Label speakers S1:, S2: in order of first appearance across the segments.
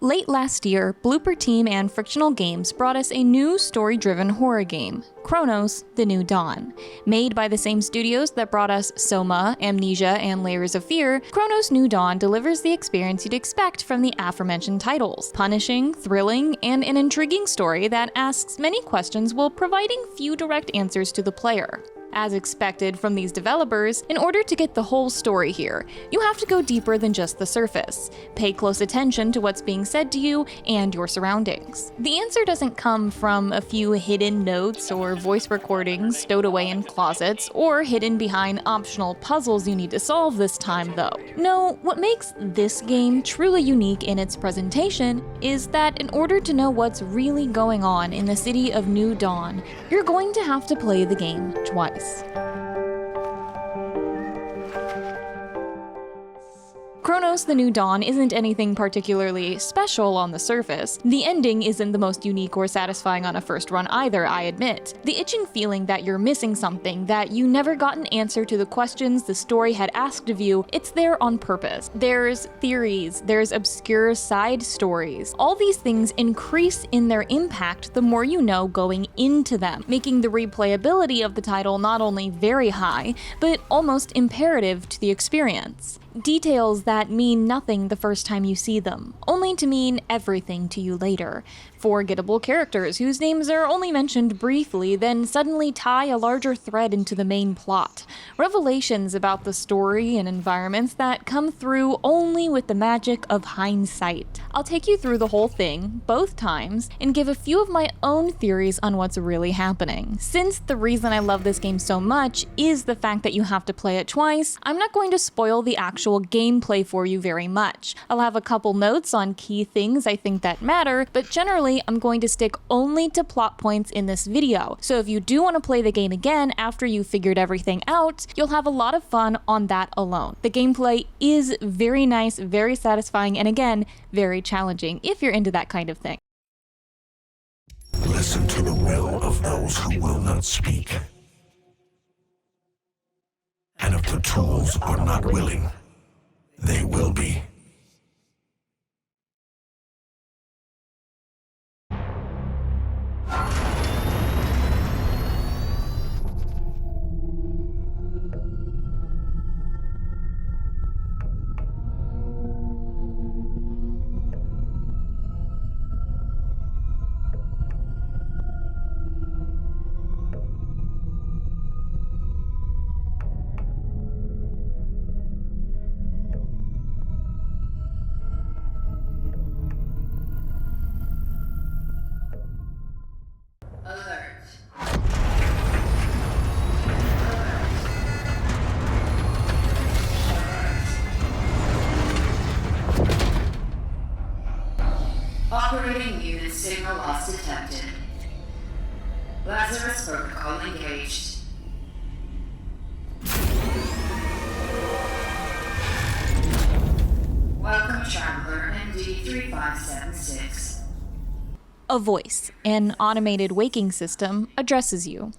S1: Late last year, Blooper Team and Frictional Games brought us a new story-driven horror game, Cronos: The New Dawn. Made by the same studios that brought us Soma, Amnesia, and Layers of Fear, Cronos: New Dawn delivers the experience you'd expect from the aforementioned titles. Punishing, thrilling, and an intriguing story that asks many questions while providing few direct answers to the player. As expected from these developers, in order to get the whole story here, you have to go deeper than just the surface. Pay close attention to what's being said to you and your surroundings. The answer doesn't come from a few hidden notes or voice recordings stowed away in closets or hidden behind optional puzzles you need to solve this time, though. No, what makes this game truly unique in its presentation is that in order to know what's really going on in the city of New Dawn, you're going to have to play the game twice. Cronos: The New Dawn isn't anything particularly special on the surface. The ending isn't the most unique or satisfying on a first run either, I admit. The itching feeling that you're missing something, that you never got an answer to the questions the story had asked of you, it's there on purpose. There's theories, there's obscure side stories. All these things increase in their impact the more you know going into them, making the replayability of the title not only very high, but almost imperative to the experience. Details that mean nothing the first time you see them, only to mean everything to you later. Forgettable characters whose names are only mentioned briefly, then suddenly tie a larger thread into the main plot. Revelations about the story and environments that come through only with the magic of hindsight. I'll take you through the whole thing, both times, and give a few of my own theories on what's really happening. Since the reason I love this game so much is the fact that you have to play it twice, I'm not going to spoil the actual gameplay for you very much. I'll have a couple notes on key things I think that matter, but generally I'm going to stick only to plot points in this video. So if you do want to play the game again after you've figured everything out, you'll have a lot of fun on that alone. The gameplay is very nice, very satisfying, and again, very challenging if you're into that kind of thing.
S2: Listen to the will of those who will not speak. And if the tools are not willing, they will be.
S3: Operating unit signal loss detected. Lazarus protocol engaged. Welcome, Traveler MD3576.
S1: A voice, an automated waking system, addresses you.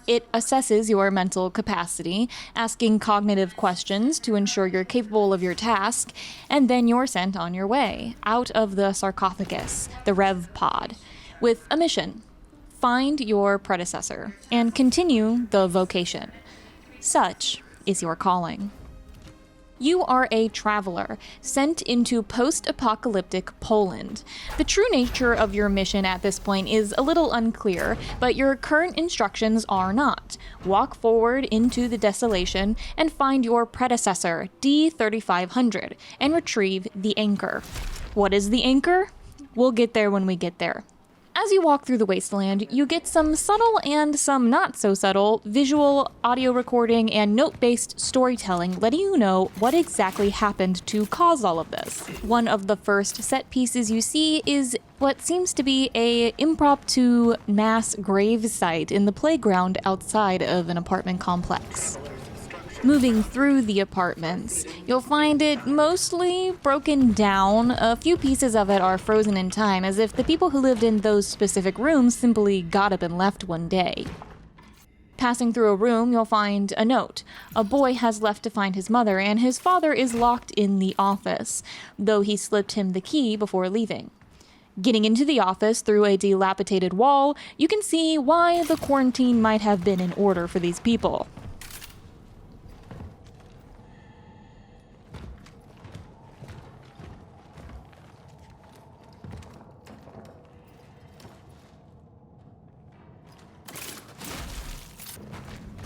S1: It assesses your mental capacity, asking cognitive questions to ensure you're capable of your task, and then you're sent on your way, out of the sarcophagus, the Rev Pod, with a mission. Find your predecessor, and continue the vocation. Such is your calling. You are a traveler, sent into post-apocalyptic Poland. The true nature of your mission at this point is a little unclear, but your current instructions are not. Walk forward into the desolation and find your predecessor, D3500, and retrieve the anchor. What is the anchor? We'll get there when we get there. As you walk through the wasteland, you get some subtle and some not so subtle visual, audio recording, and note-based storytelling letting you know what exactly happened to cause all of this. One of the first set pieces you see is what seems to be an impromptu mass grave site in the playground outside of an apartment complex. Moving through the apartments, you'll find it mostly broken down. A few pieces of it are frozen in time, as if the people who lived in those specific rooms simply got up and left one day. Passing through a room, you'll find a note. A boy has left to find his mother, and his father is locked in the office, though he slipped him the key before leaving. Getting into the office through a dilapidated wall, you can see why the quarantine might have been in order for these people.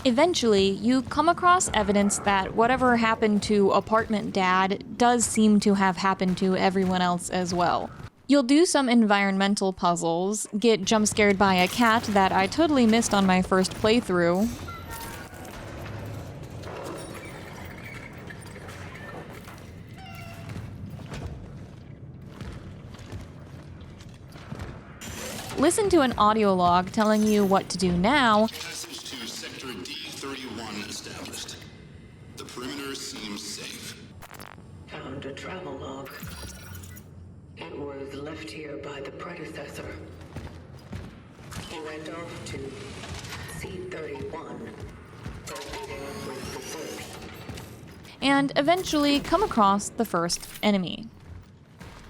S1: Eventually, you come across evidence that whatever happened to Apartment Dad does seem to have happened to everyone else as well. You'll do some environmental puzzles, get jump scared by a cat that I totally missed on my first playthrough, listen to an audio log telling you what to do now,
S4: Passage to Sector D31 established. The perimeter seems safe.
S5: Found a travel log. It was left here by the predecessor. He went off to C31, proceeding with the search.
S1: and eventually come across the first enemy.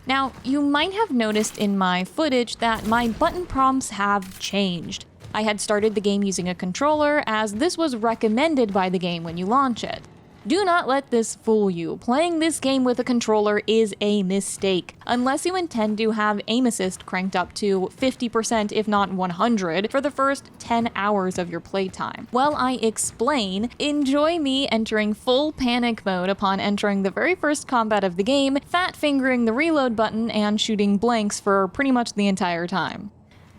S1: Now, you might have noticed in my footage that my button prompts have changed. I had started the game using a controller, as this was recommended by the game when you launch it. Do not let this fool you. Playing this game with a controller is a mistake, unless you intend to have aim assist cranked up to 50% if not 100 for the first 10 hours of your playtime. While I explain, enjoy me entering full panic mode upon entering the very first combat of the game, fat fingering the reload button and shooting blanks for pretty much the entire time.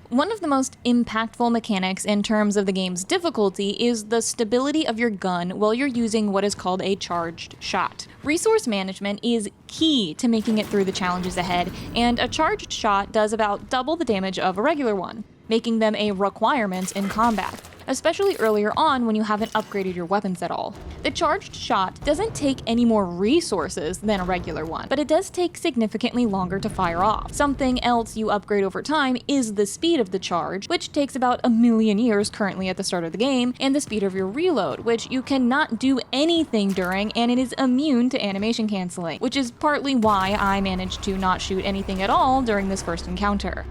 S1: One of the most impactful mechanics in terms of the game's difficulty is the stability of your gun while you're using what is called a charged shot. Resource management is key to making it through the challenges ahead, and a charged shot does about double the damage of a regular one, making them a requirement in combat, especially earlier on when you haven't upgraded your weapons at all. The charged shot doesn't take any more resources than a regular one, but it does take significantly longer to fire off. Something else you upgrade over time is the speed of the charge, which takes about 1,000,000 years currently at the start of the game, and the speed of your reload, which you cannot do anything during, and it is immune to animation canceling, which is partly why I managed to not shoot anything at all during this first encounter.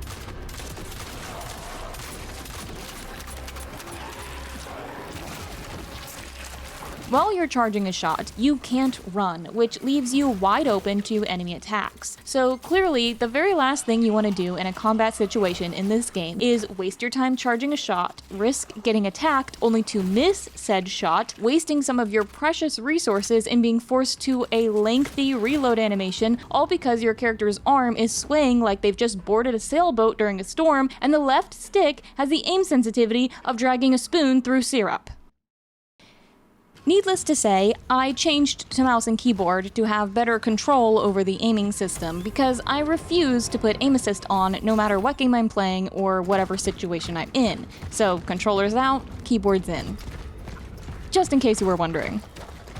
S1: While you're charging a shot, you can't run, which leaves you wide open to enemy attacks. So clearly, the very last thing you want to do in a combat situation in this game is waste your time charging a shot, risk getting attacked only to miss said shot, wasting some of your precious resources and being forced to a lengthy reload animation, all because your character's arm is swaying like they've just boarded a sailboat during a storm, and the left stick has the aim sensitivity of dragging a spoon through syrup. Needless to say, I changed to mouse and keyboard to have better control over the aiming system because I refuse to put aim assist on no matter what game I'm playing or whatever situation I'm in. So controller's out, keyboard's in. Just in case you were wondering.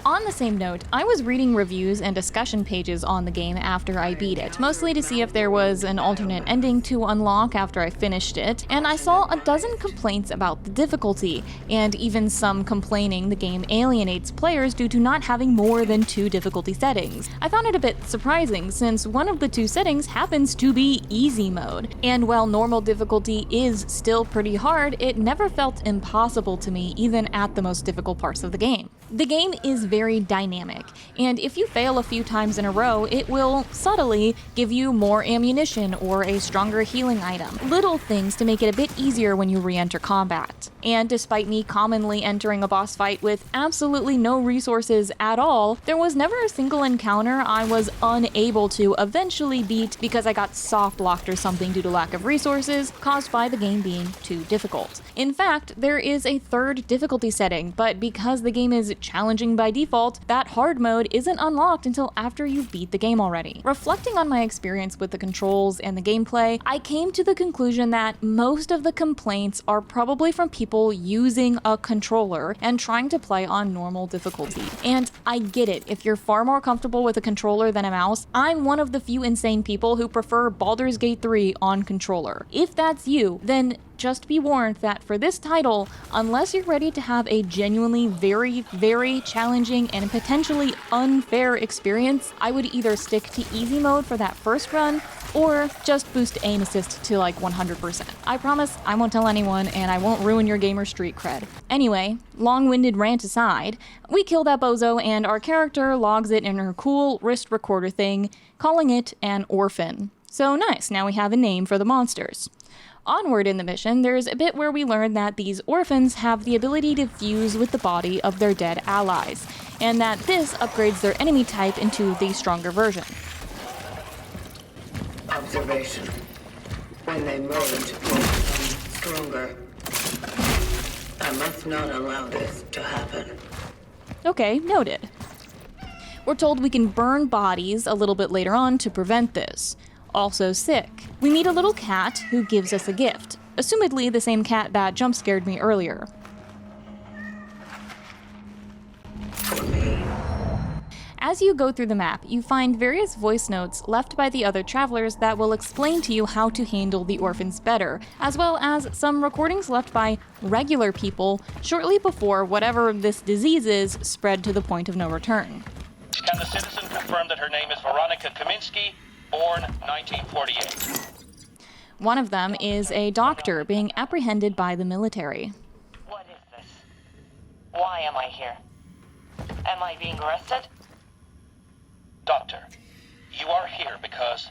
S1: On the same note, I was reading reviews and discussion pages on the game after I beat it, mostly to see if there was an alternate ending to unlock after I finished it, and I saw a dozen complaints about the difficulty, and even some complaining the game alienates players due to not having more than 2 difficulty settings. I found it a bit surprising since one of the 2 settings happens to be easy mode, and while normal difficulty is still pretty hard, it never felt impossible to me even at the most difficult parts of the game. The game is very dynamic, and if you fail a few times in a row, it will subtly give you more ammunition or a stronger healing item. Little things to make it a bit easier when you re-enter combat. And despite me commonly entering a boss fight with absolutely no resources at all, there was never a single encounter I was unable to eventually beat because I got soft-locked or something due to lack of resources caused by the game being too difficult. In fact, there is a 3rd difficulty setting, but because the game is challenging by default, that hard mode isn't unlocked until after you beat the game already. Reflecting on my experience with the controls and the gameplay, I came to the conclusion that most of the complaints are probably from people using a controller and trying to play on normal difficulty. And I get it, if you're far more comfortable with a controller than a mouse, I'm one of the few insane people who prefer Baldur's Gate 3 on controller. If that's you, then just be warned that for this title, unless you're ready to have a genuinely very, very challenging and potentially unfair experience, I would either stick to easy mode for that first run, or just boost aim assist to like 100%. I promise I won't tell anyone and I won't ruin your gamer street cred. Anyway, long-winded rant aside, we kill that bozo and our character logs it in her cool wrist recorder thing, calling it an orphan. So nice, now we have a name for the monsters. Onward in the mission, there's a bit where we learn that these orphans have the ability to fuse with the body of their dead allies, and that this upgrades their enemy type into the stronger version.
S5: Observation. When they merge, they become stronger. I must not allow this to happen.
S1: Okay, noted. We're told we can burn bodies a little bit later on to prevent this. Also sick. We meet a little cat who gives us a gift, assumedly the same cat that jump scared me earlier.
S5: For me.
S1: As you go through the map, you find various voice notes left by the other travelers that will explain to you how to handle the orphans better, as well as some recordings left by regular people shortly before whatever this disease is spread to the point of no return.
S6: Can the citizen confirm that her name is Veronica Kaminsky, born 1948?
S1: One of them is a doctor being apprehended by the military.
S7: What is this? Why am I here? Am I being arrested?
S6: Doctor, you are here because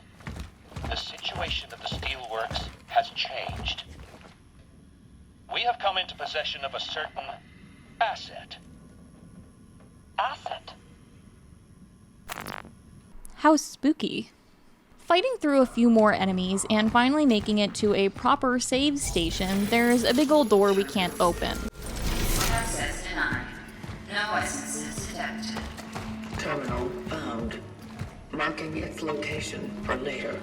S6: the situation of the Steelworks has changed. We have come into possession of a certain asset.
S7: Asset?
S1: How spooky. Fighting through a few more enemies and finally making it to a proper save station, there's a big old door we can't open.
S3: Access denied. No essences detected.
S5: Terminal found. Marking its location for later.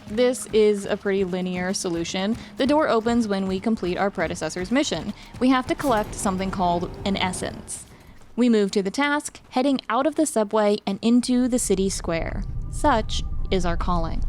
S1: This is a pretty linear solution. The door opens when we complete our predecessor's mission. We have to collect something called an essence. We move to the task, heading out of the subway and into the city square. Such is our calling.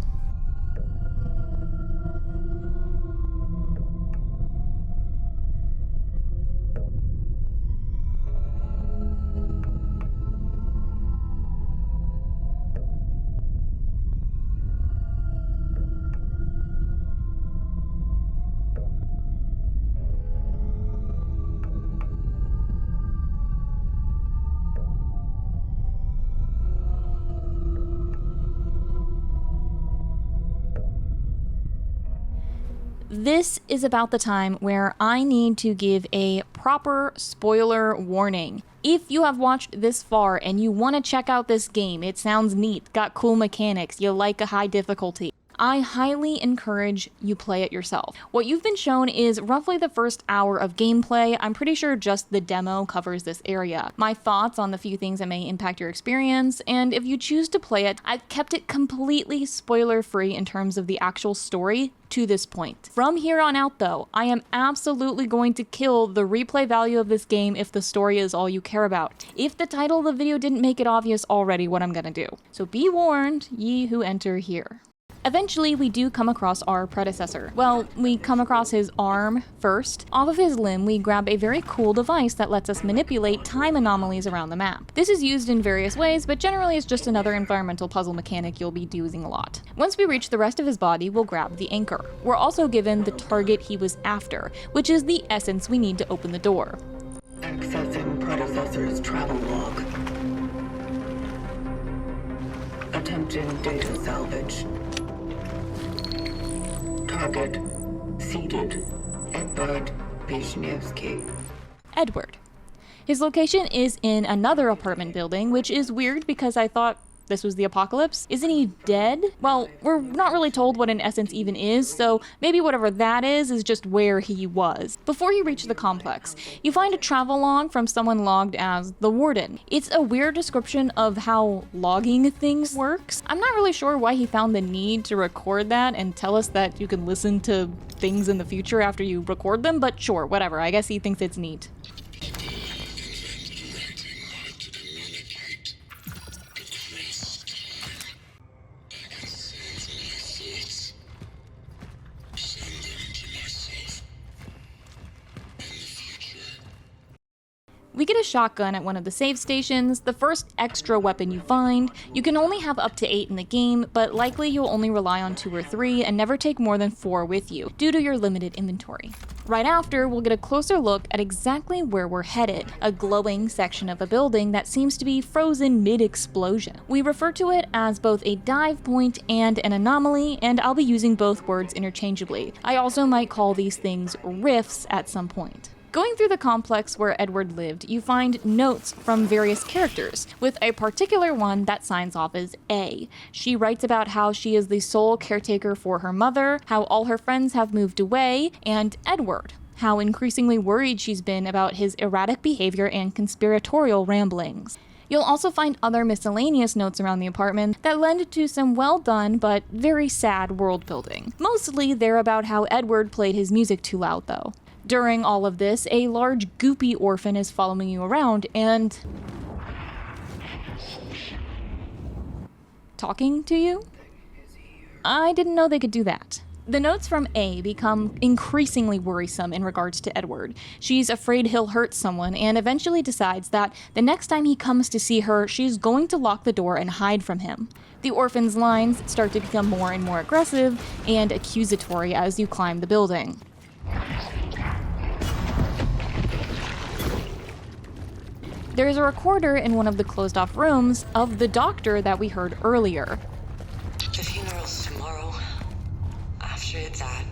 S1: This is about the time where I need to give a proper spoiler warning. If you have watched this far and you want to check out this game, it sounds neat, got cool mechanics, you like a high difficulty, I highly encourage you play it yourself. What you've been shown is roughly the first hour of gameplay. I'm pretty sure just the demo covers this area. My thoughts on the few things that may impact your experience, and if you choose to play it, I've kept it completely spoiler-free in terms of the actual story to this point. From here on out though, I am absolutely going to kill the replay value of this game if the story is all you care about. If the title of the video didn't make it obvious already what I'm gonna do. So be warned, ye who enter here. Eventually, we do come across our predecessor. Well, we come across his arm first. Off of his limb, we grab a very cool device that lets us manipulate time anomalies around the map. This is used in various ways, but generally it's just another environmental puzzle mechanic you'll be using a lot. Once we reach the rest of his body, we'll grab the anchor. We're also given the target he was after, which is the essence we need to open the door.
S5: Accessing predecessor's travel log. Attempting data salvage. Target seated. Edward Wisniewski.
S1: Edward. His location is in another apartment building, which is weird because I thought this was the apocalypse. Isn't he dead? Well, we're not really told what an essence even is, so maybe whatever that is just where he was. Before you reach the complex, you find a travel log from someone logged as the Warden. It's a weird description of how logging things works. I'm not really sure why he found the need to record that and tell us that you can listen to things in the future after you record them, but sure, whatever. I guess he thinks it's neat. We get a shotgun at one of the save stations, the first extra weapon you find. You can only have up to 8 in the game, but likely you'll only rely on 2 or 3 and never take more than 4 with you, due to your limited inventory. Right after, we'll get a closer look at exactly where we're headed, a glowing section of a building that seems to be frozen mid-explosion. We refer to it as both a dive point and an anomaly, and I'll be using both words interchangeably. I also might call these things rifts at some point. Going through the complex where Edward lived, you find notes from various characters, with a particular one that signs off as A. She writes about how she is the sole caretaker for her mother, how all her friends have moved away, and Edward, how increasingly worried she's been about his erratic behavior and conspiratorial ramblings. You'll also find other miscellaneous notes around the apartment that lend to some well done but very sad world building. Mostly they're about how Edward played his music too loud though. During all of this, a large goopy orphan is following you around and talking to you? I didn't know they could do that. The notes from A become increasingly worrisome in regards to Edward. She's afraid he'll hurt someone and eventually decides that the next time he comes to see her, she's going to lock the door and hide from him. The orphan's lines start to become more and more aggressive and accusatory as you climb the building. There's a recorder in one of the closed-off rooms of the doctor that we heard earlier.
S5: The funeral's tomorrow. After that,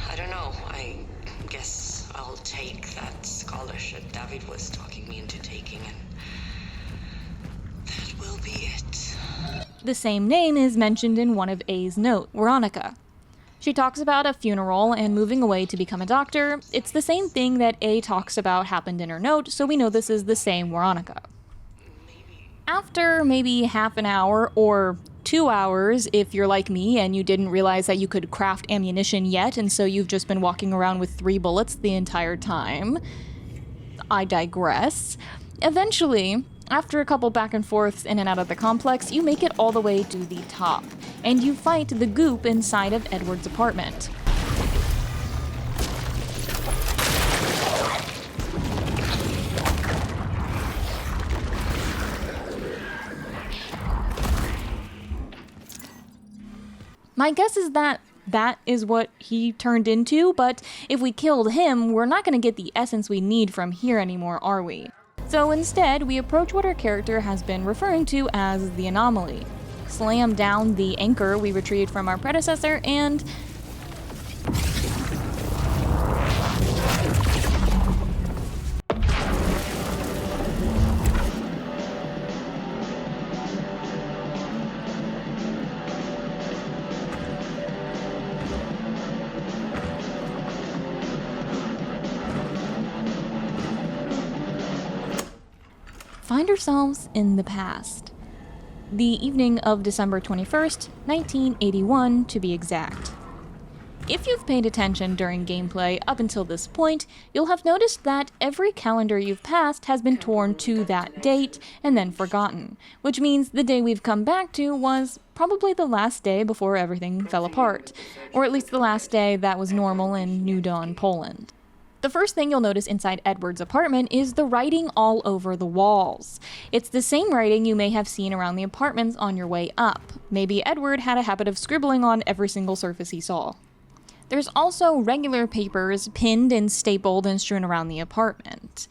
S5: I don't know. I guess I'll take that scholarship David was talking me into taking, and that will be it.
S1: The same name is mentioned in one of A's notes, Veronica. She talks about a funeral and moving away to become a doctor. It's the same thing that A talks about happened in her note, so we know this is the same Veronica. After maybe half an hour or 2 hours, if you're like me and you didn't realize that you could craft ammunition yet, and so you've just been walking around with 3 bullets the entire time. I digress. Eventually, after a couple back and forths in and out of the complex, you make it all the way to the top, and you fight the goop inside of Edward's apartment. My guess is that is what he turned into, but if we killed him, we're not going to get the essence we need from here anymore, are we? So instead, we approach what our character has been referring to as the anomaly. Slam down the anchor we retrieved from our predecessor and... find ourselves in the past. The evening of December 21st, 1981 to be exact. If you've paid attention during gameplay up until this point, you'll have noticed that every calendar you've passed has been torn to that date and then forgotten, which means the day we've come back to was probably the last day before everything fell apart, or at least the last day that was normal in New Dawn, Poland. The first thing you'll notice inside Edward's apartment is the writing all over the walls. It's the same writing you may have seen around the apartments on your way up. Maybe Edward had a habit of scribbling on every single surface he saw. There's also regular papers pinned and stapled and strewn around the apartment.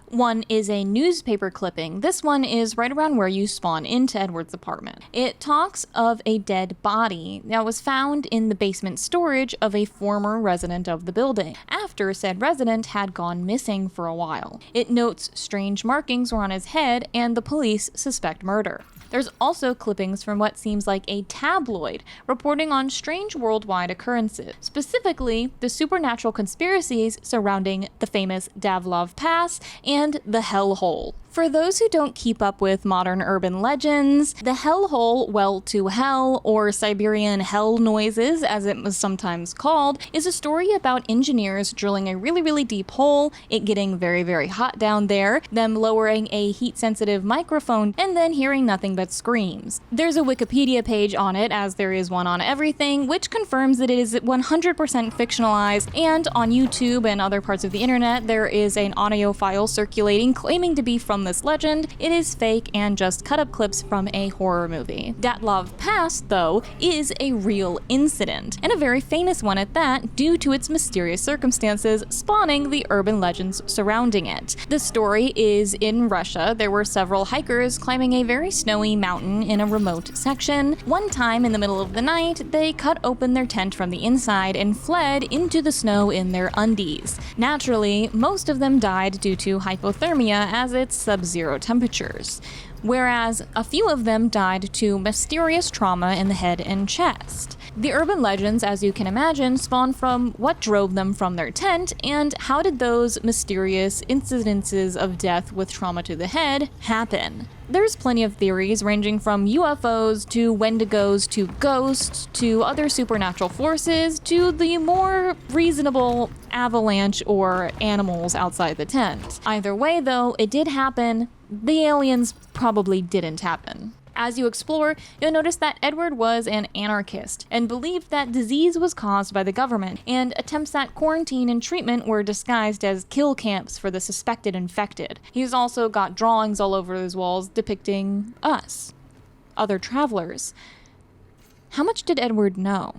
S1: One is a newspaper clipping. This one is right around where you spawn into Edward's apartment. It talks of a dead body that was found in the basement storage of a former resident of the building, after said resident had gone missing for a while. It notes strange markings were on his head and the police suspect murder. There's also clippings from what seems like a tabloid reporting on strange worldwide occurrences, specifically the supernatural conspiracies surrounding the famous Davlov Pass and the Hell Hole. For those who don't keep up with modern urban legends, the Hellhole Well to Hell, or Siberian Hell Noises as it was sometimes called, is a story about engineers drilling a really deep hole, it getting very hot down there, them lowering a heat-sensitive microphone, and then hearing nothing but screams. There's a Wikipedia page on it, as there is one on everything, which confirms that it is 100% fictionalized, and on YouTube and other parts of the internet, there is an audio file circulating claiming to be from this legend. It is fake and just cut up clips from a horror movie. Dyatlov Pass, though, is a real incident, and a very famous one at that, due to its mysterious circumstances spawning the urban legends surrounding it. The story is in Russia. There were several hikers climbing a very snowy mountain in a remote section. One time in the middle of the night, they cut open their tent from the inside and fled into the snow in their undies. Naturally, most of them died due to hypothermia as it's sub-zero temperatures, whereas a few of them died to mysterious trauma in the head and chest. The urban legends, as you can imagine, spawn from what drove them from their tent, and how did those mysterious incidences of death with trauma to the head happen. There's plenty of theories ranging from UFOs to Wendigos to ghosts to other supernatural forces to the more reasonable avalanche or animals outside the tent. Either way, though, it did happen. The aliens probably didn't happen. As you explore, you'll notice that Edward was an anarchist and believed that disease was caused by the government, and attempts at quarantine and treatment were disguised as kill camps for the suspected infected. He's also got drawings all over his walls depicting us, other travelers. How much did Edward know?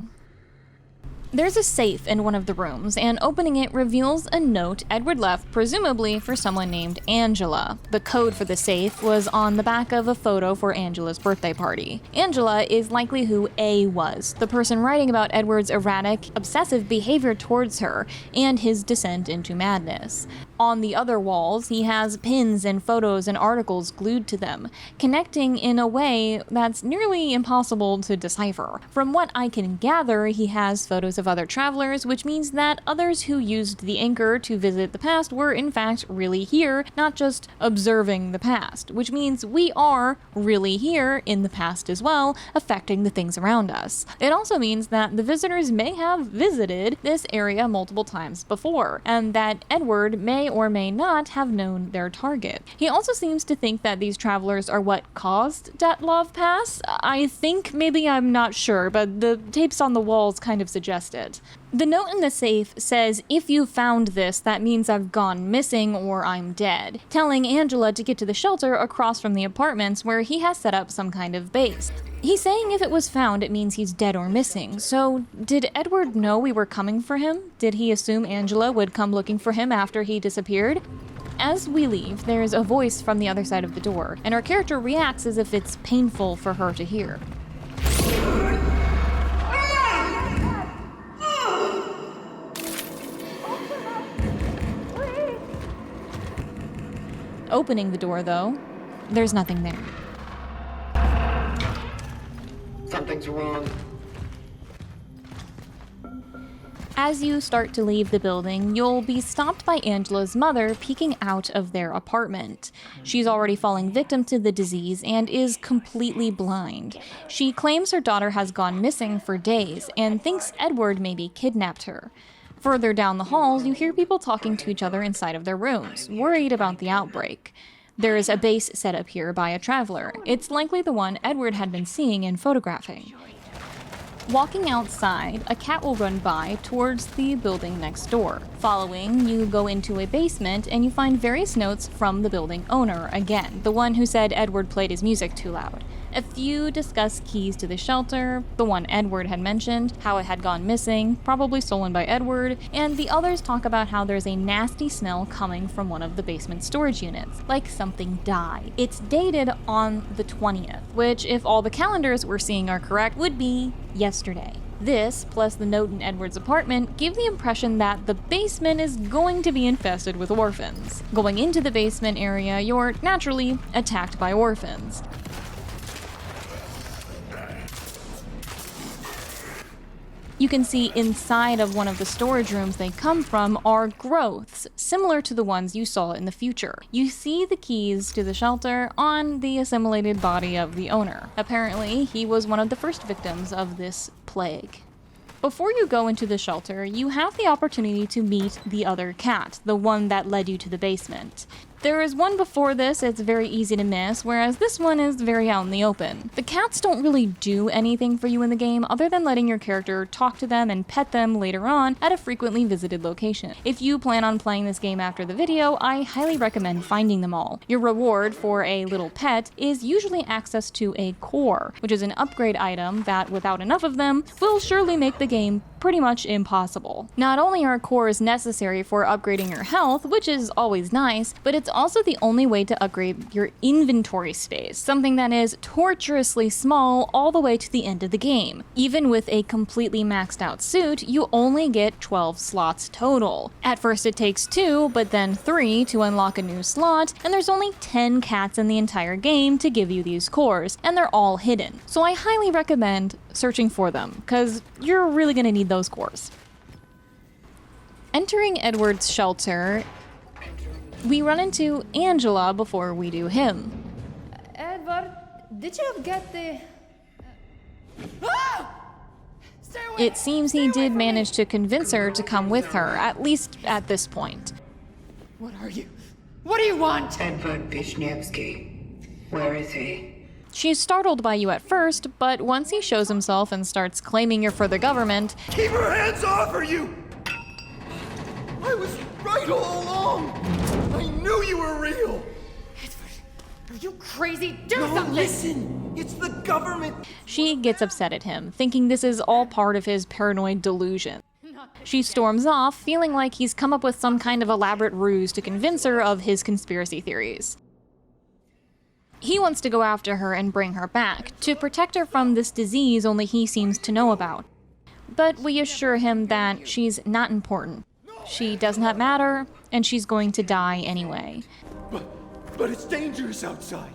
S1: There's a safe in one of the rooms, and opening it reveals a note Edward left presumably for someone named Angela. The code for the safe was on the back of a photo for Angela's birthday party. Angela is likely who A was, the person writing about Edward's erratic, obsessive behavior towards her, and his descent into madness. On the other walls, he has pins and photos and articles glued to them, connecting in a way that's nearly impossible to decipher. From what I can gather, he has photos of other travelers, which means that others who used the anchor to visit the past were in fact really here, not just observing the past, which means we are really here in the past as well, affecting the things around us. It also means that the visitors may have visited this area multiple times before, and that Edward may or may not have known their target. He also seems to think that these travelers are what caused Dyatlov Pass. I think, maybe, I'm not sure, but the tapes on the walls kind of suggest it. The note in the safe says, "If you found this, that means I've gone missing or I'm dead," telling Angela to get to the shelter across from the apartments where he has set up some kind of base. He's saying if it was found, it means he's dead or missing. So, did Edward know we were coming for him? Did he assume Angela would come looking for him after he disappeared? As we leave, there's a voice from the other side of the door, and our character reacts as if it's painful for her to hear. Opening the door, though, there's nothing there.
S5: Something's wrong.
S1: As you start to leave the building, you'll be stopped by Angela's mother peeking out of their apartment. She's already falling victim to the disease and is completely blind. She claims her daughter has gone missing for days and thinks Edward maybe kidnapped her. Further down the halls, you hear people talking to each other inside of their rooms, worried about the outbreak. There's a base set up here by a traveler. It's likely the one Edward had been seeing and photographing. Walking outside, a cat will run by towards the building next door. Following, you go into a basement and you find various notes from the building owner, again, the one who said Edward played his music too loud. A few discuss keys to the shelter, the one Edward had mentioned, how it had gone missing, probably stolen by Edward, and the others talk about how there's a nasty smell coming from one of the basement storage units, like something died. It's dated on the 20th, which, if all the calendars we're seeing are correct, would be yesterday. This, plus the note in Edward's apartment, give the impression that the basement is going to be infested with orphans. Going into the basement area, you're naturally attacked by orphans. You can see inside of one of the storage rooms they come from are growths, similar to the ones you saw in the future. You see the keys to the shelter on the assimilated body of the owner. Apparently, he was one of the first victims of this plague. Before you go into the shelter, you have the opportunity to meet the other cat, the one that led you to the basement. There is one before this, it's very easy to miss, whereas this one is very out in the open. The cats don't really do anything for you in the game other than letting your character talk to them and pet them later on at a frequently visited location. If you plan on playing this game after the video, I highly recommend finding them all. Your reward for a little pet is usually access to a core, which is an upgrade item that, without enough of them, will surely make the game pretty much impossible. Not only are cores necessary for upgrading your health, which is always nice, but it's also the only way to upgrade your inventory space, something that is torturously small all the way to the end of the game. Even with a completely maxed out suit, you only get 12 slots total. At first it takes 2, but then 3 to unlock a new slot, and there's only 10 cats in the entire game to give you these cores, and they're all hidden. So I highly recommend searching for them, because you're really gonna need those cores. Entering Edward's shelter, we run into Angela before we do him.
S8: Edward, did you get the...
S1: It seems he did manage to convince her to come with her, at least at this point.
S8: What are you? What do you want?
S5: Edward Wisniewski. Where is he?
S1: She's startled by you at first, but once he shows himself and starts claiming you're for the government...
S9: Keep your hands off her, you! I was right all along! I knew you were real!
S8: Edward, are you crazy? Do something!
S9: Listen! It's the government!
S1: She gets upset at him, thinking this is all part of his paranoid delusion. She storms off, feeling like he's come up with some kind of elaborate ruse to convince her of his conspiracy theories. He wants to go after her and bring her back, to protect her from this disease only he seems to know about. But we assure him that she's not important. She does not matter, and she's going to die anyway.
S9: But it's dangerous outside.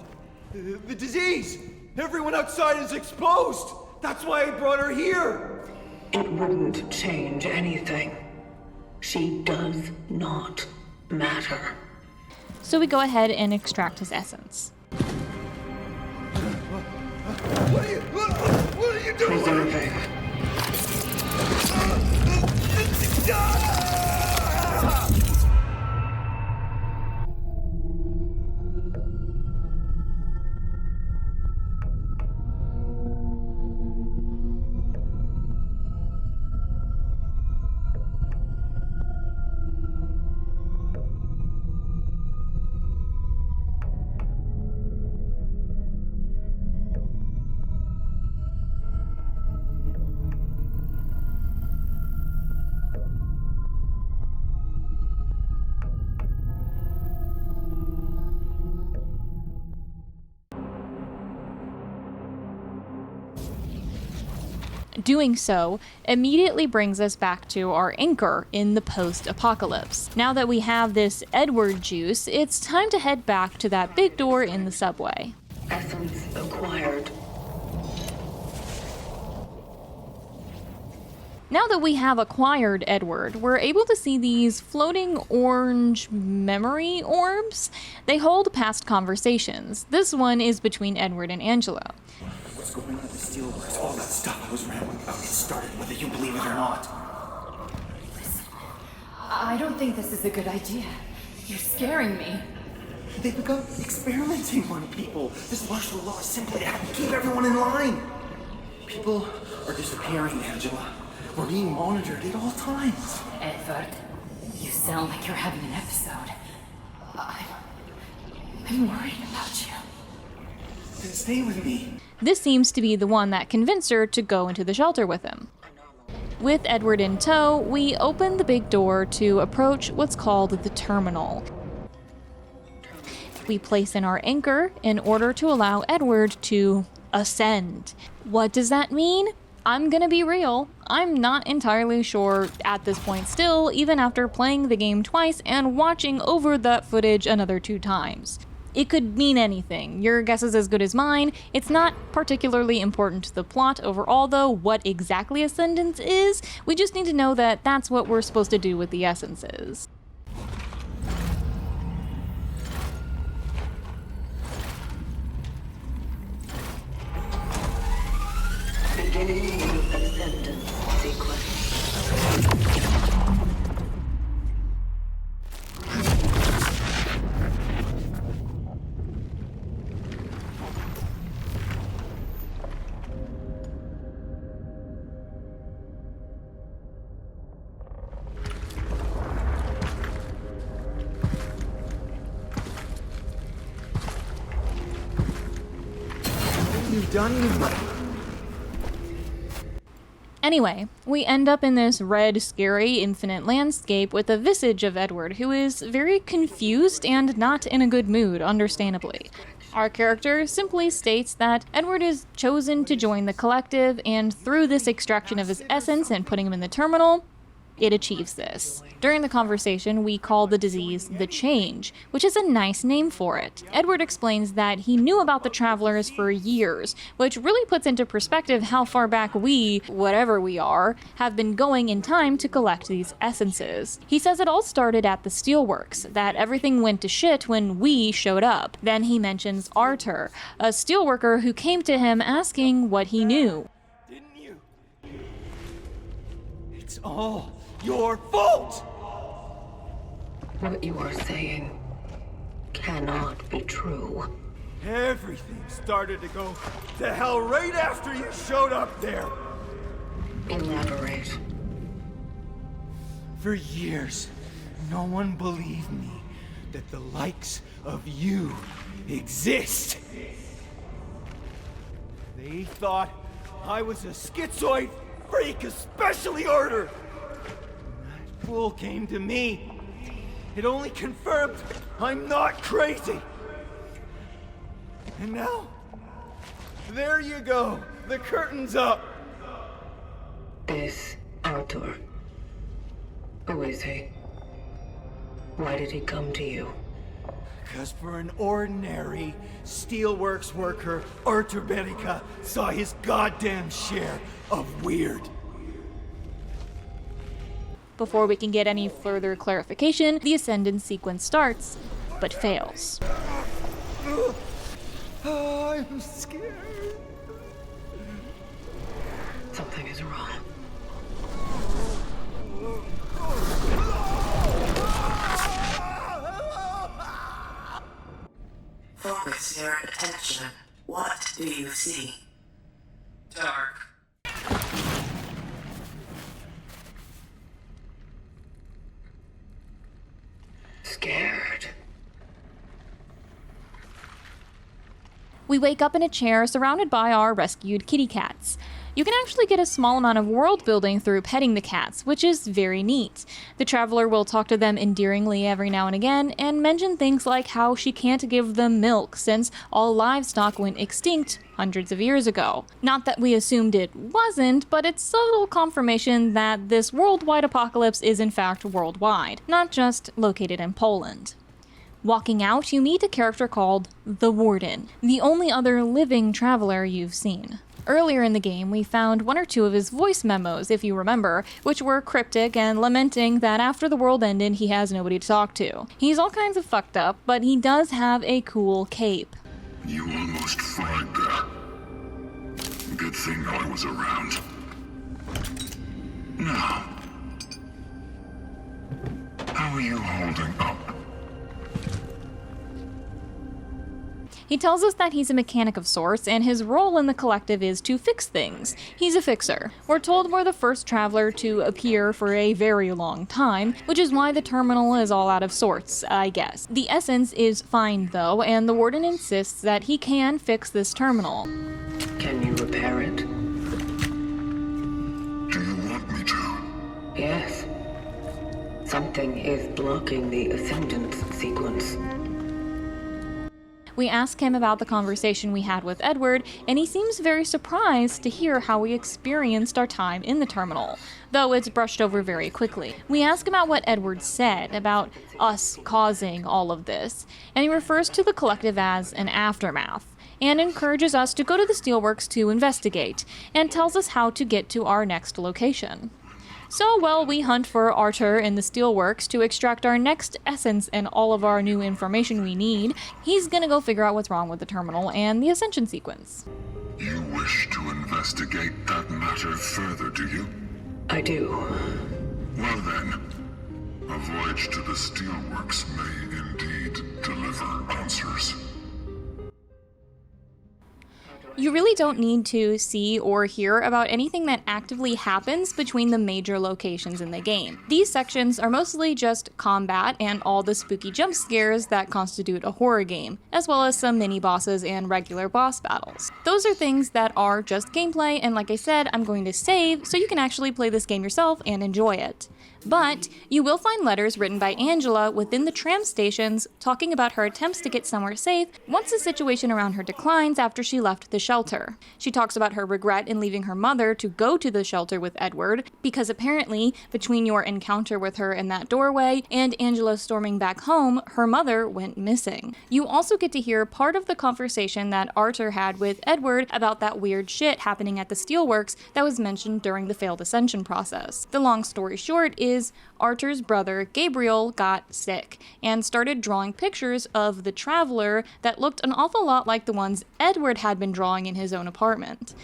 S9: The disease! Everyone outside is exposed! That's why I brought her here!
S5: It wouldn't change anything. She does not matter.
S1: So we go ahead and extract his essence.
S9: What are you doing?
S5: Preserving.
S1: Doing so immediately brings us back to our anchor in the post-apocalypse. Now that we have this Edward juice, it's time to head back to that big door in the subway.
S5: Essence acquired.
S1: Now that we have acquired Edward, we're able to see these floating orange memory orbs. They hold past conversations. This one is between Edward and Angela.
S9: What's going on at the Steelworks? All that stuff I was rambling about started whether you believe it or not.
S8: I don't think this is a good idea. You're scaring me.
S9: They've begun experimenting on people. This martial law is simply to keep everyone in line. People are disappearing, Angela. We're being monitored at all times.
S8: Edward, you sound like you're having an episode. I'm worried about you.
S9: Then stay with me.
S1: This seems to be the one that convinced her to go into the shelter with him. With Edward in tow, we open the big door to approach what's called the terminal. We place in our anchor in order to allow Edward to ascend. What does that mean? I'm gonna be real. I'm not entirely sure at this point still, even after playing the game twice and watching over that footage another 2 times. It could mean anything. Your guess is as good as mine. It's not particularly important to the plot overall, though, what exactly Ascendance is. We just need to know that that's what we're supposed to do with the essences.
S5: Beginning the Ascendance sequence.
S9: You've done it.
S1: Anyway, we end up in this red, scary, infinite landscape with a visage of Edward, who is very confused and not in a good mood, understandably. Our character simply states that Edward is chosen to join the collective, and through this extraction of his essence and putting him in the terminal, it achieves this. During the conversation, we call the disease the Change, which is a nice name for it. Edward explains that he knew about the Travelers for years, which really puts into perspective how far back we, whatever we are, have been going in time to collect these essences. He says it all started at the Steelworks, that everything went to shit when we showed up. Then he mentions Arthur, a steelworker who came to him asking what he knew.
S9: Didn't you? It's all your fault!
S5: What you are saying cannot be true.
S9: Everything started to go to hell right after you showed up there.
S5: Elaborate.
S9: For years, no one believed me that the likes of you exist. They thought I was a schizoid freak, especially Arthur. That fool came to me. It only confirmed I'm not crazy. And now, there you go. The curtain's up.
S5: This Arthur. Who is he? Why did he come to you?
S9: Because for an ordinary Steelworks worker, Arthur Berica saw his goddamn share of weird.
S1: Before we can get any further clarification, the Ascendance sequence starts, but fails.
S9: Oh, I'm scared.
S5: Something is wrong.
S3: Focus your attention. What do you see? Dark.
S5: Scared.
S1: We wake up in a chair surrounded by our rescued kitty cats. You can actually get a small amount of world building through petting the cats, which is very neat. The Traveler will talk to them endearingly every now and again, and mention things like how she can't give them milk since all livestock went extinct hundreds of years ago. Not that we assumed it wasn't, but it's subtle confirmation that this worldwide apocalypse is in fact worldwide, not just located in Poland. Walking out, you meet a character called the Warden, the only other living Traveler you've seen. Earlier in the game, we found one or two of his voice memos, if you remember, which were cryptic and lamenting that after the world ended, he has nobody to talk to. He's all kinds of fucked up, but he does have a cool cape.
S2: You almost fried there. Good thing I was around. Now, how are you holding up?
S1: He tells us that he's a mechanic of sorts, and his role in the collective is to fix things. He's a fixer. We're told we're the first Traveler to appear for a very long time, which is why the terminal is all out of sorts, I guess. The essence is fine, though, and the Warden insists that he can fix this terminal.
S5: Can you repair it?
S2: Do you want me to?
S5: Yes. Something is blocking the Ascendance sequence.
S1: We ask him about the conversation we had with Edward, and he seems very surprised to hear how we experienced our time in the terminal, though it's brushed over very quickly. We ask about what Edward said about us causing all of this, and he refers to the collective as an aftermath, and encourages us to go to the Steelworks to investigate, and tells us how to get to our next location. So while we hunt for Arthur in the Steelworks to extract our next essence and all of our new information we need, he's gonna go figure out what's wrong with the terminal and the ascension sequence.
S2: You wish to investigate that matter further, do you?
S5: I do.
S2: Well then, a voyage to the Steelworks may indeed deliver answers.
S1: You really don't need to see or hear about anything that actively happens between the major locations in the game. These sections are mostly just combat and all the spooky jump scares that constitute a horror game, as well as some mini-bosses and regular boss battles. Those are things that are just gameplay, and like I said, I'm going to save so you can actually play this game yourself and enjoy it. But you will find letters written by Angela within the tram stations talking about her attempts to get somewhere safe once the situation around her declines after she left the shelter. She talks about her regret in leaving her mother to go to the shelter with Edward, because apparently, between your encounter with her in that doorway and Angela storming back home, her mother went missing. You also get to hear part of the conversation that Arthur had with Edward about that weird shit happening at the Steelworks that was mentioned during the failed ascension process. The long story short is Arthur's brother, Gabriel, got sick and started drawing pictures of the Traveler that looked an awful lot like the ones Edward had been drawing in his own apartment.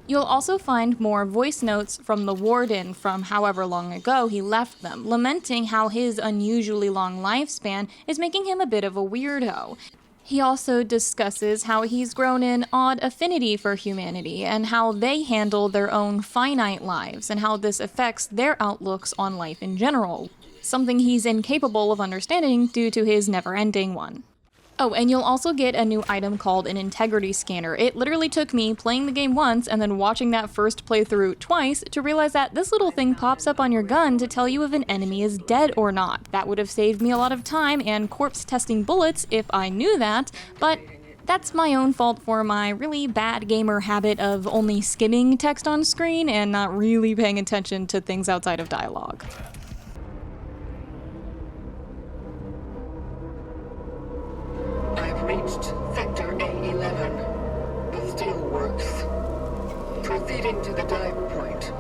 S1: You'll also find more voice notes from the Warden from however long ago he left them, lamenting how his unusually long lifespan is making him a bit of a weirdo. He also discusses how he's grown an odd affinity for humanity and how they handle their own finite lives and how this affects their outlooks on life in general, something he's incapable of understanding due to his never-ending one. Oh, and you'll also get a new item called an integrity scanner. It literally took me playing the game once and then watching that first playthrough twice to realize that this little thing pops up on your gun to tell you if an enemy is dead or not. That would have saved me a lot of time and corpse testing bullets if I knew that, but that's my own fault for my really bad gamer habit of only skimming text on screen and not really paying attention to things outside of dialogue.
S5: I've reached Sector A11, the Steelworks. Proceeding to the dive point.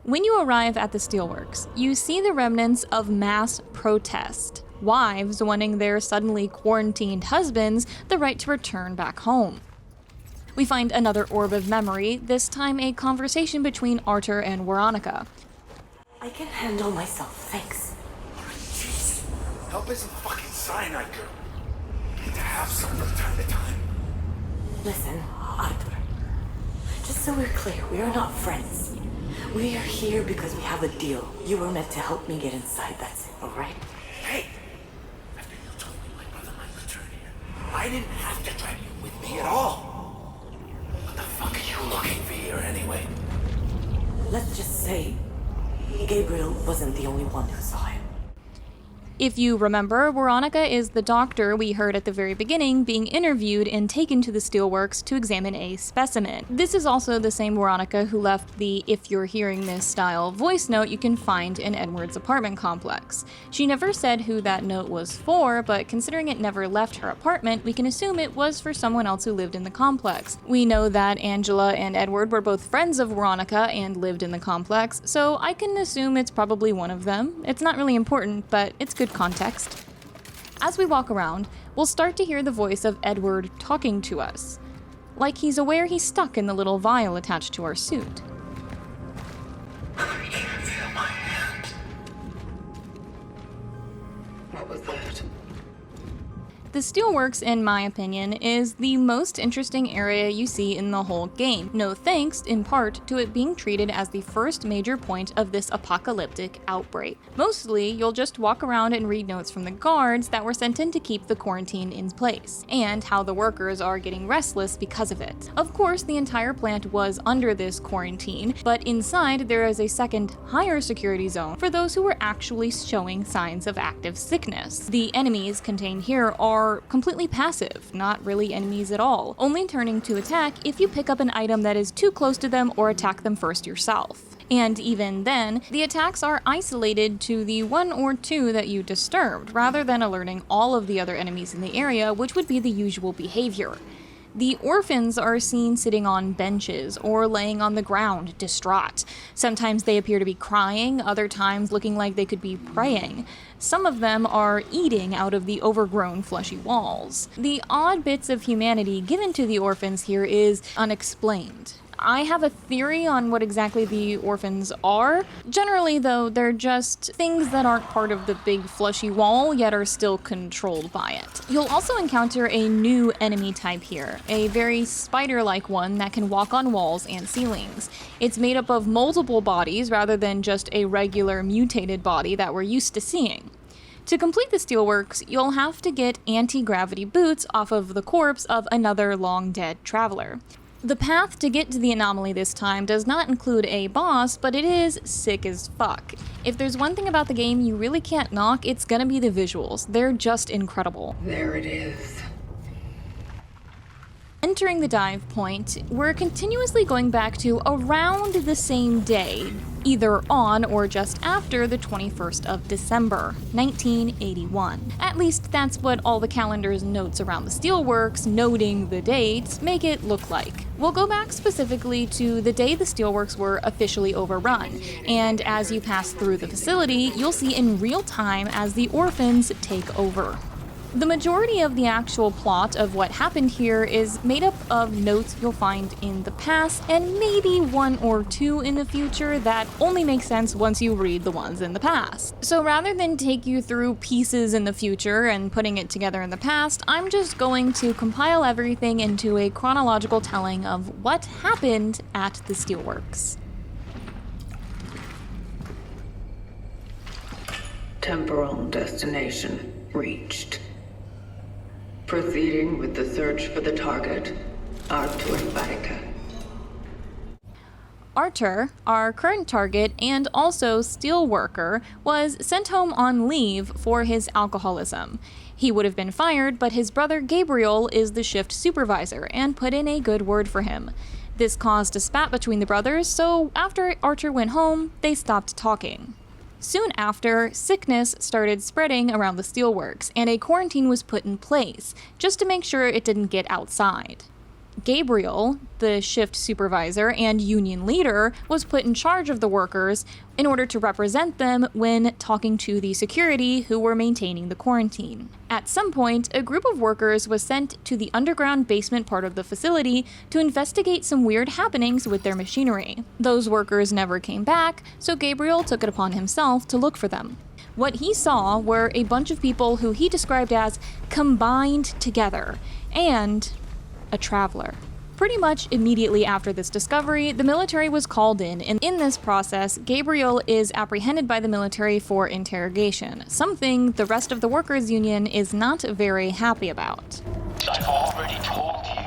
S1: When you arrive at the Steelworks, you see the remnants of mass protest. Wives wanting their suddenly quarantined husbands the right to return back home. We find another orb of memory, this time a conversation between Arthur and Veronica.
S3: I can handle myself, thanks.
S9: Jeez, help isn't fucking cyanide, girl. You need to have some from time to time.
S3: Listen, Arthur. Just so we're clear, we are not friends. We are here because we have a deal. You were meant to help me get inside, that's it, alright?
S9: Hey! After you told me my brother might return here, I didn't have to drag you with me at all. What the fuck are you looking for here anyway?
S3: Let's just say Gabriel wasn't the only one who saw him.
S1: If you remember, Veronica is the doctor we heard at the very beginning being interviewed and taken to the Steelworks to examine a specimen. This is also the same Veronica who left the "if you're hearing this" style voice note you can find in Edward's apartment complex. She never said who that note was for, but considering it never left her apartment, we can assume it was for someone else who lived in the complex. We know that Angela and Edward were both friends of Veronica and lived in the complex, so I can assume it's probably one of them. It's not really important, but it's good context. As we walk around, we'll start to hear the voice of Edward talking to us, like he's aware he's stuck in the little vial attached to our suit.
S2: I can't feel my hand.
S5: What was that?
S1: The Steelworks, in my opinion, is the most interesting area you see in the whole game, no thanks, in part, to it being treated as the first major point of this apocalyptic outbreak. Mostly, you'll just walk around and read notes from the guards that were sent in to keep the quarantine in place, and how the workers are getting restless because of it. Of course, the entire plant was under this quarantine, but inside there is a second, higher security zone for those who were actually showing signs of active sickness. The enemies contained here are are completely passive, not really enemies at all, only turning to attack if you pick up an item that is too close to them or attack them first yourself. And even then, the attacks are isolated to the one or two that you disturbed, rather than alerting all of the other enemies in the area, which would be the usual behavior. The orphans are seen sitting on benches or laying on the ground, distraught. Sometimes they appear to be crying, other times looking like they could be praying. Some of them are eating out of the overgrown fleshy walls. The odd bits of humanity given to the orphans here is unexplained. I have a theory on what exactly the orphans are. Generally, though, they're just things that aren't part of the big fleshy wall, yet are still controlled by it. You'll also encounter a new enemy type here, a very spider-like one that can walk on walls and ceilings. It's made up of multiple bodies rather than just a regular mutated body that we're used to seeing. To complete the Steelworks, you'll have to get anti-gravity boots off of the corpse of another long-dead traveler. The path to get to the anomaly this time does not include a boss, but it is sick as fuck. If there's one thing about the game you really can't knock, it's gonna be the visuals. They're just incredible.
S5: There it is.
S1: Entering the dive point, we're continuously going back to around the same day, either on or just after the 21st of December, 1981. At least that's what all the calendar's notes around the Steelworks, noting the dates, make it look like. We'll go back specifically to the day the Steelworks were officially overrun, and as you pass through the facility, you'll see in real time as the orphans take over. The majority of the actual plot of what happened here is made up of notes you'll find in the past, and maybe one or two in the future that only make sense once you read the ones in the past. So rather than take you through pieces in the future and putting it together in the past, I'm just going to compile everything into a chronological telling of what happened at the Steelworks.
S5: Temporal destination reached. Proceeding with the search for the target, Artur Barika.
S1: Artur, our current target and also steelworker, was sent home on leave for his alcoholism. He would have been fired, but his brother Gabriel is the shift supervisor and put in a good word for him. This caused a spat between the brothers, so after Artur went home, they stopped talking. Soon after, sickness started spreading around the Steelworks, and a quarantine was put in place, just to make sure it didn't get outside. Gabriel, the shift supervisor and union leader, was put in charge of the workers in order to represent them when talking to the security who were maintaining the quarantine. At some point, a group of workers was sent to the underground basement part of the facility to investigate some weird happenings with their machinery. Those workers never came back, so Gabriel took it upon himself to look for them. What he saw were a bunch of people who he described as combined together, and a traveler. Pretty much immediately after this discovery, the military was called in, and in this process, Gabriel is apprehended by the military for interrogation, something the rest of the workers' union is not very happy about.
S6: I've already told you.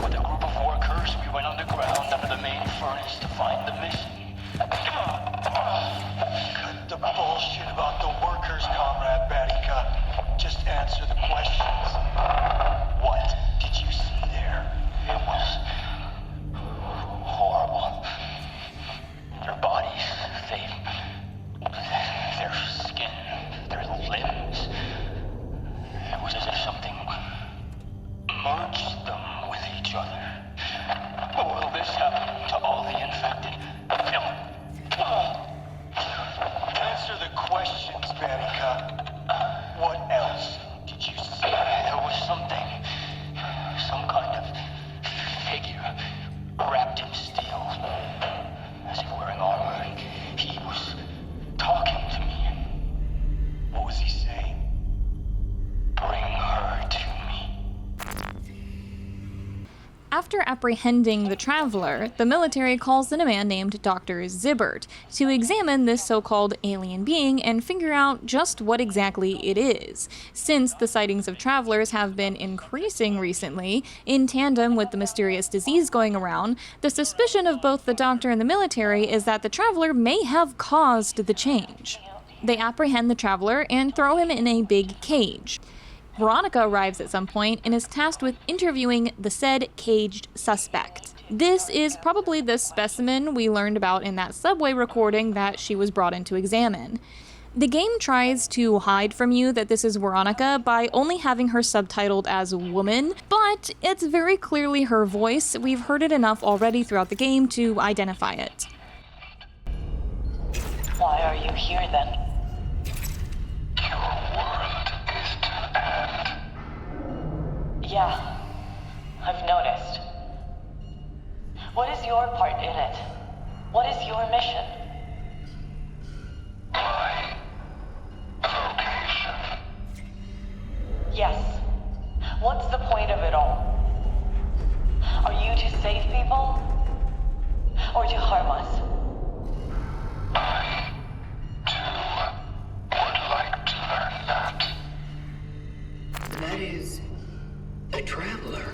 S6: With a group of workers, we went underground under the main furnace to find the missing.
S9: Cut the bullshit about the workers, Comrade Barika. Just answer the questions. What did you see there?
S6: It was horrible. Their bodies, their skin, their limbs. It was as if something merged them with each other. Will this happen to all the infected?
S9: Answer the questions, Barika. What else did you see?
S6: There was something, some kind of figure wrapped in steel, as if wearing armor. He was talking to me.
S9: What was he saying?
S6: Bring her to me.
S1: After apprehending the traveler, the military calls in a man named Dr. Zibbert to examine this so-called alien being and figure out just what exactly it is. Since the sightings of travelers have been increasing recently, in tandem with the mysterious disease going around, the suspicion of both the doctor and the military is that the traveler may have caused the change. They apprehend the traveler and throw him in a big cage. Veronica arrives at some point and is tasked with interviewing the said caged suspect. This is probably the specimen we learned about in that subway recording that she was brought in to examine. The game tries to hide from you that this is Veronica by only having her subtitled as woman, but it's very clearly her voice. We've heard it enough already throughout the game to identify it.
S7: Why are you here then?
S2: Your world is to end.
S7: Yeah, I've noticed. What is your part in it? What is your mission?
S2: My vocation.
S7: Yes. What's the point of it all? Are you to save people? Or to harm us?
S2: I, too, would like to learn that.
S5: That is a traveler.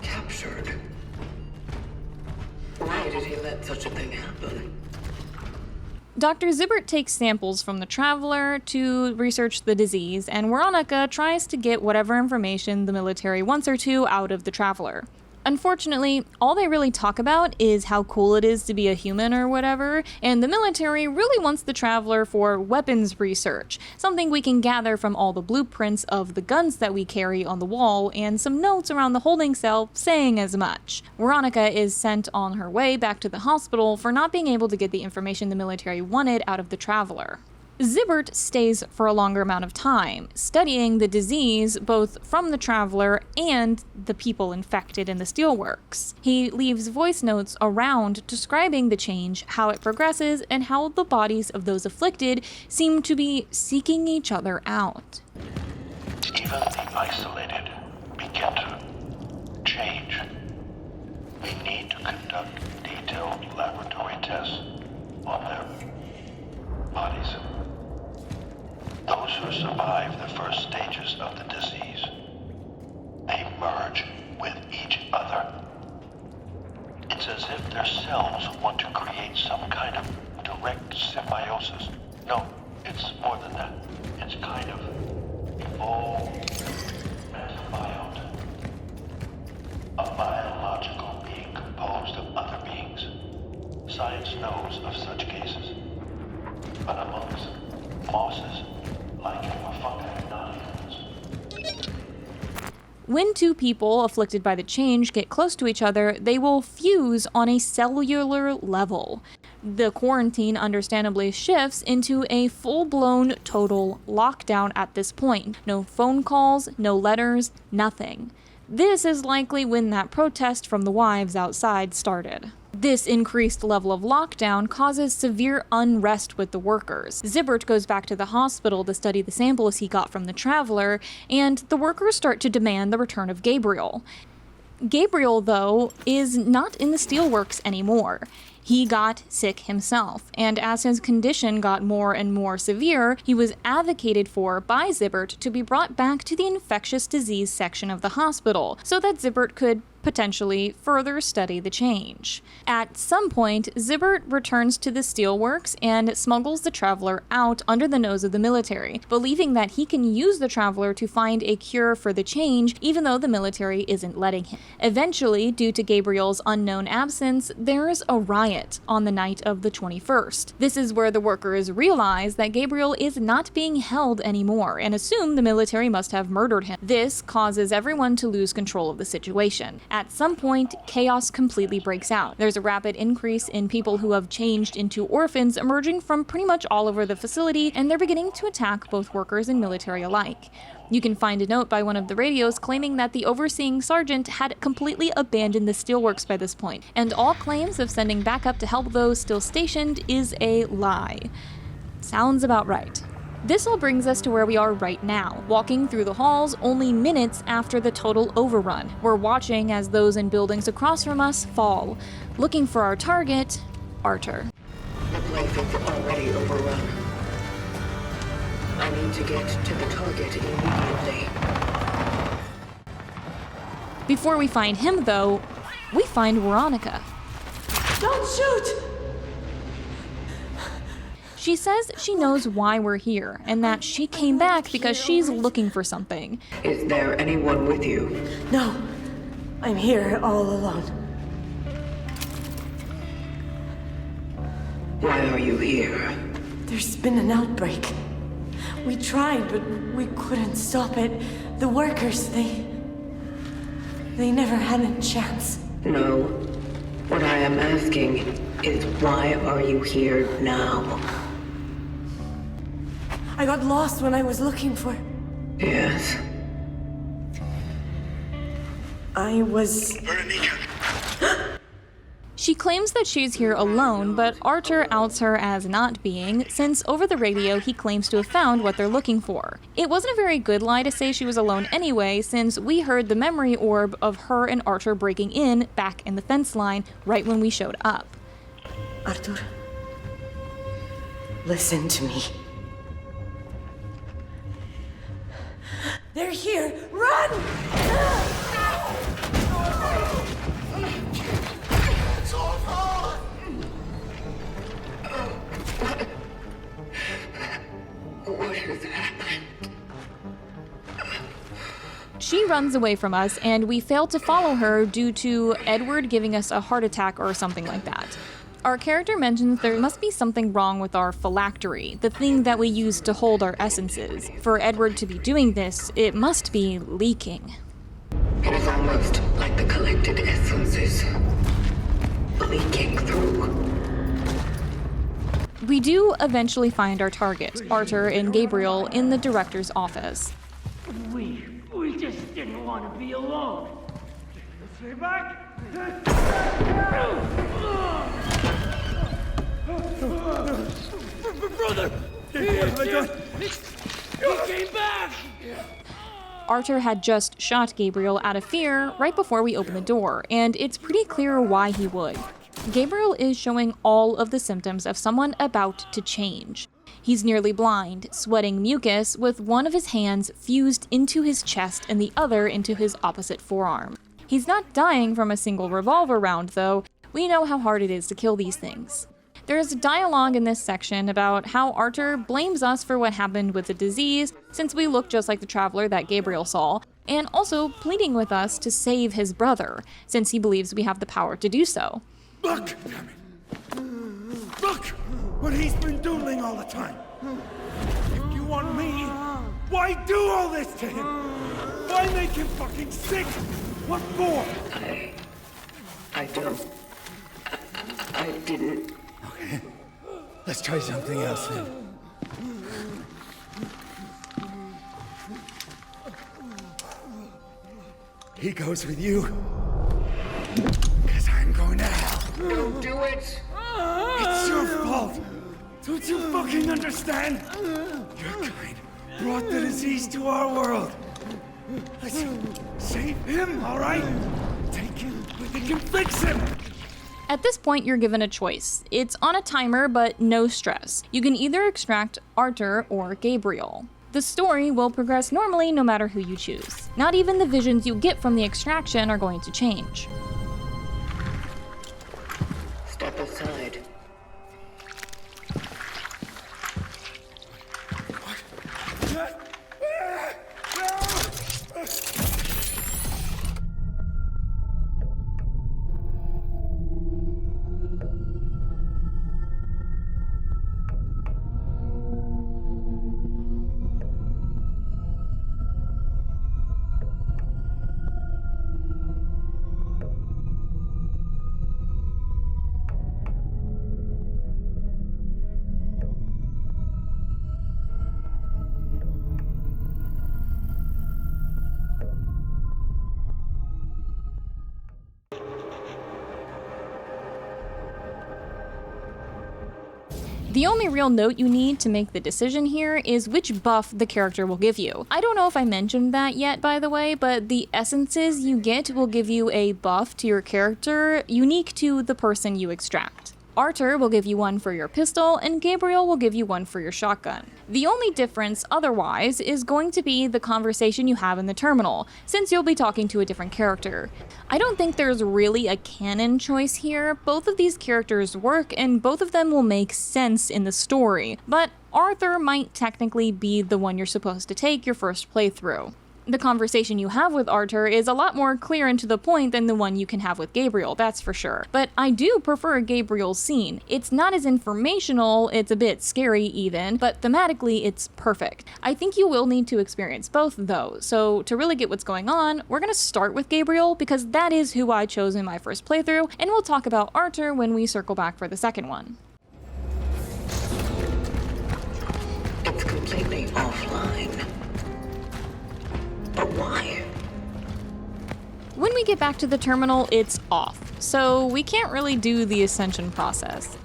S5: Captured. Why did he let such a thing happen?
S1: Dr. Zibbert takes samples from the Traveler to research the disease, and Veronica tries to get whatever information the military wants her to out of the Traveler. Unfortunately, all they really talk about is how cool it is to be a human or whatever, and the military really wants the Traveler for weapons research, something we can gather from all the blueprints of the guns that we carry on the wall and some notes around the holding cell saying as much. Veronica is sent on her way back to the hospital for not being able to get the information the military wanted out of the Traveler. Zibbert stays for a longer amount of time, studying the disease both from the Traveler and the people infected in the Steelworks. He leaves voice notes around describing the change, how it progresses, and how the bodies of those afflicted seem to be seeking each other out.
S6: Even the isolated begin to change. We need to conduct detailed laboratory tests on their bodies. Those who survive the first stages of the disease, they merge with each other. It's as if their cells want to create some kind of direct symbiosis. No, it's more than that. It's kind of evolved symbiote. A biological being composed of other beings. Science knows of such cases. But amongst mosses, lichen, or fungi, not humans.
S1: When two people afflicted by the change get close to each other, they will fuse on a cellular level. The quarantine understandably shifts into a full-blown total lockdown at this point. No phone calls, no letters, nothing. This is likely when that protest from the wives outside started. This increased level of lockdown causes severe unrest with the workers. Zibbert goes back to the hospital to study the samples he got from the Traveler, and the workers start to demand the return of Gabriel. Gabriel, though, is not in the Steelworks anymore. He got sick himself, and as his condition got more and more severe, he was advocated for by Zibbert to be brought back to the infectious disease section of the hospital, so that Zibbert could potentially further study the change. At some point, Zibbert returns to the Steelworks and smuggles the Traveler out under the nose of the military, believing that he can use the Traveler to find a cure for the change, even though the military isn't letting him. Eventually, due to Gabriel's unknown absence, there's a riot on the night of the 21st. This is where the workers realize that Gabriel is not being held anymore and assume the military must have murdered him. This causes everyone to lose control of the situation. At some point, chaos completely breaks out. There's a rapid increase in people who have changed into orphans emerging from pretty much all over the facility, and they're beginning to attack both workers and military alike. You can find a note by one of the radios claiming that the overseeing sergeant had completely abandoned the Steelworks by this point, and all claims of sending backup to help those still stationed is a lie. Sounds about right. This all brings us to where we are right now, walking through the halls only minutes after the total overrun. We're watching as those in buildings across from us fall, looking for our target, Arthur.
S5: The place is already overrun. I need to get to the target immediately.
S1: Before we find him, though, we find Veronica.
S3: Don't shoot!
S1: She says she knows why we're here, and that she came back because she's looking for something.
S5: Is there anyone with you?
S3: No, I'm here all alone.
S5: Why are you here?
S3: There's been an outbreak. We tried, but we couldn't stop it. The workers, they never had a chance.
S5: No. What I am asking is why are you here now?
S3: I got lost when I was looking for...
S5: Yes.
S3: I was...
S1: She claims that she's here alone, but Arthur outs her as not being, since over the radio he claims to have found what they're looking for. It wasn't a very good lie to say she was alone anyway, since we heard the memory orb of her and Arthur breaking in back in the fence line right when we showed up.
S3: Arthur, listen to me. They're here! Run!
S5: What has happened?
S1: She runs away from us, and we fail to follow her due to Edward giving us a heart attack or something like that. Our character mentions there must be something wrong with our phylactery, the thing that we use to hold our essences. For Edward to be doing this, it must be leaking.
S5: It is almost like the collected essences leaking through.
S1: We do eventually find our target, Arthur and Gabriel, in the director's office.
S10: We just didn't want to be alone. Stay back. Brother! He came back!
S1: Arthur had just shot Gabriel out of fear right before we opened the door, and it's pretty clear why he would. Gabriel is showing all of the symptoms of someone about to change. He's nearly blind, sweating mucus, with one of his hands fused into his chest and the other into his opposite forearm. He's not dying from a single revolver round, though. We know how hard it is to kill these things. There's dialogue in this section about how Arthur blames us for what happened with the disease, since we look just like the traveler that Gabriel saw, and also pleading with us to save his brother, since he believes we have the power to do so.
S9: Look! Look! What he's been doing all the time! If you want me, why do all this to him? Why make him fucking sick? What for?
S5: I don't... I didn't...
S9: Okay. Let's try something else then. He goes with you. Because I'm going to hell.
S5: Don't do it!
S9: It's your fault! Don't you fucking understand? Your kind brought the disease to our world. Let's save him, all right? Take him, we can fix him!
S1: At this point, you're given a choice. It's on a timer, but no stress. You can either extract Arthur or Gabriel. The story will progress normally no matter who you choose. Not even the visions you get from the extraction are going to change.
S5: Step aside.
S1: The only real note you need to make the decision here is which buff the character will give you. I don't know if I mentioned that yet, by the way, but the essences you get will give you a buff to your character unique to the person you extract. Arthur will give you one for your pistol, and Gabriel will give you one for your shotgun. The only difference otherwise is going to be the conversation you have in the terminal, since you'll be talking to a different character. I don't think there's really a canon choice here. Both of these characters work, and both of them will make sense in the story, but Arthur might technically be the one you're supposed to take your first playthrough. The conversation you have with Arthur is a lot more clear and to the point than the one you can have with Gabriel, that's for sure. But I do prefer Gabriel's scene. It's not as informational, it's a bit scary even, but thematically it's perfect. I think you will need to experience both though, so to really get what's going on, we're gonna start with Gabriel because that is who I chose in my first playthrough, and we'll talk about Arthur when we circle back for the second one.
S5: It's completely offline. But why?
S1: When we get back to the terminal, it's off, so we can't really do the ascension process.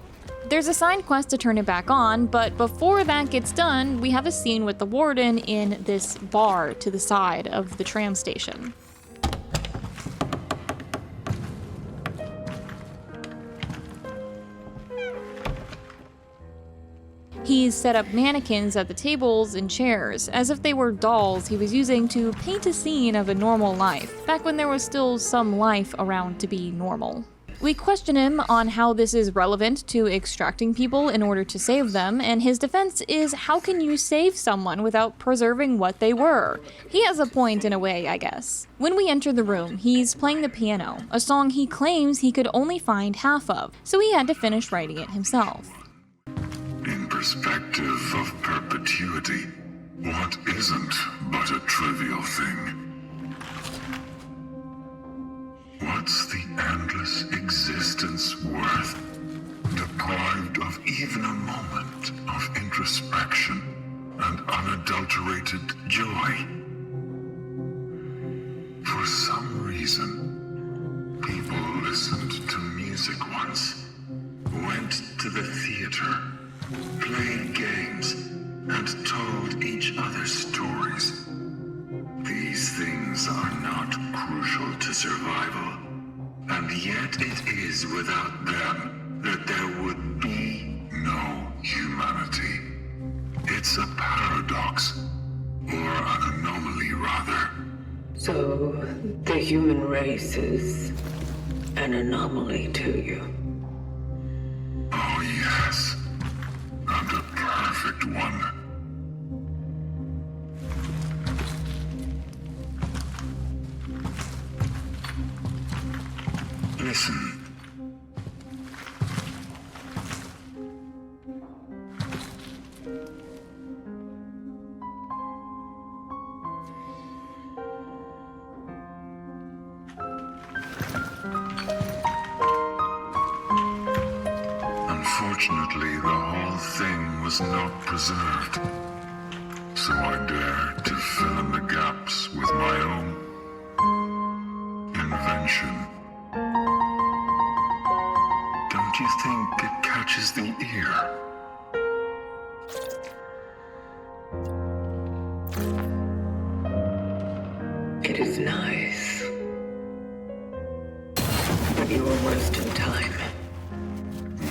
S1: There's a side quest to turn it back on, but before that gets done, we have a scene with the warden in this bar to the side of the tram station. He's set up mannequins at the tables and chairs, as if they were dolls he was using to paint a scene of a normal life, back when there was still some life around to be normal. We question him on how this is relevant to extracting people in order to save them, and his defense is, how can you save someone without preserving what they were? He has a point in a way, I guess. When we enter the room, he's playing the piano, a song he claims he could only find half of, so he had to finish writing it himself.
S2: In perspective of perpetuity, what isn't but a trivial thing? What's the endless existence worth, deprived of even a moment of introspection and unadulterated joy? For some reason, people listened to music once, went to the theater, played games, and told each other stories. These things are not crucial to survival, and yet it is without them that there would be no humanity. It's a paradox, or an anomaly rather.
S5: So, the human race is an anomaly to you.
S2: Oh yes, and a perfect one. Listen. Unfortunately, the whole thing was not preserved. So I dare to fill in the gaps with my own invention. Don't you think it catches the ear?
S5: It is nice. But you are wasting time.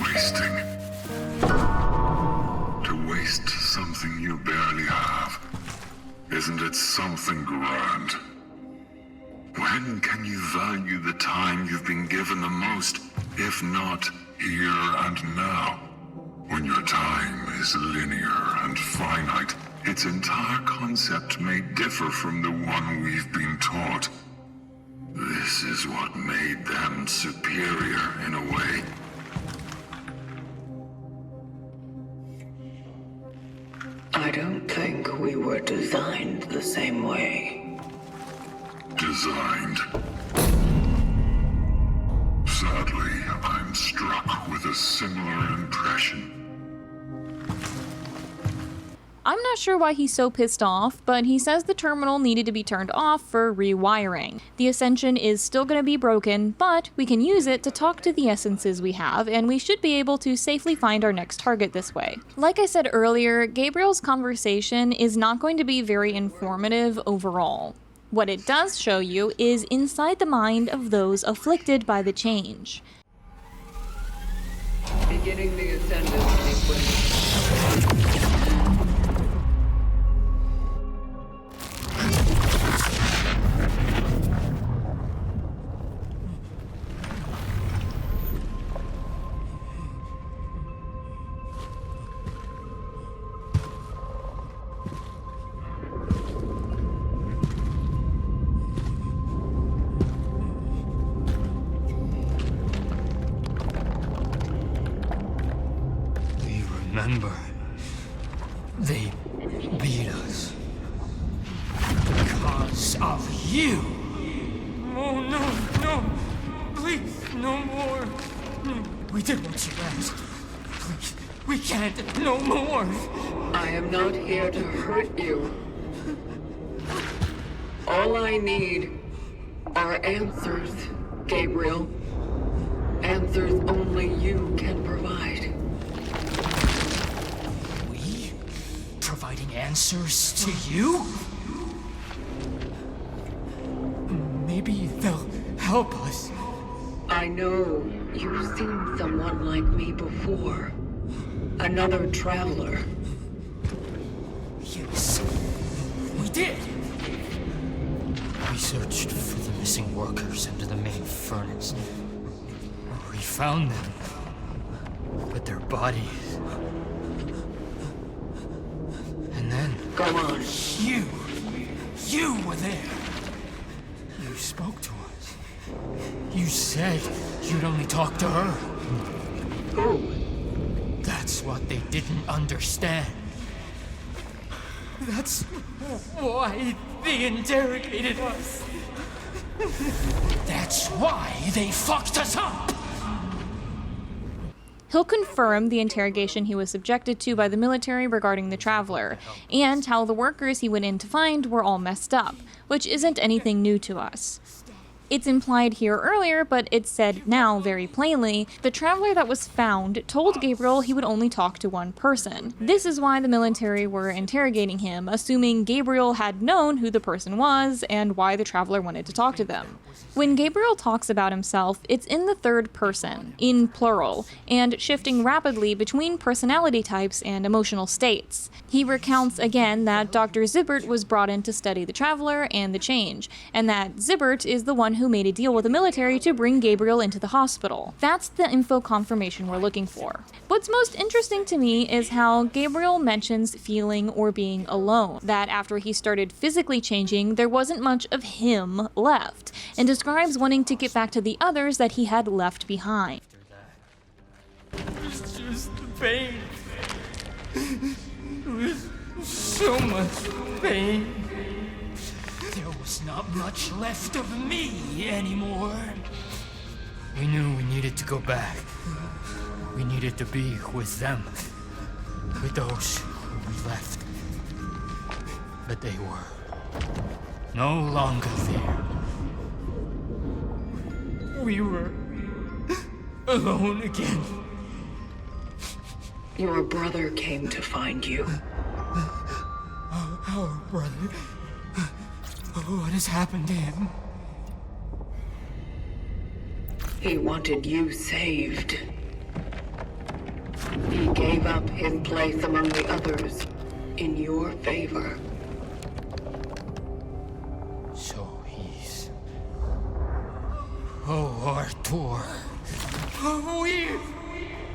S2: Wasting? To waste something you barely have. Isn't it something grand? When can you value the time you've been given the most, if not here and now? When your time is linear and finite, its entire concept may differ from the one we've been taught. This is what made them superior in a way.
S5: I don't think we were designed the same way.
S2: Designed. Sadly, I'm struck with a similar impression.
S1: I'm not sure why he's so pissed off, but he says the terminal needed to be turned off for rewiring. The Ascension is still going to be broken, but we can use it to talk to the essences we have, and we should be able to safely find our next target this way. Like I said earlier, Gabriel's conversation is not going to be very informative overall. What it does show you is inside the mind of those afflicted by the change.
S5: It Beginning the ascendant sequence.
S11: Remember, they beat us because of you.
S10: Oh, no. Please, no more.
S11: We did what you asked. Please, we can't, no more.
S5: I am not here to hurt you. All I need are answers, Gabriel. Answers only you can provide.
S11: We? Providing answers to you? Maybe they'll help us.
S5: I know you've seen someone like me before. Another traveler.
S11: Yes, we did. We searched for the missing workers under the main furnace. We found them, but their bodies. And then...
S5: Go on.
S11: You were there. You spoke to us. You said you'd only talk to her.
S5: Who?
S11: That's what they didn't understand. That's why they interrogated us. That's why they fucked us up.
S1: He'll confirm the interrogation he was subjected to by the military regarding the Traveler, and how the workers he went in to find were all messed up, which isn't anything new to us. It's implied here earlier, but it's said now very plainly, the Traveler that was found told Gabriel he would only talk to one person. This is why the military were interrogating him, assuming Gabriel had known who the person was and why the Traveler wanted to talk to them. When Gabriel talks about himself, it's in the third person, in plural, and shifting rapidly between personality types and emotional states. He recounts again that Dr. Zibbert was brought in to study the Traveler and the change, and that Zibbert is the one who made a deal with the military to bring Gabriel into the hospital. That's the info confirmation we're looking for. What's most interesting to me is how Gabriel mentions feeling or being alone, that after he started physically changing, there wasn't much of him left, and describes wanting to get back to the others that he had left behind.
S11: It's just the pain. It was so much pain. There was not much left of me anymore. We knew we needed to go back. We needed to be with them. With those who we left. But they were no longer there. We were alone again.
S5: Your brother came to find you.
S11: Our brother? What has happened to him?
S5: He wanted you saved. He gave up his place among the others in your favor.
S11: So he's... Oh, Arthur. We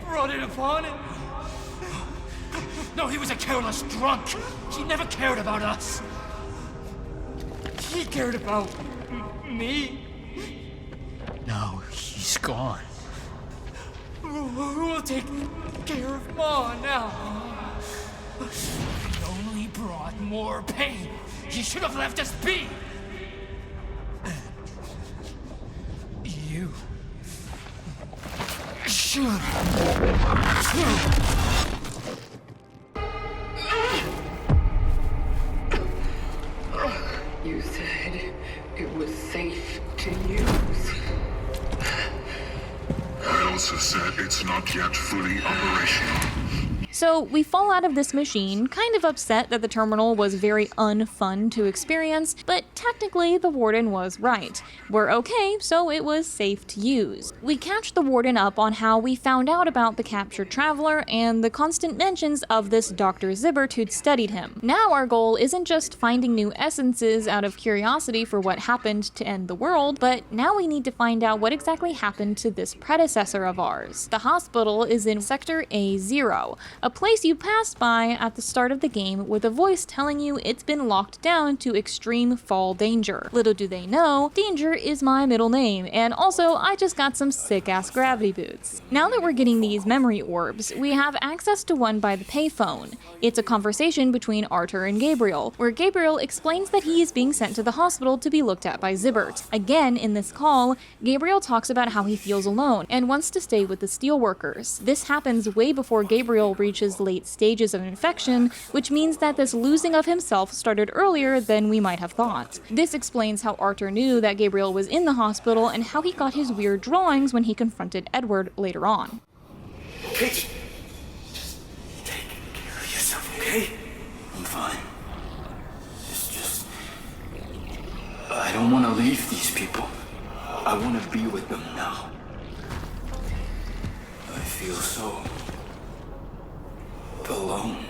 S11: brought it upon him. No, he was a careless drunk. He never cared about us. He cared about me. Now he's gone. Who will take care of Ma now? He only brought more pain. He should have left us be. You should.
S5: You said it was safe to use.
S2: I also said it's not yet fully operational.
S1: So we fall out of this machine, kind of upset that the terminal was very unfun to experience, but technically the warden was right. We're okay, so it was safe to use. We catch the warden up on how we found out about the captured traveler and the constant mentions of this Dr. Zibbert who'd studied him. Now our goal isn't just finding new essences out of curiosity for what happened to end the world, but now we need to find out what exactly happened to this predecessor of ours. The hospital is in Sector A0, a place you passed by at the start of the game with a voice telling you it's been locked down to extreme fall danger. Little do they know, Danger is my middle name, and also I just got some sick-ass gravity boots. Now that we're getting these memory orbs, we have access to one by the payphone. It's a conversation between Arthur and Gabriel, where Gabriel explains that he is being sent to the hospital to be looked at by Zibbert. Again, in this call, Gabriel talks about how he feels alone and wants to stay with the Steelworkers. This happens way before Gabriel reaches late stages of infection, which means that this losing of himself started earlier than we might have thought. This explains how Arthur knew that Gabriel was in the hospital and how he got his weird drawings when he confronted Edward later on.
S9: Okay, just take care of yourself, okay?
S12: I'm fine. It's just... I don't want to leave these people. I want to be with them now. I feel so... alone.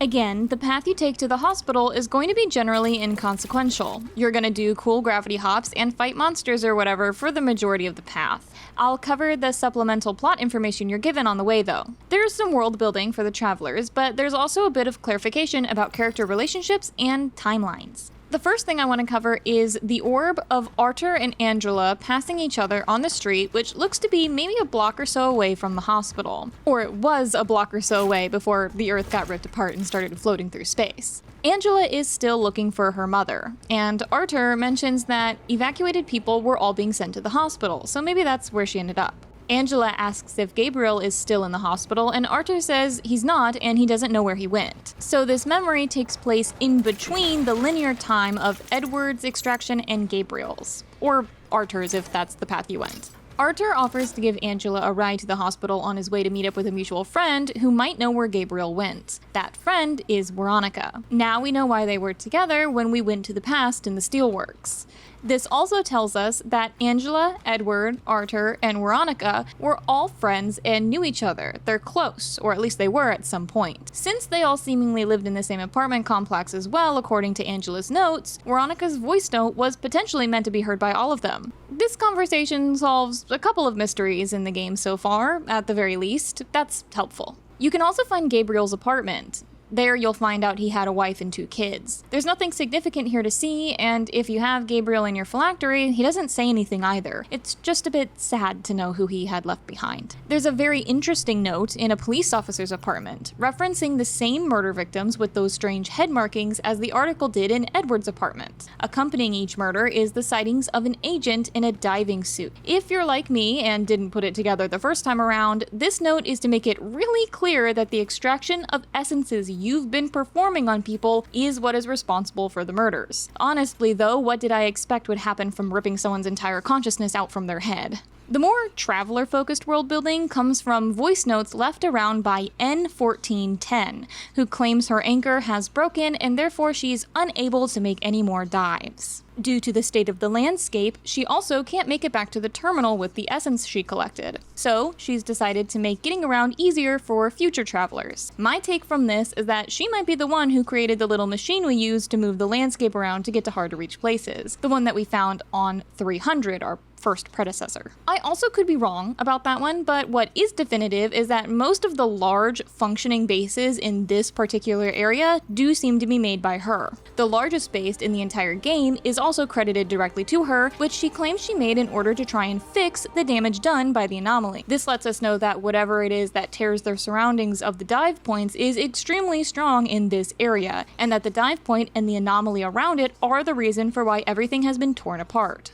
S1: Again, the path you take to the hospital is going to be generally inconsequential. You're gonna do cool gravity hops and fight monsters or whatever for the majority of the path. I'll cover the supplemental plot information you're given on the way though. There's some world building for the travelers, but there's also a bit of clarification about character relationships and timelines. The first thing I want to cover is the orb of Arthur and Angela passing each other on the street, which looks to be maybe a block or so away from the hospital. Or it was a block or so away before the Earth got ripped apart and started floating through space. Angela is still looking for her mother, and Arthur mentions that evacuated people were all being sent to the hospital, so maybe that's where she ended up. Angela asks if Gabriel is still in the hospital, and Arthur says he's not and he doesn't know where he went. So this memory takes place in between the linear time of Edward's extraction and Gabriel's. Or Arthur's if that's the path you went. Arthur offers to give Angela a ride to the hospital on his way to meet up with a mutual friend who might know where Gabriel went. That friend is Veronica. Now we know why they were together when we went to the past in the Steelworks. This also tells us that Angela, Edward, Arthur, and Veronica were all friends and knew each other. They're close, or at least they were at some point. Since they all seemingly lived in the same apartment complex as well, according to Angela's notes, Veronica's voice note was potentially meant to be heard by all of them. This conversation solves a couple of mysteries in the game so far, at the very least. That's helpful. You can also find Gabriel's apartment. There you'll find out he had a wife and 2 kids. There's nothing significant here to see, and if you have Gabriel in your phylactery, he doesn't say anything either. It's just a bit sad to know who he had left behind. There's a very interesting note in a police officer's apartment, referencing the same murder victims with those strange head markings as the article did in Edward's apartment. Accompanying each murder is the sightings of an agent in a diving suit. If you're like me and didn't put it together the first time around, this note is to make it really clear that the extraction of essences you've been performing on people is what is responsible for the murders. Honestly though, what did I expect would happen from ripping someone's entire consciousness out from their head? The more traveler-focused world building comes from voice notes left around by N1410, who claims her anchor has broken and therefore she's unable to make any more dives. Due to the state of the landscape, she also can't make it back to the terminal with the essence she collected. So, she's decided to make getting around easier for future travelers. My take from this is that she might be the one who created the little machine we use to move the landscape around to get to hard-to-reach places. The one that we found on 300, our first predecessor. I also could be wrong about that one, but what is definitive is that most of the large functioning bases in this particular area do seem to be made by her. The largest base in the entire game is also credited directly to her, which she claims she made in order to try and fix the damage done by the anomaly. This lets us know that whatever it is that tears the surroundings of the dive points is extremely strong in this area, and that the dive point and the anomaly around it are the reason for why everything has been torn apart.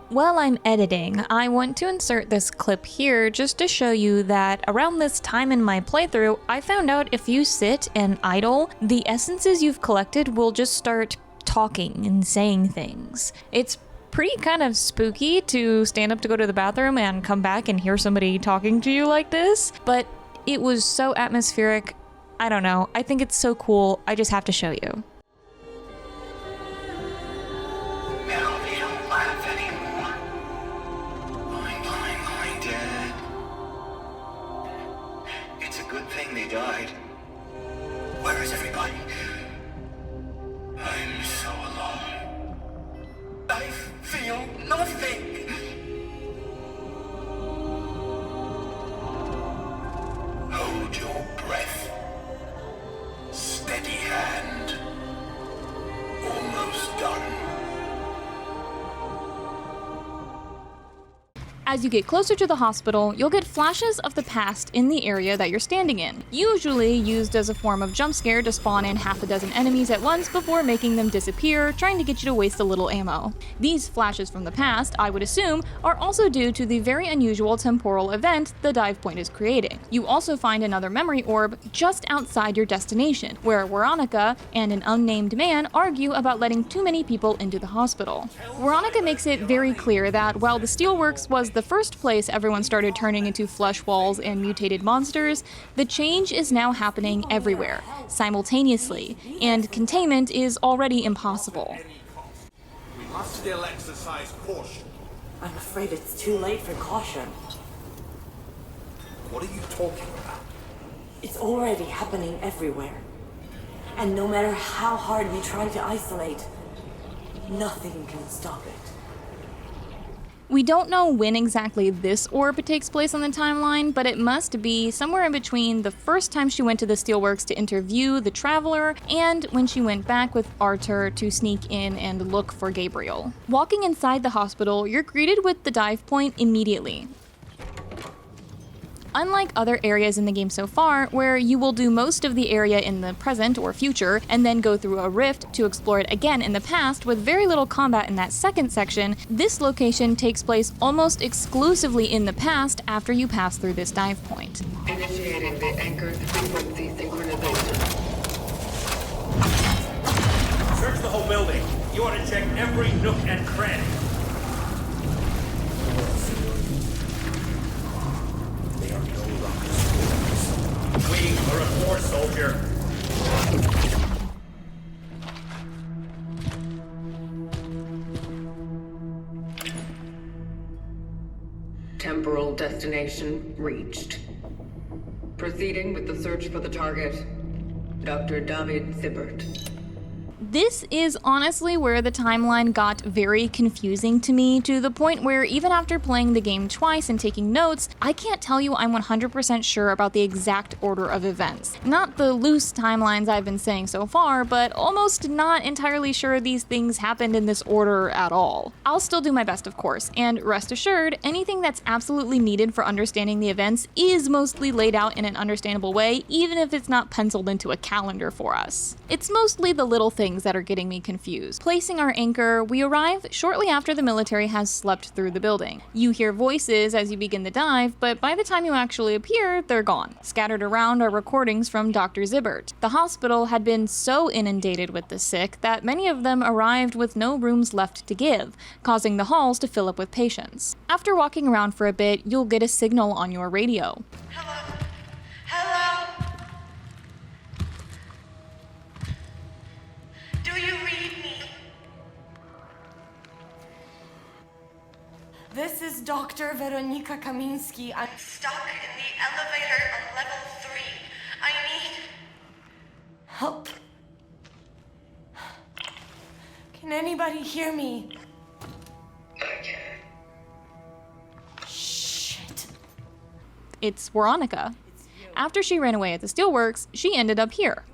S1: While I'm editing, I want to insert this clip here just to show you that around this time in my playthrough, I found out if you sit and idle, the essences you've collected will just start talking and saying things. It's pretty kind of spooky to stand up to go to the bathroom and come back and hear somebody talking to you like this, but it was so atmospheric. I don't know. I think it's so cool. I just have to show you.
S12: Now they don't laugh anymore. Mine, Dad. It's a good thing they died. Where is everybody? I'm so alone. I feel nothing. Hold your breath. Steady hand. Almost done.
S1: As you get closer to the hospital, you'll get flashes of the past in the area that you're standing in, usually used as a form of jump scare to spawn in half a dozen enemies at once before making them disappear, trying to get you to waste a little ammo. These flashes from the past, I would assume, are also due to the very unusual temporal event the dive point is creating. You also find another memory orb just outside your destination, where Veronica and an unnamed man argue about letting too many people into the hospital. Veronica makes it very clear that while the Steelworks was the first place everyone started turning into flesh walls and mutated monsters, the change is now happening everywhere, simultaneously, and containment is already impossible.
S13: We must still exercise caution.
S3: I'm afraid it's too late for caution.
S13: What are you talking about?
S3: It's already happening everywhere. And no matter how hard we try to isolate, nothing can stop it.
S1: We don't know when exactly this orb takes place on the timeline, but it must be somewhere in between the first time she went to the Steelworks to interview the Traveler and when she went back with Arthur to sneak in and look for Gabriel. Walking inside the hospital, you're greeted with the dive point immediately. Unlike other areas in the game so far, where you will do most of the area in the present or future, and then go through a rift to explore it again in the past with very little combat in that second section, this location takes place almost exclusively in the past after you pass through this dive point.
S5: Initiating the anchored frequency synchronization.
S14: Search the whole building. You ought to check every nook and cranny. Waiting for a report, soldier.
S5: Temporal destination reached. Proceeding with the search for the target, Dr. David Sibbert.
S1: This is honestly where the timeline got very confusing to me, to the point where even after playing the game twice and taking notes, I can't tell you I'm 100% sure about the exact order of events. Not the loose timelines I've been saying so far, but almost not entirely sure these things happened in this order at all. I'll still do my best, of course, and rest assured, anything that's absolutely needed for understanding the events is mostly laid out in an understandable way, even if it's not penciled into a calendar for us. It's mostly the little things that are getting me confused. Placing our anchor, we arrive shortly after the military has slept through the building. You hear voices as you begin the dive, but by the time you actually appear, they're gone. Scattered around are recordings from Dr. Zibbert. The hospital had been so inundated with the sick that many of them arrived with no rooms left to give, causing the halls to fill up with patients. After walking around for a bit, you'll get a signal on your radio.
S15: Hello? Hello? Do you read me?
S8: This is Dr. Weronika Kamiński. I'm
S15: Stuck in the elevator on level 3. I need
S8: help. Can anybody hear me? Shit.
S1: It's Veronica. After she ran away at the Steelworks, she ended up here.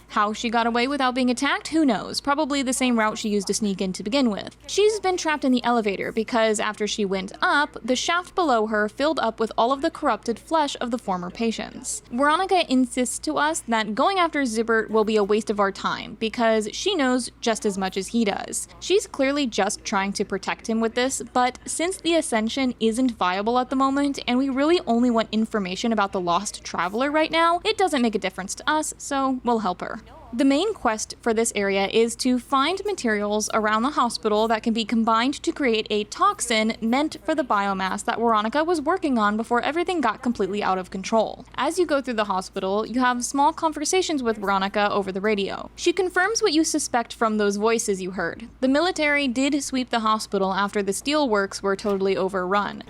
S1: How she got away without being attacked, who knows? Probably the same route she used to sneak in to begin with. She's been trapped in the elevator because after she went up, the shaft below her filled up with all of the corrupted flesh of the former patients. Veronica insists to us that going after Zibbert will be a waste of our time because she knows just as much as he does. She's clearly just trying to protect him with this, but since the Ascension isn't viable at the moment and we really only want information about the lost traveler right now, it doesn't make a difference to us, so we'll help her. The main quest for this area is to find materials around the hospital that can be combined to create a toxin meant for the biomass that Veronica was working on before everything got completely out of control. As you go through the hospital, you have small conversations with Veronica over the radio. She confirms what you suspect from those voices you heard. The military did sweep the hospital after the Steelworks were totally overrun.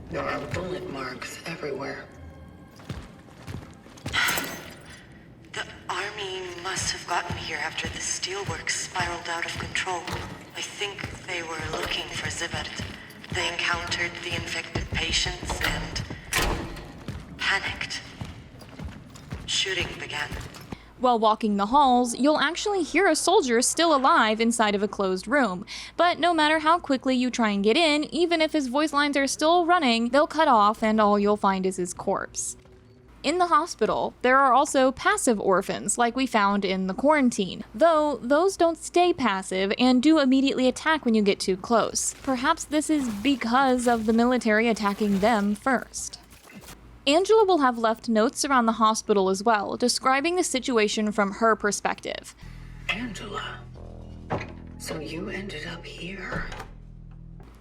S5: There are bullet marks everywhere.
S15: The army must have gotten here after the Steelworks spiraled out of control. I think they were looking for Zibert. They encountered the infected patients and panicked. Shooting began.
S1: While walking the halls, you'll actually hear a soldier still alive inside of a closed room. But no matter how quickly you try and get in, even if his voice lines are still running, they'll cut off and all you'll find is his corpse. In the hospital, there are also passive orphans, like we found in the quarantine, though those don't stay passive and do immediately attack when you get too close. Perhaps this is because of the military attacking them first. Angela will have left notes around the hospital as well, describing the situation from her perspective.
S5: Angela, so you ended up here.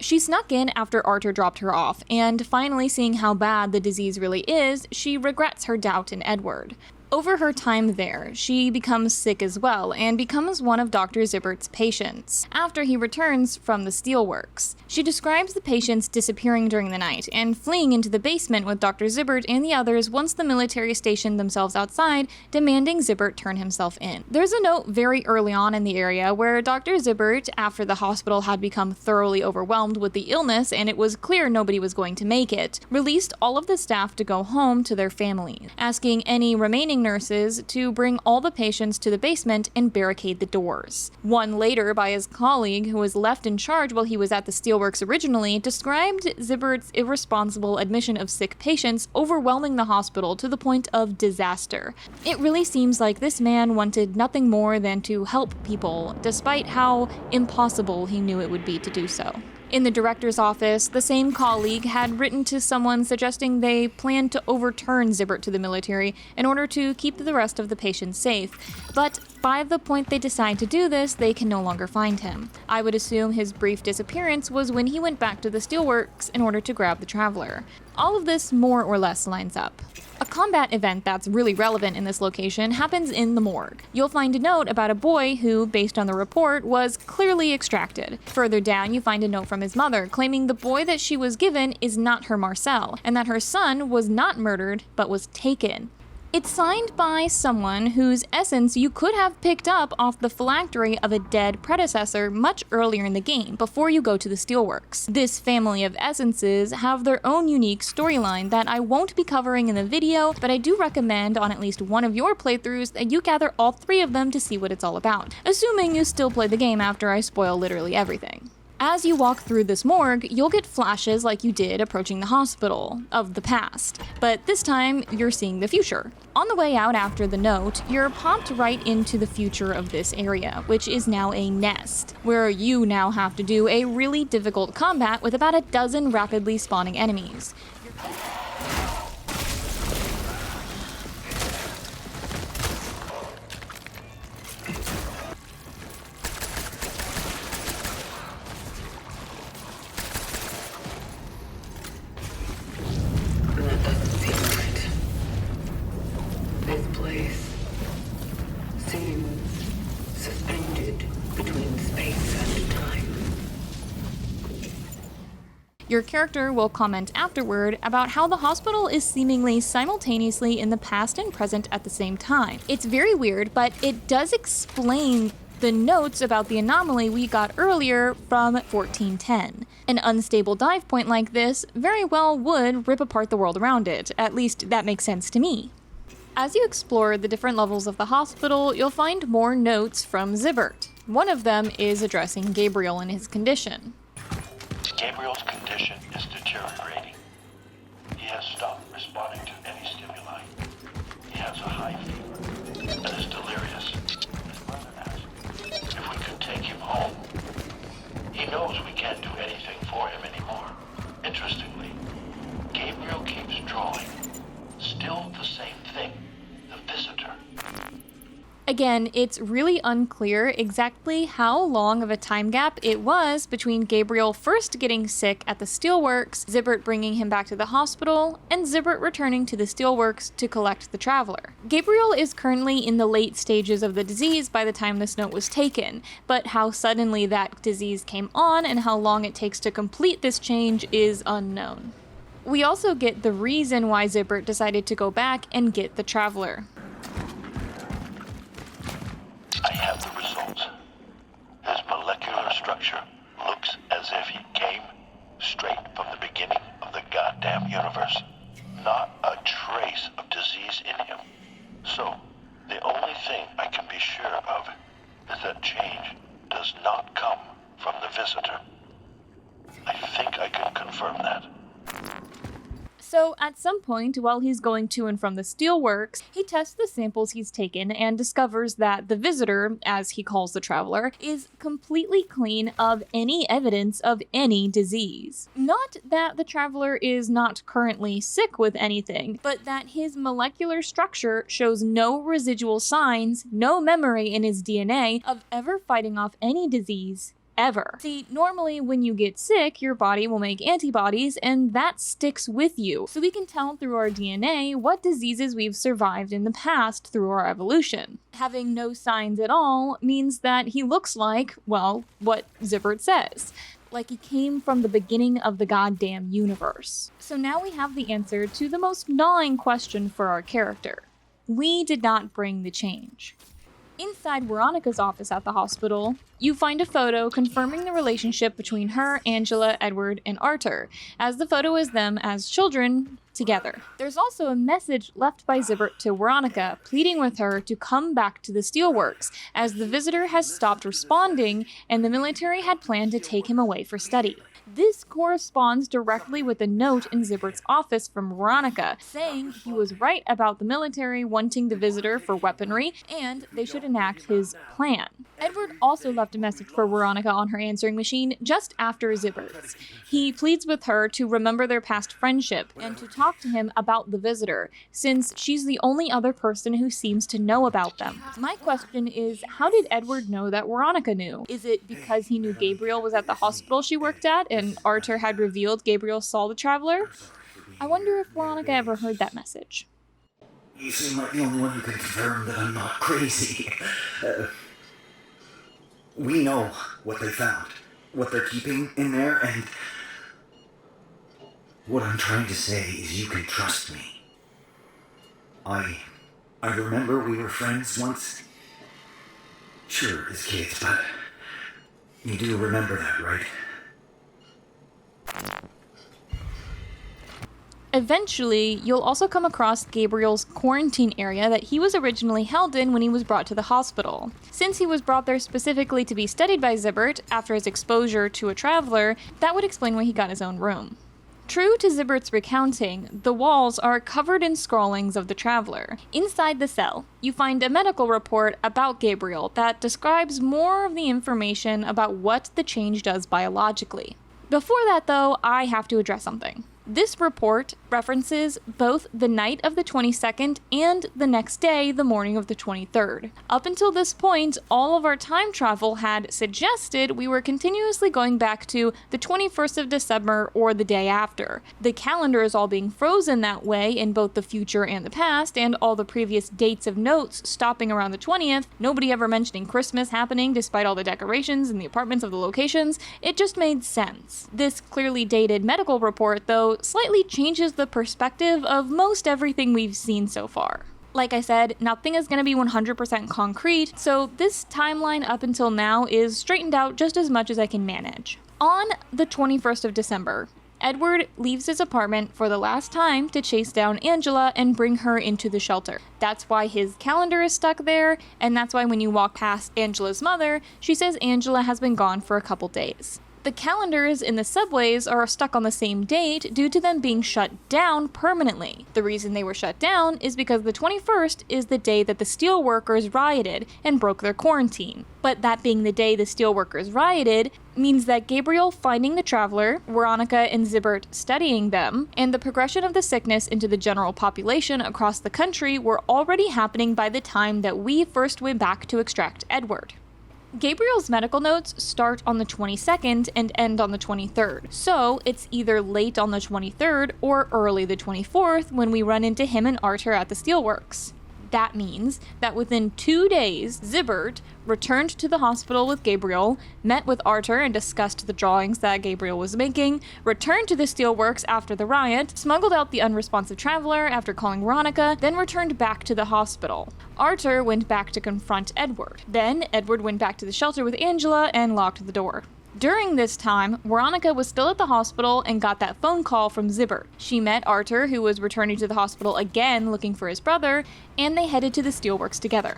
S1: She snuck in after Arthur dropped her off, and finally seeing how bad the disease really is, she regrets her doubt in Edward. Over her time there, she becomes sick as well and becomes one of Dr. Zibert's patients, after he returns from the Steelworks. She describes the patients disappearing during the night and fleeing into the basement with Dr. Zibert and the others once the military stationed themselves outside, demanding Zibert turn himself in. There's a note very early on in the area where Dr. Zibert, after the hospital had become thoroughly overwhelmed with the illness and it was clear nobody was going to make it, released all of the staff to go home to their families, asking any remaining nurses to bring all the patients to the basement and barricade the doors. One later by his colleague, who was left in charge while he was at the Steelworks originally, described Zibert's irresponsible admission of sick patients overwhelming the hospital to the point of disaster. It really seems like this man wanted nothing more than to help people, despite how impossible he knew it would be to do so. In the director's office, the same colleague had written to someone suggesting they planned to overturn Zibert to the military in order to keep the rest of the patients safe, but by the point they decide to do this, they can no longer find him. I would assume his brief disappearance was when he went back to the Steelworks in order to grab the Traveler. All of this more or less lines up. A combat event that's really relevant in this location happens in the morgue. You'll find a note about a boy who, based on the report, was clearly extracted. Further down, you find a note from his mother claiming the boy that she was given is not her Marcel, and that her son was not murdered, but was taken. It's signed by someone whose essence you could have picked up off the phylactery of a dead predecessor much earlier in the game, before you go to the Steelworks. This family of essences have their own unique storyline that I won't be covering in the video, but I do recommend on at least one of your playthroughs that you gather all three of them to see what it's all about, assuming you still play the game after I spoil literally everything. As you walk through this morgue, you'll get flashes like you did approaching the hospital, of the past, but this time you're seeing the future. On the way out after the note, you're popped right into the future of this area, which is now a nest, where you now have to do a really difficult combat with about a dozen rapidly spawning enemies.
S5: That doesn't seem right. This place seems suspended between space and time.
S1: Your character will comment afterward about how the hospital is seemingly simultaneously in the past and present at the same time. It's very weird, but it does explain the notes about the anomaly we got earlier from 1410. An unstable dive point like this very well would rip apart the world around it. At least that makes sense to me. As you explore the different levels of the hospital, you'll find more notes from Zibert. One of them is addressing Gabriel and his condition.
S6: Gabriel's condition is deteriorating. He has stopped responding to any stimuli. He has a high fever and is delirious. His brother asked if we could take him home. He knows we can't do anything for him anymore. Interestingly, Gabriel keeps drawing. Still the same thing. The visitor.
S1: Again, it's really unclear exactly how long of a time gap it was between Gabriel first getting sick at the Steelworks, Zibbert bringing him back to the hospital, and Zibbert returning to the Steelworks to collect the Traveler. Gabriel is currently in the late stages of the disease by the time this note was taken, but how suddenly that disease came on and how long it takes to complete this change is unknown. We also get the reason why Zibbert decided to go back and get the Traveler.
S2: I have the results. His molecular structure looks as if he came straight from the beginning of the goddamn universe. Not a trace of disease in him. So, the only thing I can be sure of is that change does not come from the visitor. I think I can confirm that.
S1: So, at some point, while he's going to and from the Steelworks, he tests the samples he's taken and discovers that the visitor, as he calls the Traveler, is completely clean of any evidence of any disease. Not that the Traveler is not currently sick with anything, but that his molecular structure shows no residual signs, no memory in his DNA of ever fighting off any disease ever. See, normally when you get sick, your body will make antibodies and that sticks with you. So we can tell through our DNA what diseases we've survived in the past through our evolution. Having no signs at all means that he looks like, well, what Zibbert says. Like he came from the beginning of the goddamn universe. So now we have the answer to the most gnawing question for our character. We did not bring the change. Inside Veronica's office at the hospital, you find a photo confirming the relationship between her, Angela, Edward, and Arthur, as the photo is them as children together. There's also a message left by Zibbert to Veronica, pleading with her to come back to the Steelworks, as the visitor has stopped responding and the military had planned to take him away for study. This corresponds directly with a note in Zibbert's office from Veronica, saying he was right about the military wanting the visitor for weaponry, and they should enact his plan. Edward also left a message for Veronica on her answering machine just after Zibbert's. He pleads with her to remember their past friendship, and to talk to him about the visitor, since she's the only other person who seems to know about them. My question is, how did Edward know that Veronica knew? Is it because he knew Gabriel was at the hospital she worked at, and Arthur had revealed Gabriel saw the Traveler? I wonder if Veronica ever heard that message.
S12: You seem like the only one who can confirm that I'm not crazy. We know what they found, what they're keeping in there, and what I'm trying to say is you can trust me. I remember we were friends once. Sure, as kids, but you do remember that, right?
S1: Eventually, you'll also come across Gabriel's quarantine area that he was originally held in when he was brought to the hospital. Since he was brought there specifically to be studied by Zibbert after his exposure to a Traveler, that would explain why he got his own room. True to Zibbert's recounting, the walls are covered in scrawlings of the Traveler. Inside the cell, you find a medical report about Gabriel that describes more of the information about what the change does biologically. Before that, though, I have to address something. This report references both the night of the 22nd and the next day, the morning of the 23rd. Up until this point, all of our time travel had suggested we were continuously going back to the 21st of December or the day after. The calendar is all being frozen that way in both the future and the past, and all the previous dates of notes stopping around the 20th, nobody ever mentioning Christmas happening despite all the decorations and the apartments of the locations. It just made sense. This clearly dated medical report, though, slightly changes the perspective of most everything we've seen so far. Like I said, nothing is going to be 100% concrete, so this timeline up until now is straightened out just as much as I can manage. On the 21st of December, Edward leaves his apartment for the last time to chase down Angela and bring her into the shelter. That's why his calendar is stuck there, and that's why when you walk past Angela's mother, she says Angela has been gone for a couple days. The the calendars in the subways are stuck on the same date due to them being shut down permanently. The reason they were shut down is because the 21st is the day that the steelworkers rioted and broke their quarantine. But that being the day the steelworkers rioted means that Gabriel finding the Traveler, Veronica and Zibert studying them, and the progression of the sickness into the general population across the country were already happening by the time that we first went back to extract Edward. Gabriel's medical notes start on the 22nd and end on the 23rd, so it's either late on the 23rd or early the 24th when we run into him and Arthur at the Steelworks. That means that within 2 days, Zibert returned to the hospital with Gabriel, met with Arthur and discussed the drawings that Gabriel was making, returned to the Steelworks after the riot, smuggled out the unresponsive Traveler after calling Veronica, then returned back to the hospital. Arthur went back to confront Edward. Then Edward went back to the shelter with Angela and locked the door. During this time, Veronica was still at the hospital and got that phone call from Zibert. She met Arthur, who was returning to the hospital again looking for his brother, and they headed to the Steelworks together.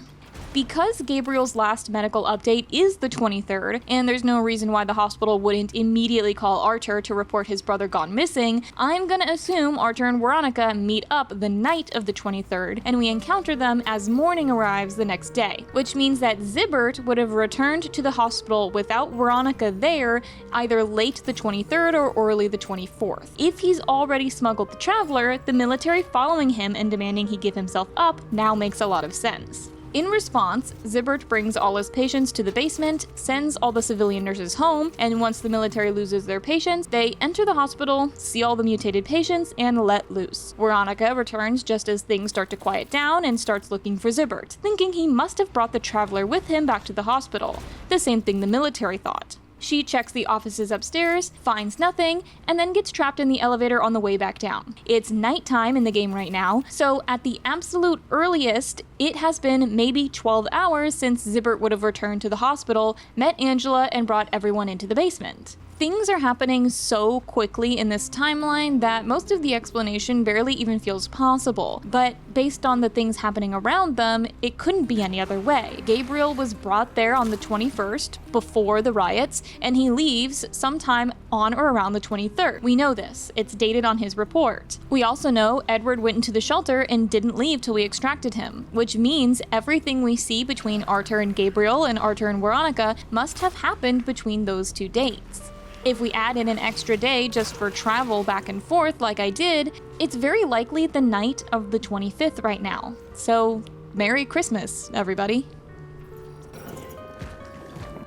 S1: Because Gabriel's last medical update is the 23rd, and there's no reason why the hospital wouldn't immediately call Arthur to report his brother gone missing, I'm gonna assume Arthur and Veronica meet up the night of the 23rd, and we encounter them as morning arrives the next day, which means that Zibert would have returned to the hospital without Veronica there either late the 23rd or early the 24th. If he's already smuggled the Traveler, the military following him and demanding he give himself up now makes a lot of sense. In response, Zibert brings all his patients to the basement, sends all the civilian nurses home, and once the military loses their patients, they enter the hospital, see all the mutated patients, and let loose. Veronica returns just as things start to quiet down and starts looking for Zibert, thinking he must have brought the Traveler with him back to the hospital, the same thing the military thought. She checks the offices upstairs, finds nothing, and then gets trapped in the elevator on the way back down. It's nighttime in the game right now, so at the absolute earliest, it has been maybe 12 hours since Zibert would have returned to the hospital, met Angela, and brought everyone into the basement. Things are happening so quickly in this timeline that most of the explanation barely even feels possible, but based on the things happening around them, it couldn't be any other way. Gabriel was brought there on the 21st, before the riots, and he leaves sometime on or around the 23rd. We know this. It's dated on his report. We also know Edward went into the shelter and didn't leave till we extracted him, which means everything we see between Arthur and Gabriel and Arthur and Veronica must have happened between those two dates. If we add in an extra day just for travel back and forth like I did, it's very likely the night of the 25th right now. So, Merry Christmas, everybody.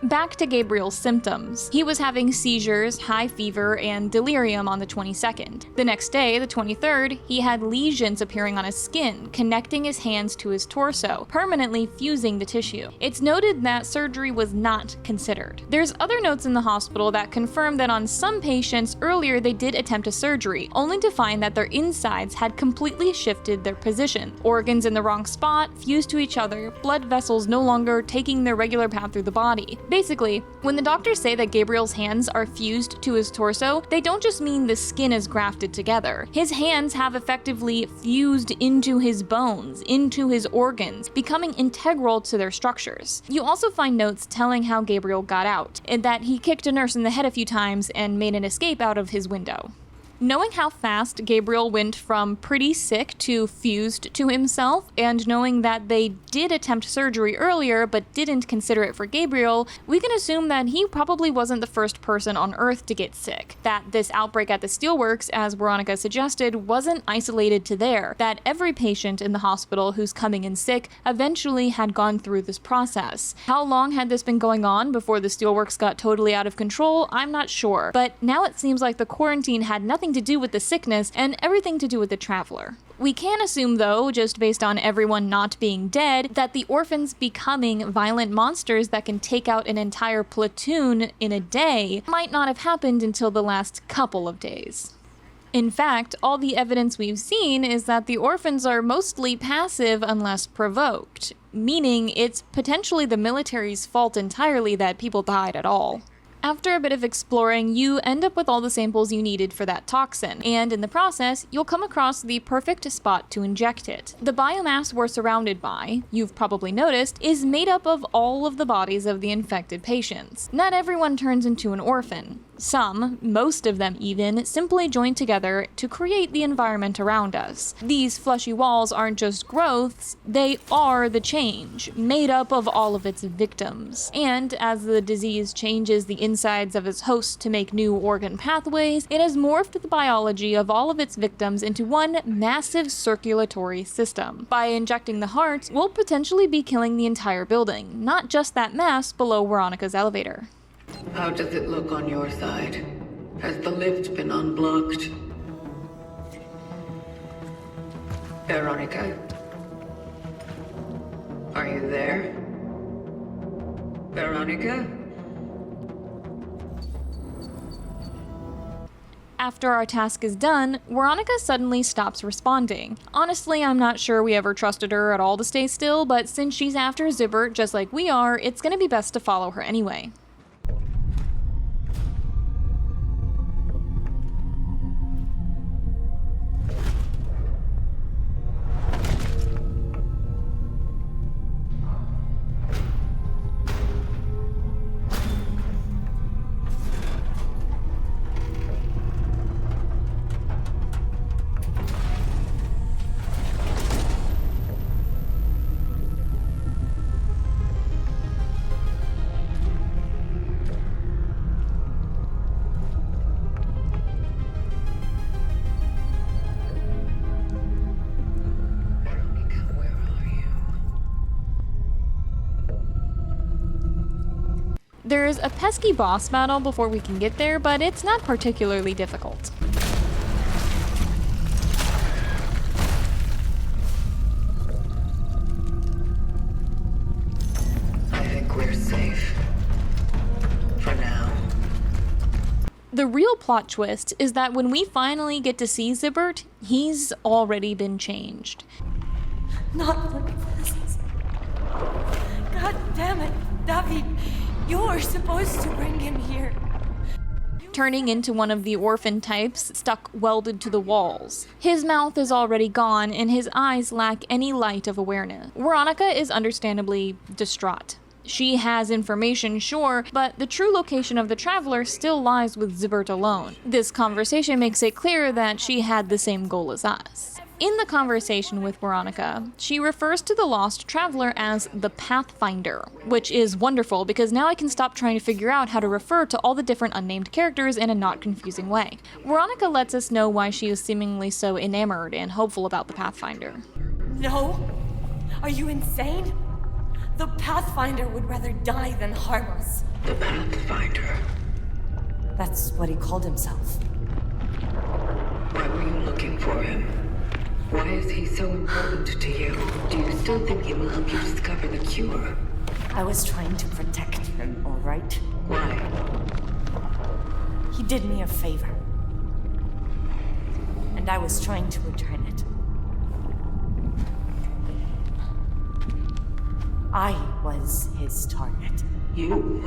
S1: Back to Gabriel's symptoms. He was having seizures, high fever, and delirium on the 22nd. The next day, the 23rd, he had lesions appearing on his skin, connecting his hands to his torso, permanently fusing the tissue. It's noted that surgery was not considered. There's other notes in the hospital that confirm that on some patients earlier they did attempt a surgery, only to find that their insides had completely shifted their position. Organs in the wrong spot, fused to each other, blood vessels no longer taking their regular path through the body. Basically, when the doctors say that Gabriel's hands are fused to his torso, they don't just mean the skin is grafted together. His hands have effectively fused into his bones, into his organs, becoming integral to their structures. You also find notes telling how Gabriel got out, and that he kicked a nurse in the head a few times and made an escape out of his window. Knowing how fast Gabriel went from pretty sick to fused to himself, and knowing that they did attempt surgery earlier but didn't consider it for Gabriel, we can assume that he probably wasn't the first person on Earth to get sick. That this outbreak at the Steelworks, as Veronica suggested, wasn't isolated to there. That every patient in the hospital who's coming in sick eventually had gone through this process. How long had this been going on before the Steelworks got totally out of control? I'm not sure. But now it seems like the quarantine had nothing to do with the sickness and everything to do with the Traveler. We can assume, though, just based on everyone not being dead, that the orphans becoming violent monsters that can take out an entire platoon in a day might not have happened until the last couple of days. In fact, all the evidence we've seen is that the orphans are mostly passive unless provoked, meaning it's potentially the military's fault entirely that people died at all. After a bit of exploring, you end up with all the samples you needed for that toxin, and in the process, you'll come across the perfect spot to inject it. The biomass we're surrounded by, you've probably noticed, is made up of all of the bodies of the infected patients. Not everyone turns into an orphan. Most of them even, simply join together to create the environment around us. These fleshy walls aren't just growths, they are the change, made up of all of its victims. And as the disease changes the insides of its host to make new organ pathways, it has morphed the biology of all of its victims into one massive circulatory system. By injecting the heart, we'll potentially be killing the entire building, not just that mass below Veronica's elevator.
S5: How does it look on your side? Has the lift been unblocked? Veronica? Are you there? Veronica?
S1: After our task is done, Veronica suddenly stops responding. Honestly, I'm not sure we ever trusted her at all to stay still, but since she's after Zibert just like we are, it's gonna be best to follow her anyway. There's a pesky boss battle before we can get there, but it's not particularly difficult.
S5: I think we're safe. For now.
S1: The real plot twist is that when we finally get to see Zibert, he's already been changed.
S8: Not like this. God damn it, David. You're supposed to bring him here.
S1: Turning into one of the orphan types stuck welded to the walls. His mouth is already gone and his eyes lack any light of awareness. Veronica is understandably distraught. She has information, sure, but the true location of the traveler still lies with Zibert alone. This conversation makes it clear that she had the same goal as us. In the conversation with Veronica, she refers to the lost traveler as the Pathfinder, which is wonderful because now I can stop trying to figure out how to refer to all the different unnamed characters in a not confusing way. Veronica lets us know why she is seemingly so enamored and hopeful about the Pathfinder.
S8: No? Are you insane? The Pathfinder would rather die than harm us.
S5: The Pathfinder?
S8: That's what he called himself.
S5: Why were you looking for him? Why is he so important to you? Do you still think he will help you discover the cure?
S8: I was trying to protect him, all right?
S5: Why?
S8: He did me a favor. And I was trying to return it. I was his target.
S5: You?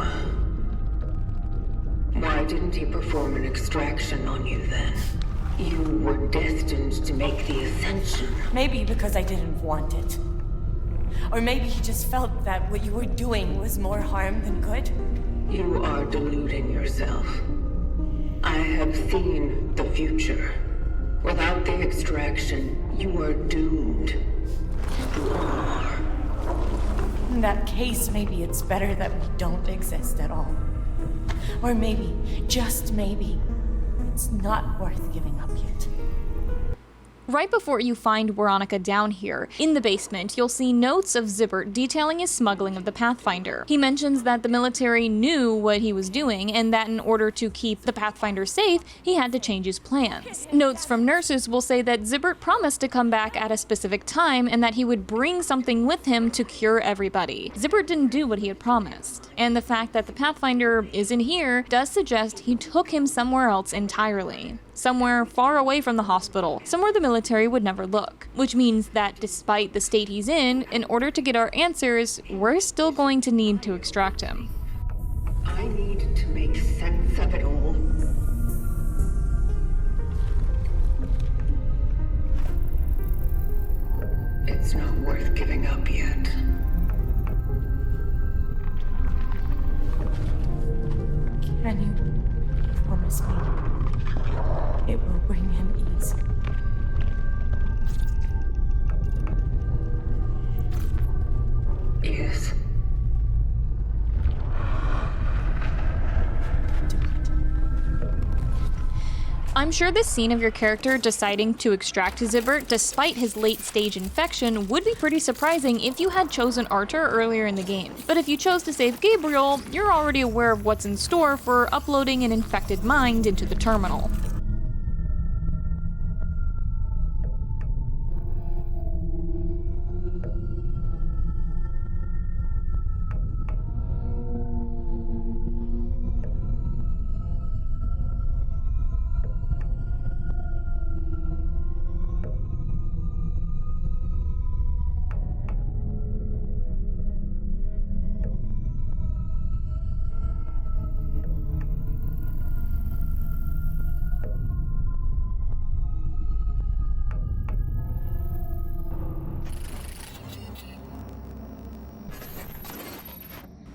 S5: Why didn't he perform an extraction on you then? You were destined to make the ascension.
S8: Maybe because I didn't want it. Or maybe he just felt that what you were doing was more harm than good.
S5: You are deluding yourself. I have seen the future. Without the extraction, you are doomed. You are.
S8: In that case, maybe it's better that we don't exist at all. Or maybe, just maybe, it's not worth giving up yet.
S1: Right before you find Veronica down here, in the basement, you'll see notes of Zibert detailing his smuggling of the Pathfinder. He mentions that the military knew what he was doing, and that in order to keep the Pathfinder safe, he had to change his plans. Notes from nurses will say that Zibert promised to come back at a specific time, and that he would bring something with him to cure everybody. Zibert didn't do what he had promised, and the fact that the Pathfinder isn't here does suggest he took him somewhere else entirely. Somewhere far away from the hospital, somewhere the military would never look. Which means that despite the state he's in order to get our answers, we're still going to need to extract him.
S5: I need to make sense of it all. It's not worth giving up yet.
S8: Can you promise me it will bring him ease.
S5: Yes.
S1: I'm sure this scene of your character deciding to extract Zibert despite his late-stage infection would be pretty surprising if you had chosen Arthur earlier in the game. But if you chose to save Gabriel, you're already aware of what's in store for uploading an infected mind into the terminal.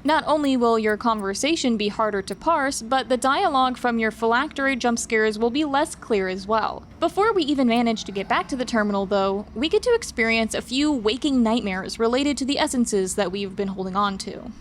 S1: Not only will your conversation be harder to parse, but the dialogue from your phylactery jump scares will be less clear as well. Before we even manage to get back to the terminal though, we get to experience a few waking nightmares related to the essences that we've been holding on to.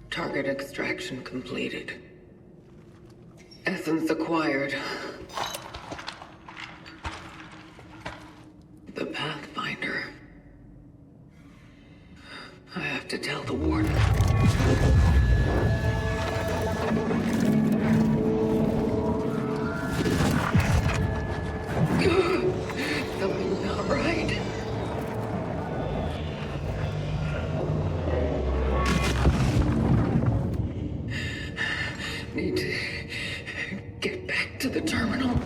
S5: Target extraction completed. Essence acquired. The Pathfinder. I have to tell the warden. Something's not right. Need to get back to the terminal.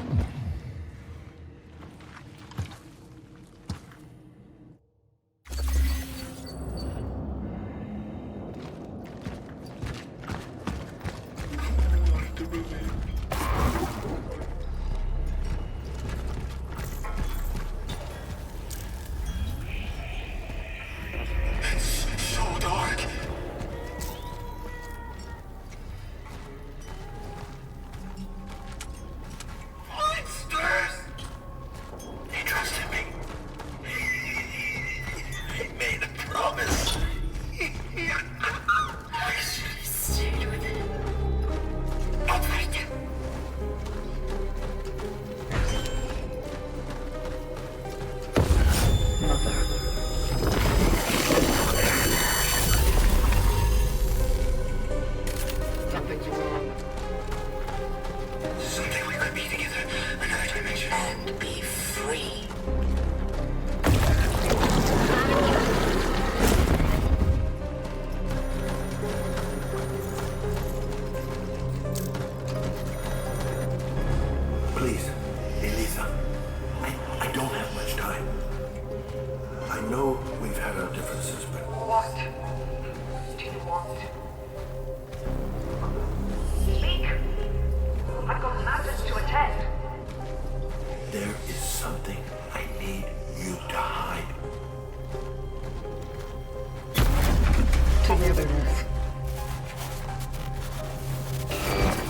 S5: Togetherness.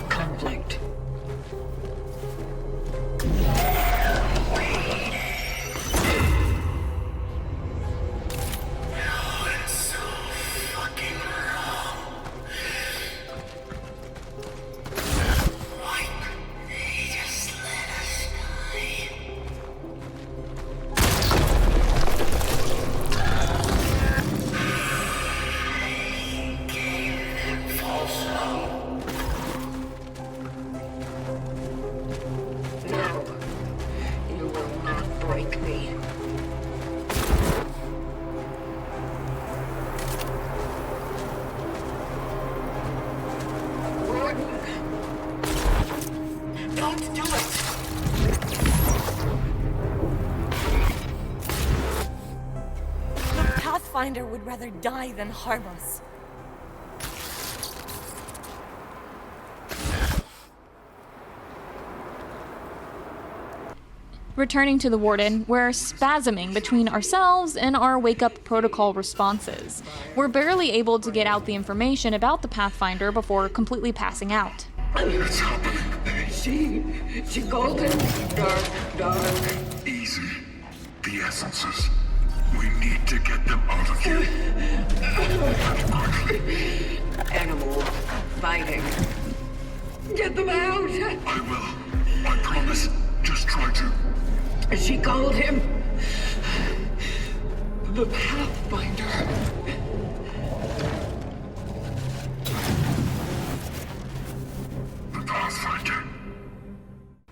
S5: Conflict.
S8: Pathfinder would rather die than harm us.
S1: Returning to the Warden, we're spasming between ourselves and our wake-up protocol responses. We're barely able to get out the information about the Pathfinder before completely passing out.
S2: It's happening.
S5: She called him dark.
S2: Easy. The essences. We need to get them out of here. And quickly.
S5: Animal fighting. Get them out!
S2: I will. I promise. Just try to.
S5: She called him the Pathfinder.
S2: The Pathfinder.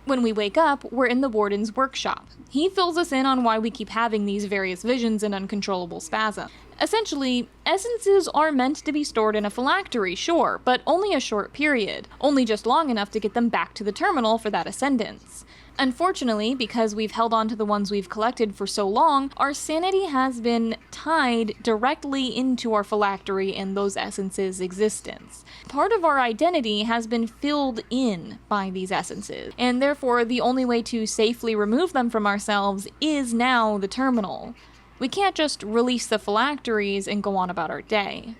S1: When we wake up, we're in the Warden's workshop. He fills us in on why we keep having these various visions and uncontrollable spasm. Essentially, essences are meant to be stored in a phylactery, sure, but only a short period, only just long enough to get them back to the terminal for that ascendance. Unfortunately, because we've held on to the ones we've collected for so long, our sanity has been tied directly into our phylactery and those essences' existence. Part of our identity has been filled in by these essences, and therefore the only way to safely remove them from ourselves is now the terminal. We can't just release the phylacteries and go on about our day.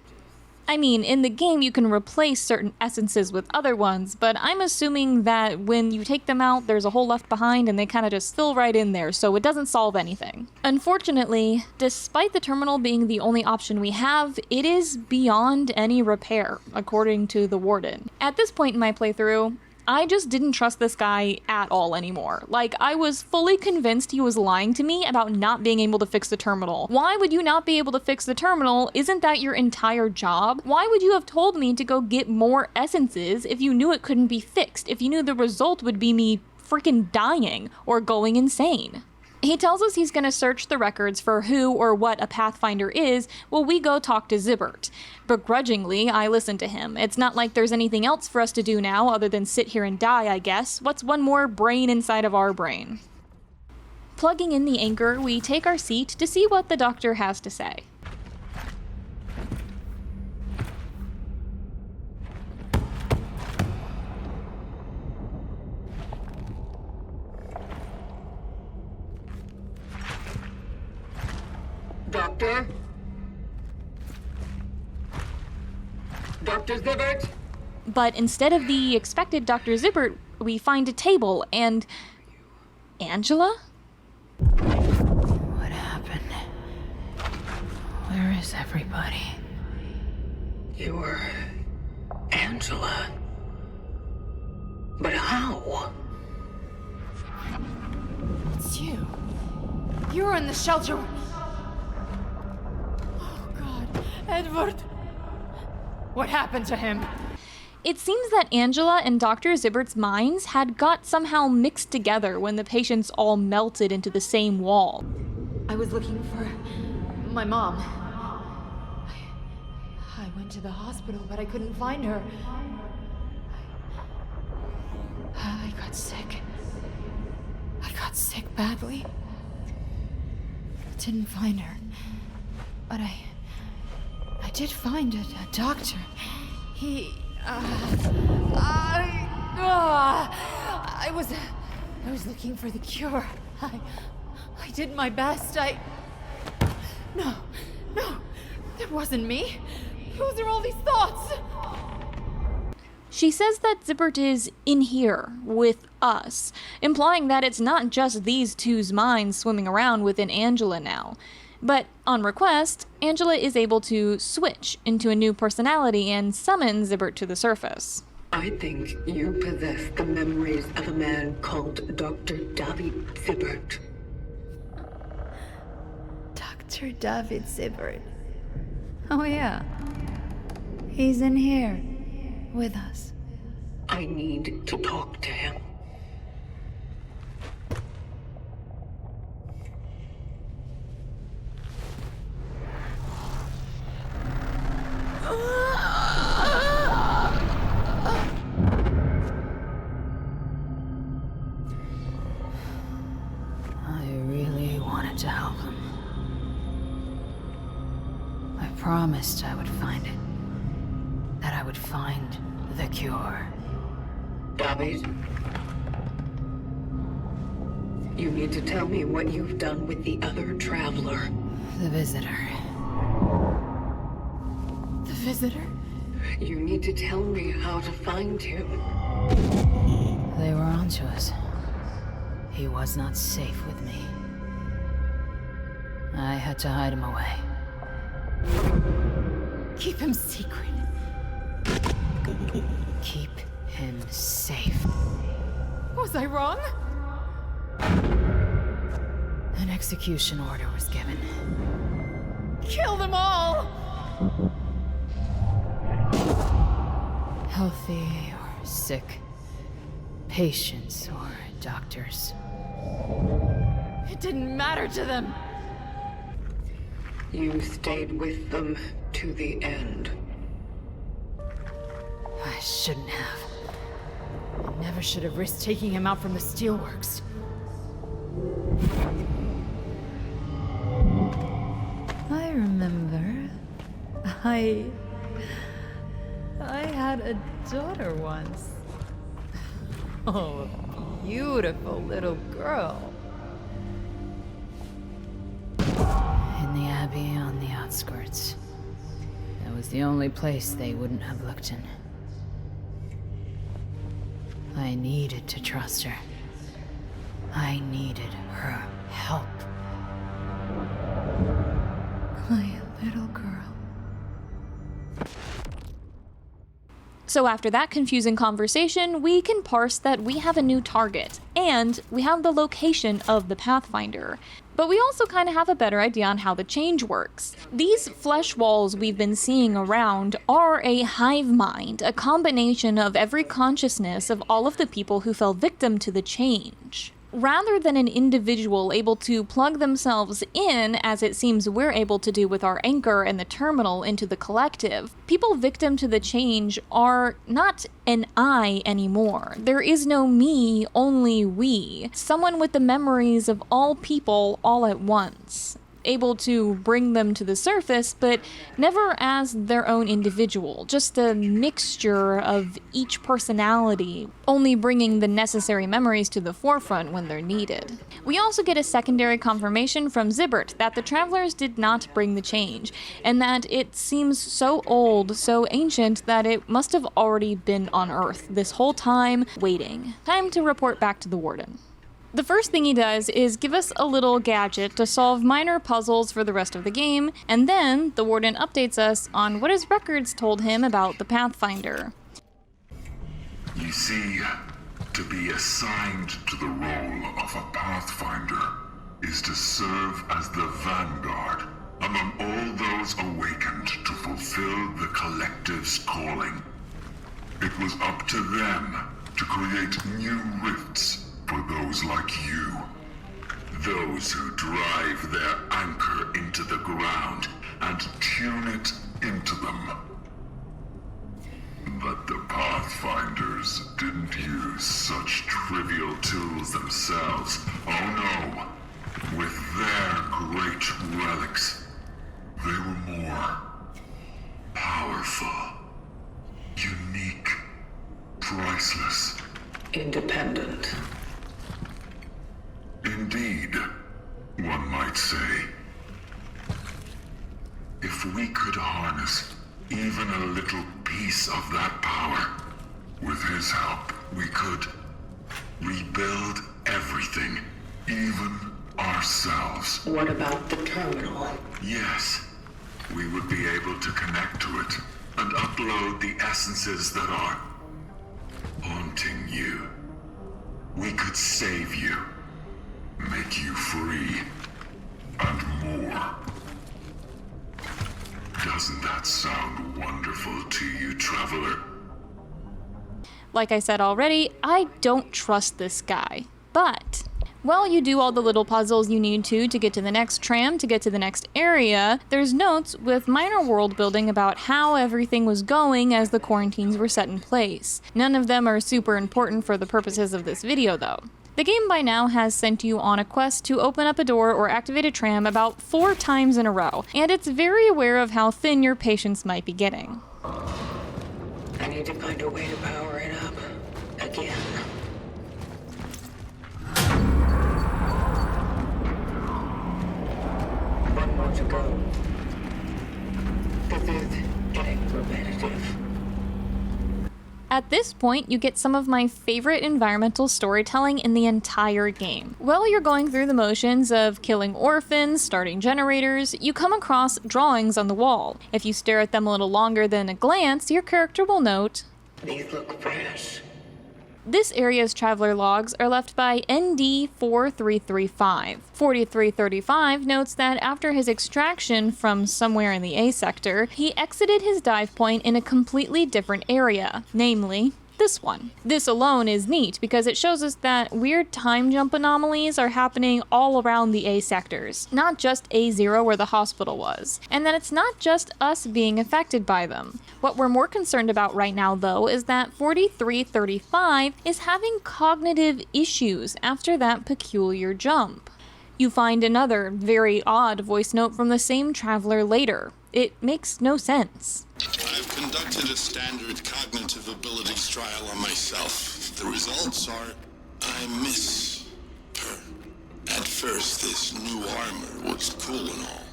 S1: I mean, in the game you can replace certain essences with other ones, but I'm assuming that when you take them out, there's a hole left behind and they kind of just fill right in there, so it doesn't solve anything. Unfortunately, despite the terminal being the only option we have, it is beyond any repair, according to the Warden. At this point in my playthrough, I just didn't trust this guy at all anymore. Like, I was fully convinced he was lying to me about not being able to fix the terminal. Why would you not be able to fix the terminal? Isn't that your entire job? Why would you have told me to go get more essences if you knew it couldn't be fixed? If you knew the result would be me freaking dying or going insane? He tells us he's gonna search the records for who or what a Pathfinder is while we go talk to Zibbert. Begrudgingly, I listen to him. It's not like there's anything else for us to do now other than sit here and die, I guess. What's one more brain inside of our brain? Plugging in the anchor, we take our seat to see what the doctor has to say.
S5: Doctor? Dr. Zibbert?
S1: But instead of the expected Dr. Zibbert, we find a table and... Angela?
S8: What happened? Where is everybody?
S5: You're Angela. But how?
S8: It's you. You were in the shelter. Oh God, Edward. What happened to him?
S1: It seems that Angela and Dr. Zibbert's minds had got somehow mixed together when the patients all melted into the same wall.
S8: I was looking for my mom. I went to the hospital, but I couldn't find her. I got sick. I got sick badly. Didn't find her. But I did find a doctor. I was looking for the cure. I did my best. No, that wasn't me. Those are all these thoughts.
S1: She says that Zibbert is in here with us, implying that it's not just these two's minds swimming around within Angela now. But on request, Angela is able to switch into a new personality and summon Zibbert to the surface.
S5: I think you possess the memories of a man called Dr. David Zibbert.
S16: Dr. David Zibbert. Oh yeah. He's in here. With us.
S5: I need to talk to him.
S16: I really wanted to help him. promised I would find it. That I would find the cure.
S5: David? You need to tell me what you've done with the other traveler.
S16: The visitor. The visitor?
S5: You need to tell me how to find him.
S16: They were onto us. He was not safe with me. I had to hide him away.
S8: Keep him secret.
S16: Keep him safe.
S8: Was I wrong?
S16: An execution order was given.
S8: Kill them all!
S16: Healthy or sick. Patients or doctors.
S8: It didn't matter to them.
S5: You stayed with them to the end.
S16: I shouldn't have. I never should have risked taking him out from the Steelworks. I remember. I had a daughter once. Oh, a beautiful little girl. In the Abbey on the outskirts. That was the only place they wouldn't have looked in. I needed to trust her. I needed her help. My little girl.
S1: So after that confusing conversation, we can parse that we have a new target, and we have the location of the Pathfinder. But we also kind of have a better idea on how the change works. These flesh walls we've been seeing around are a hive mind, a combination of every consciousness of all of the people who fell victim to the change. Rather than an individual able to plug themselves in, as it seems we're able to do with our anchor and the terminal, into the collective, people victim to the change are not an I anymore. There is no me, only we. Someone with the memories of all people all at once. Able to bring them to the surface, but never as their own individual, just a mixture of each personality, only bringing the necessary memories to the forefront when they're needed. We also get a secondary confirmation from Zibbert that the travelers did not bring the change, and that it seems so old, so ancient, that it must have already been on Earth this whole time, waiting. Time to report back to the Warden. The first thing he does is give us a little gadget to solve minor puzzles for the rest of the game, and then the Warden updates us on what his records told him about the Pathfinder.
S2: You see, to be assigned to the role of a Pathfinder is to serve as the vanguard among all those awakened to fulfill the collective's calling. It was up to them to create new rifts for those like you. Those who drive their anchor into the ground and tune it into them. But the Pathfinders didn't use such trivial tools themselves. Oh no. With their great relics, they were more powerful, unique, priceless.
S5: Independent.
S2: Indeed, one might say. If we could harness even a little piece of that power, with his help, we could rebuild everything, even ourselves.
S5: What about the terminal?
S2: Yes, we would be able to connect to it and upload the essences that are haunting you. We could save you. Make you free, and more. Doesn't that sound wonderful to you, traveler?
S1: Like I said already, I don't trust this guy. But while you do all the little puzzles you need to get to the next tram, to get to the next area, there's notes with minor world building about how everything was going as the quarantines were set in place. None of them are super important for the purposes of this video though. The game by now has sent you on a quest to open up a door or activate a tram about 4 times in a row, and it's very aware of how thin your patience might be getting.
S5: I need to find a way to power it up again. One more to go. This is getting repetitive.
S1: At this point, you get some of my favorite environmental storytelling in the entire game. While you're going through the motions of killing orphans, starting generators, you come across drawings on the wall. If you stare at them a little longer than a glance, your character will note,
S5: "These look fresh."
S1: This area's traveler logs are left by ND4335. 4335 notes that after his extraction from somewhere in the A sector, he exited his dive point in a completely different area, namely this one. This alone is neat because it shows us that weird time jump anomalies are happening all around the A sectors, not just A0 where the hospital was, and that it's not just us being affected by them. What we're more concerned about right now, though, is that 4335 is having cognitive issues after that peculiar jump. You find another very odd voice note from the same traveler later. It makes no sense.
S4: I've conducted a standard cognitive abilities trial on myself. The results are, I miss her. At first, this new armor was cool and all.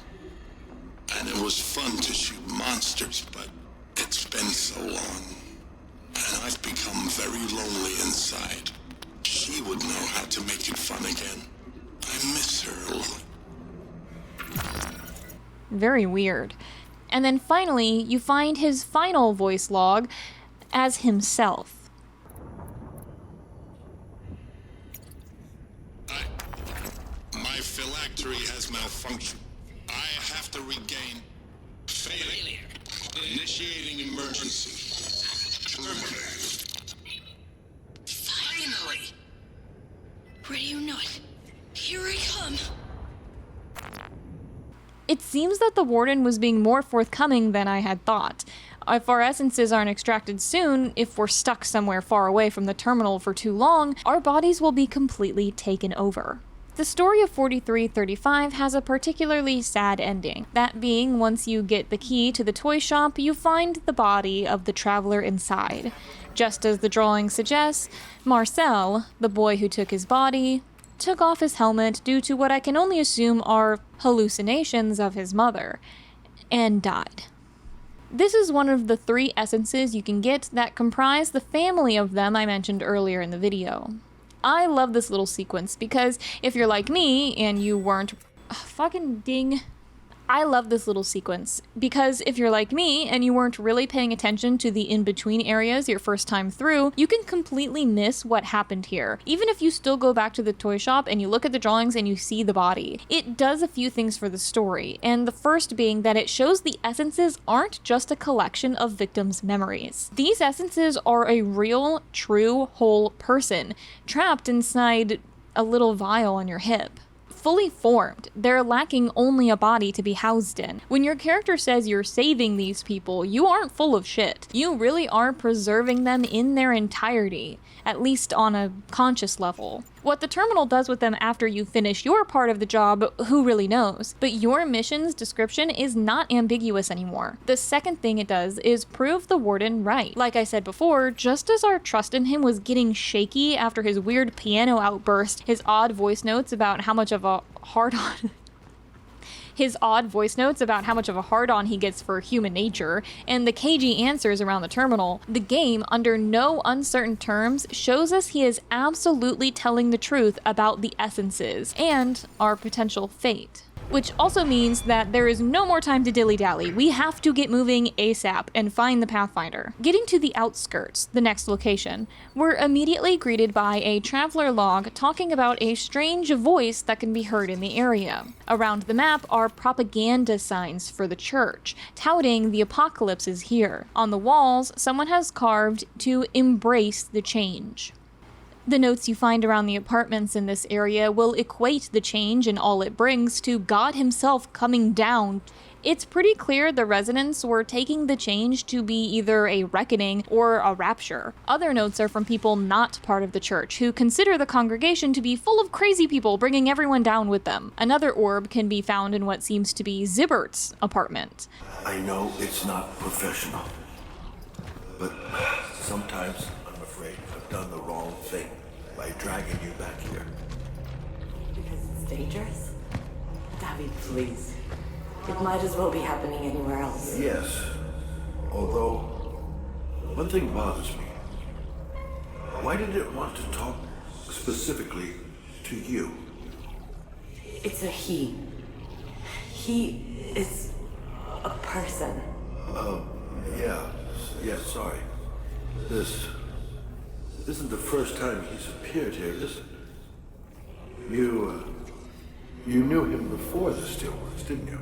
S4: And it was fun to shoot monsters, but it's been so long. And I've become very lonely inside. She would know how to make it fun again. I miss her a lot.
S1: Very weird. And then finally, you find his final voice log as himself.
S4: My phylactery has malfunctioned. I have to regain failure. Initiating emergency.
S15: Finally! Ready or not, here I come.
S1: It seems that the Warden was being more forthcoming than I had thought. If our essences aren't extracted soon, if we're stuck somewhere far away from the terminal for too long, our bodies will be completely taken over. The story of 4335 has a particularly sad ending. That being, once you get the key to the toy shop, you find the body of the traveler inside. Just as the drawing suggests, Marcel, the boy who took his body, took off his helmet due to what I can only assume are hallucinations of his mother, and died. This is one of the 3 essences you can get that comprise the family of them I mentioned earlier in the video. I love this little sequence because if you're like me and you weren't... fucking ding. I love this little sequence because if you're like me and you weren't really paying attention to the in-between areas your first time through, you can completely miss what happened here. Even if you still go back to the toy shop and you look at the drawings and you see the body. It does a few things for the story, and the first being that it shows the essences aren't just a collection of victims' memories. These essences are a real, true, whole person, trapped inside a little vial on your hip. Fully formed, they're lacking only a body to be housed in. When your character says you're saving these people, you aren't full of shit. You really are preserving them in their entirety, at least on a conscious level. What the terminal does with them after you finish your part of the job, who really knows? But your mission's description is not ambiguous anymore. The second thing it does is prove the Warden right. Like I said before, just as our trust in him was getting shaky after his weird piano outburst, his odd voice notes about how much of a hard-on he gets for human nature, and the cagey answers around the terminal, the game, under no uncertain terms, shows us he is absolutely telling the truth about the essences and our potential fate. Which also means that there is no more time to dilly-dally. We have to get moving ASAP and find the Pathfinder. Getting to the outskirts, the next location, we're immediately greeted by a traveler log talking about a strange voice that can be heard in the area. Around the map are propaganda signs for the church, touting the apocalypse is here. On the walls, someone has carved to embrace the change. The notes you find around the apartments in this area will equate the change and all it brings to God himself coming down. It's pretty clear the residents were taking the change to be either a reckoning or a rapture. Other notes are from people not part of the church, who consider the congregation to be full of crazy people bringing everyone down with them. Another orb can be found in what seems to be Zibbert's apartment.
S17: I know it's not professional, but sometimes I'm afraid I've done the wrong thing by dragging you back here.
S3: Because it's dangerous? David, please. It might as well be happening anywhere else.
S17: Yes, although one thing bothers me. Why did it want to talk specifically to you?
S3: It's a he. He is a person.
S17: Yeah, sorry. This isn't the first time he's appeared here, is it? You knew him before the Steelworks, didn't you?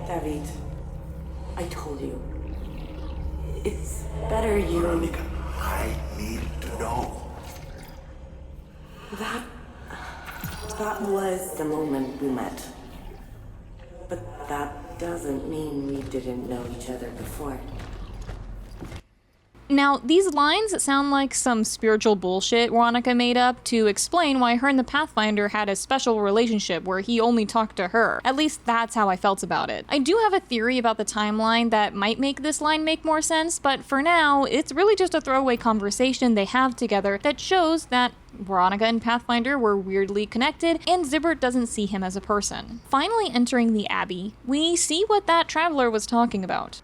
S3: David, I told you. It's better you...
S17: Veronica, I need to know.
S3: That was the moment we met. But that doesn't mean we didn't know each other before.
S1: Now, these lines sound like some spiritual bullshit Veronica made up to explain why her and the Pathfinder had a special relationship where he only talked to her. At least that's how I felt about it. I do have a theory about the timeline that might make this line make more sense, but for now, it's really just a throwaway conversation they have together that shows that Veronica and Pathfinder were weirdly connected, and Zibbert doesn't see him as a person. Finally entering the Abbey, we see what that traveler was talking about.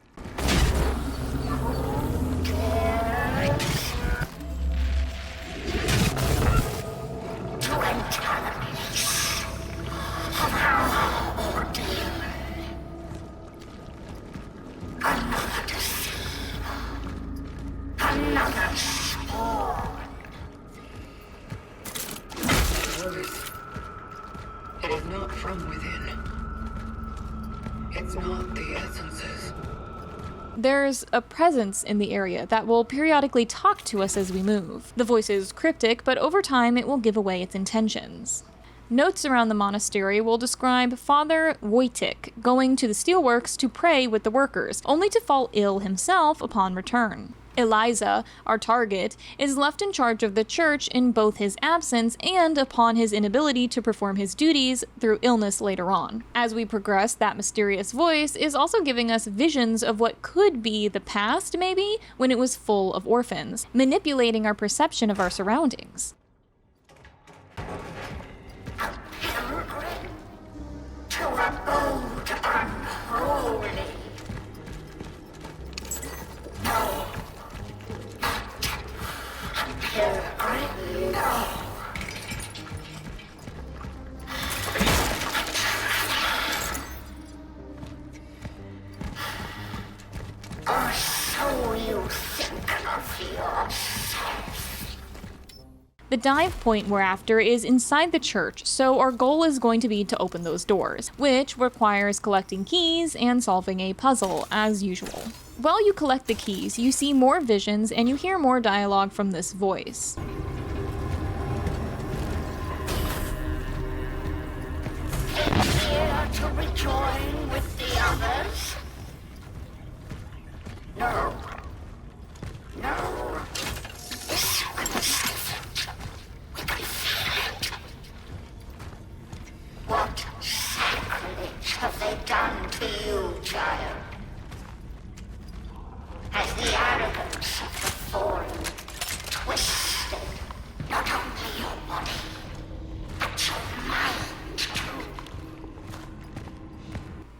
S5: It is not from within. It's not the essences.
S1: There's a presence in the area that will periodically talk to us as we move. The voice is cryptic, but over time it will give away its intentions. Notes around the monastery will describe Father Wojtik going to the Steelworks to pray with the workers, only to fall ill himself upon return. Eliza, our target, is left in charge of the church in both his absence and upon his inability to perform his duties through illness later on. As we progress, that mysterious voice is also giving us visions of what could be the past, maybe, when it was full of orphans, manipulating our perception of our surroundings.
S10: To abode unholy. No. Pilgrim, no. Or so you think of yourself.
S1: The dive point we're after is inside the church, so our goal is going to be to open those doors, which requires collecting keys and solving a puzzle, as usual. While you collect the keys, you see more visions and you hear more dialogue from this voice.
S10: Here to rejoin with the others? No. No. This one is different. We can feel it. What sacrilege have they done to you, child? Has the arrogance of the fallen twisted not only your body, but your mind too?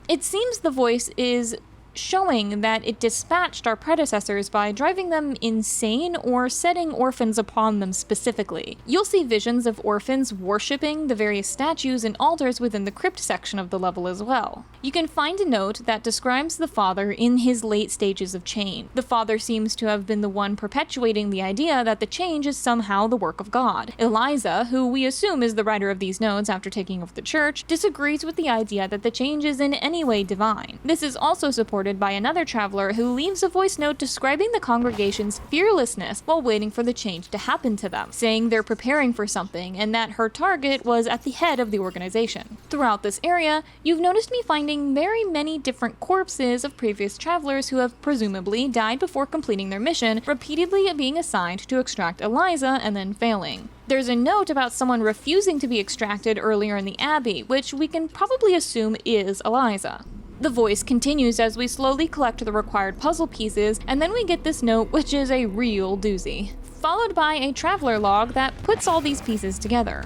S1: It seems the voice is showing that it dispatched our predecessors by driving them insane or setting orphans upon them specifically. You'll see visions of orphans worshipping the various statues and altars within the crypt section of the level as well. You can find a note that describes the father in his late stages of change. The father seems to have been the one perpetuating the idea that the change is somehow the work of God. Eliza, who we assume is the writer of these notes after taking over the church, disagrees with the idea that the change is in any way divine. This is also supported reported by another traveler who leaves a voice note describing the congregation's fearlessness while waiting for the change to happen to them, saying they're preparing for something and that her target was at the head of the organization. Throughout this area, you've noticed me finding very many different corpses of previous travelers who have presumably died before completing their mission, repeatedly being assigned to extract Eliza and then failing. There's a note about someone refusing to be extracted earlier in the Abbey, which we can probably assume is Eliza. The voice continues as we slowly collect the required puzzle pieces, and then we get this note, which is a real doozy, followed by a traveler log that puts all these pieces together.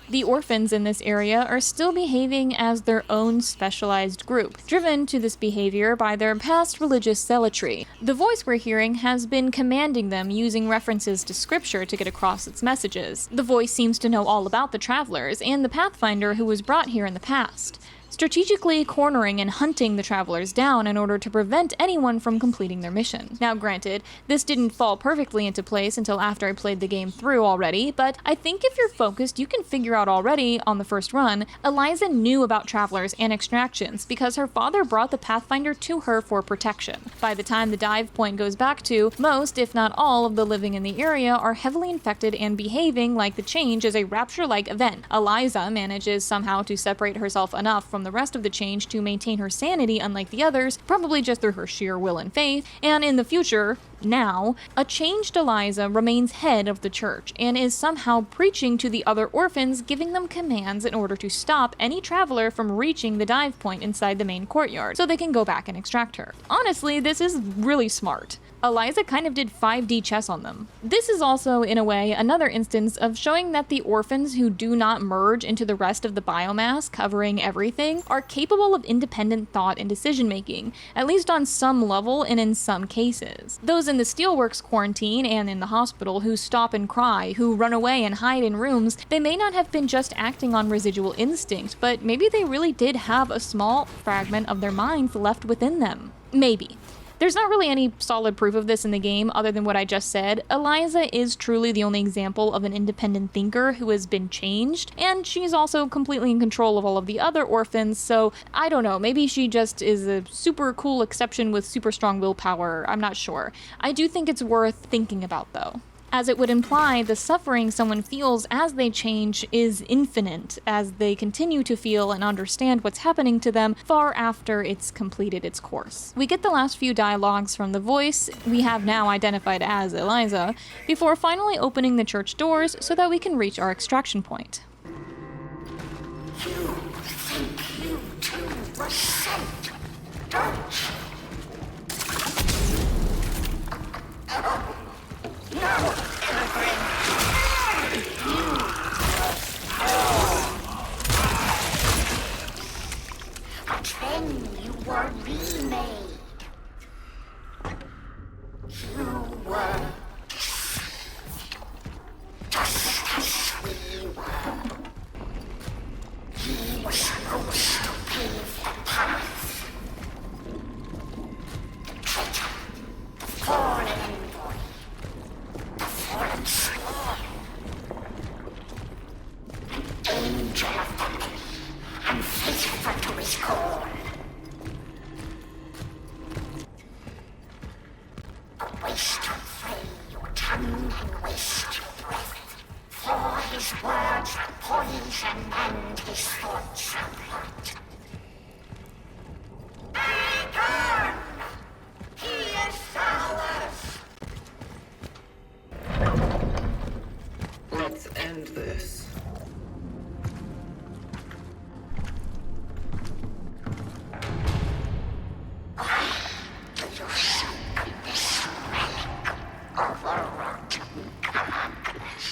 S1: The orphans in this area are still behaving as their own specialized group, driven to this behavior by their past religious zealotry. The voice we're hearing has been commanding them using references to scripture to get across its messages. The voice seems to know all about the travelers and the Pathfinder who was brought here in the past, strategically cornering and hunting the travelers down in order to prevent anyone from completing their mission. Now granted, this didn't fall perfectly into place until after I played the game through already, but I think if you're focused, you can figure out already, on the first run, Eliza knew about travelers and extractions because her father brought the Pathfinder to her for protection. By the time the dive point goes back to, most, if not all, of the living in the area are heavily infected and behaving like the change is a rapture-like event. Eliza manages somehow to separate herself enough from the rest of the change to maintain her sanity unlike the others, probably just through her sheer will and faith, and in the future, now, a changed Eliza remains head of the church and is somehow preaching to the other orphans, giving them commands in order to stop any traveler from reaching the dive point inside the main courtyard so they can go back and extract her. Honestly, this is really smart. Eliza kind of did 5D chess on them. This is also, in a way, another instance of showing that the orphans who do not merge into the rest of the biomass covering everything are capable of independent thought and decision-making, at least on some level and in some cases. Those in the Steelworks quarantine and in the hospital who stop and cry, who run away and hide in rooms, they may not have been just acting on residual instinct, but maybe they really did have a small fragment of their minds left within them. Maybe. There's not really any solid proof of this in the game other than what I just said. Eliza is truly the only example of an independent thinker who has been changed, and she's also completely in control of all of the other orphans, so I don't know, maybe she just is a super cool exception with super strong willpower, I'm not sure. I do think it's worth thinking about though, as it would imply the suffering someone feels as they change is infinite, as they continue to feel and understand what's happening to them far after it's completed its course. We get the last few dialogues from the voice we have now identified as Eliza, before finally opening the church doors so that we can reach our extraction point.
S10: You think you two were sent, don't you? No, but then you were remade. You were just as we were. He was supposed to pave the path. The traitor, the fallen envoy, the fallen sworn, an angel of the many, and faithful to his call. A waste to free your tongue and waste your breath, for his words are poison and his thoughts are blood. Begone! He is ours!
S5: Let's end this.
S10: Do you seek this relic of a rotten carcass?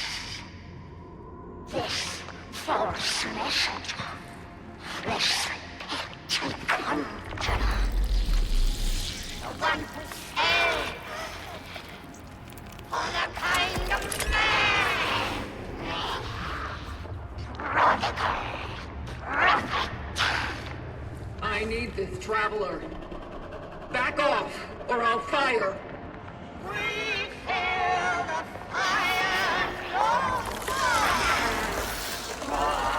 S10: This false messenger, this petty conjurer, the one who fell for the kind of man, prodigal, prophet.
S5: I need this traveler. Back off, or I'll fire.
S10: We feel the fire no more.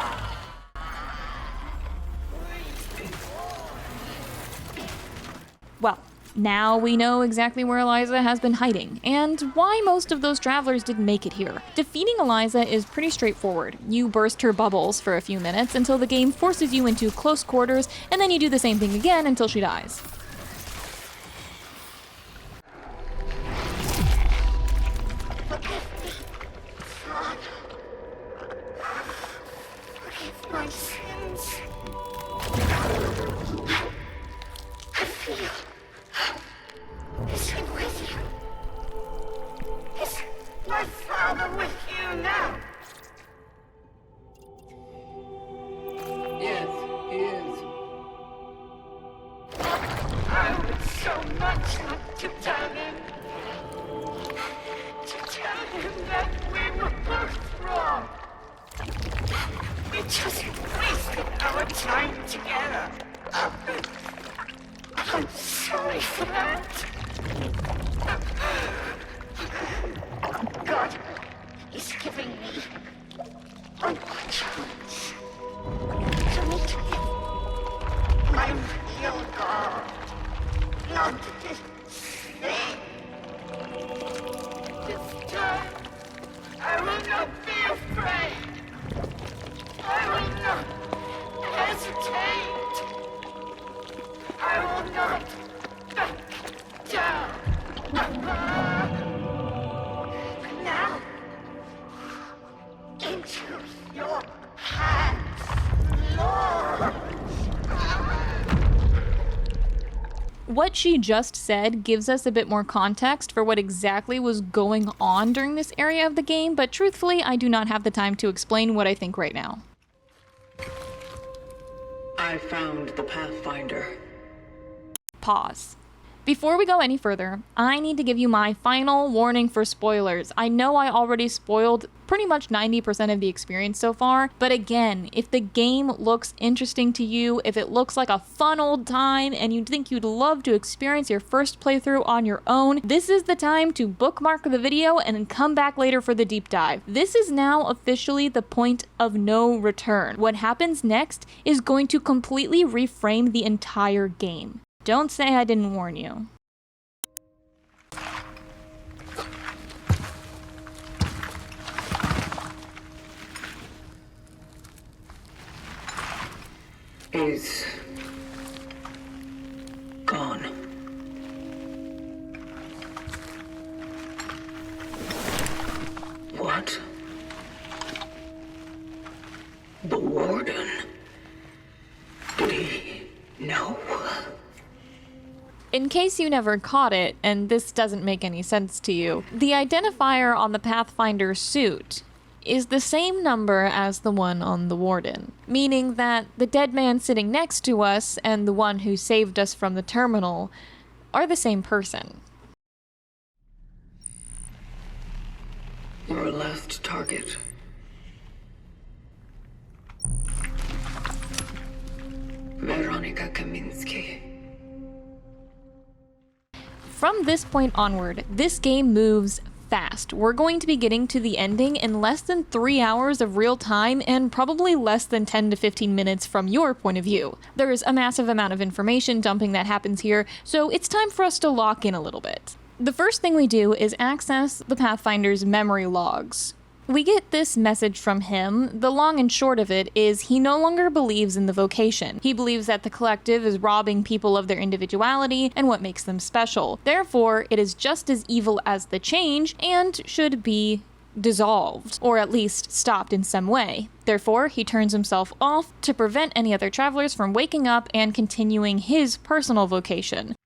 S1: Well, now we know exactly where Eliza has been hiding, and why most of those travelers didn't make it here. Defeating Eliza is pretty straightforward. You burst her bubbles for a few minutes until the game forces you into close quarters, and then you do the same thing again until she dies.
S10: Forgive my sins. I feel. Is he with you? Is my father with you now?
S5: Yes, he is.
S10: I would so much like to tell him. To tell him that we were both wrong. We just wasted our time together. I'm sorry for that. God is giving me one more chance to meet him. My real God, not this thing. This time, I will not be afraid. I will not hesitate. I will not back down. Now, into your hands, Lord.
S1: What she just said gives us a bit more context for what exactly was going on during this area of the game, but truthfully, I do not have the time to explain what I think right now.
S5: I found the Pathfinder.
S1: Pause. Before we go any further, I need to give you my final warning for spoilers. I know I already spoiled pretty much 90% of the experience so far, but again, if the game looks interesting to you, if it looks like a fun old time, and you think you'd love to experience your first playthrough on your own, this is the time to bookmark the video and then come back later for the deep dive. This is now officially the point of no return. What happens next is going to completely reframe the entire game. Don't say I didn't warn you.
S5: Is gone. What? The warden? Did he know?
S1: In case you never caught it, and this doesn't make any sense to you, the identifier on the Pathfinder suit is the same number as the one on the warden, meaning that the dead man sitting next to us and the one who saved us from the terminal are the same person.
S5: Your last target. Veronica Kaminsky.
S1: From this point onward, this game moves fast. We're going to be getting to the ending in less than 3 hours of real time and probably less than 10 to 15 minutes from your point of view. There is a massive amount of information dumping that happens here, so it's time for us to lock in a little bit. The first thing we do is access the Pathfinder's memory logs. We get this message from him. The long and short of it is he no longer believes in the vocation. He believes that the collective is robbing people of their individuality and what makes them special. Therefore, it is just as evil as the change and should be dissolved, or at least stopped in some way. Therefore, he turns himself off to prevent any other travelers from waking up and continuing his personal vocation.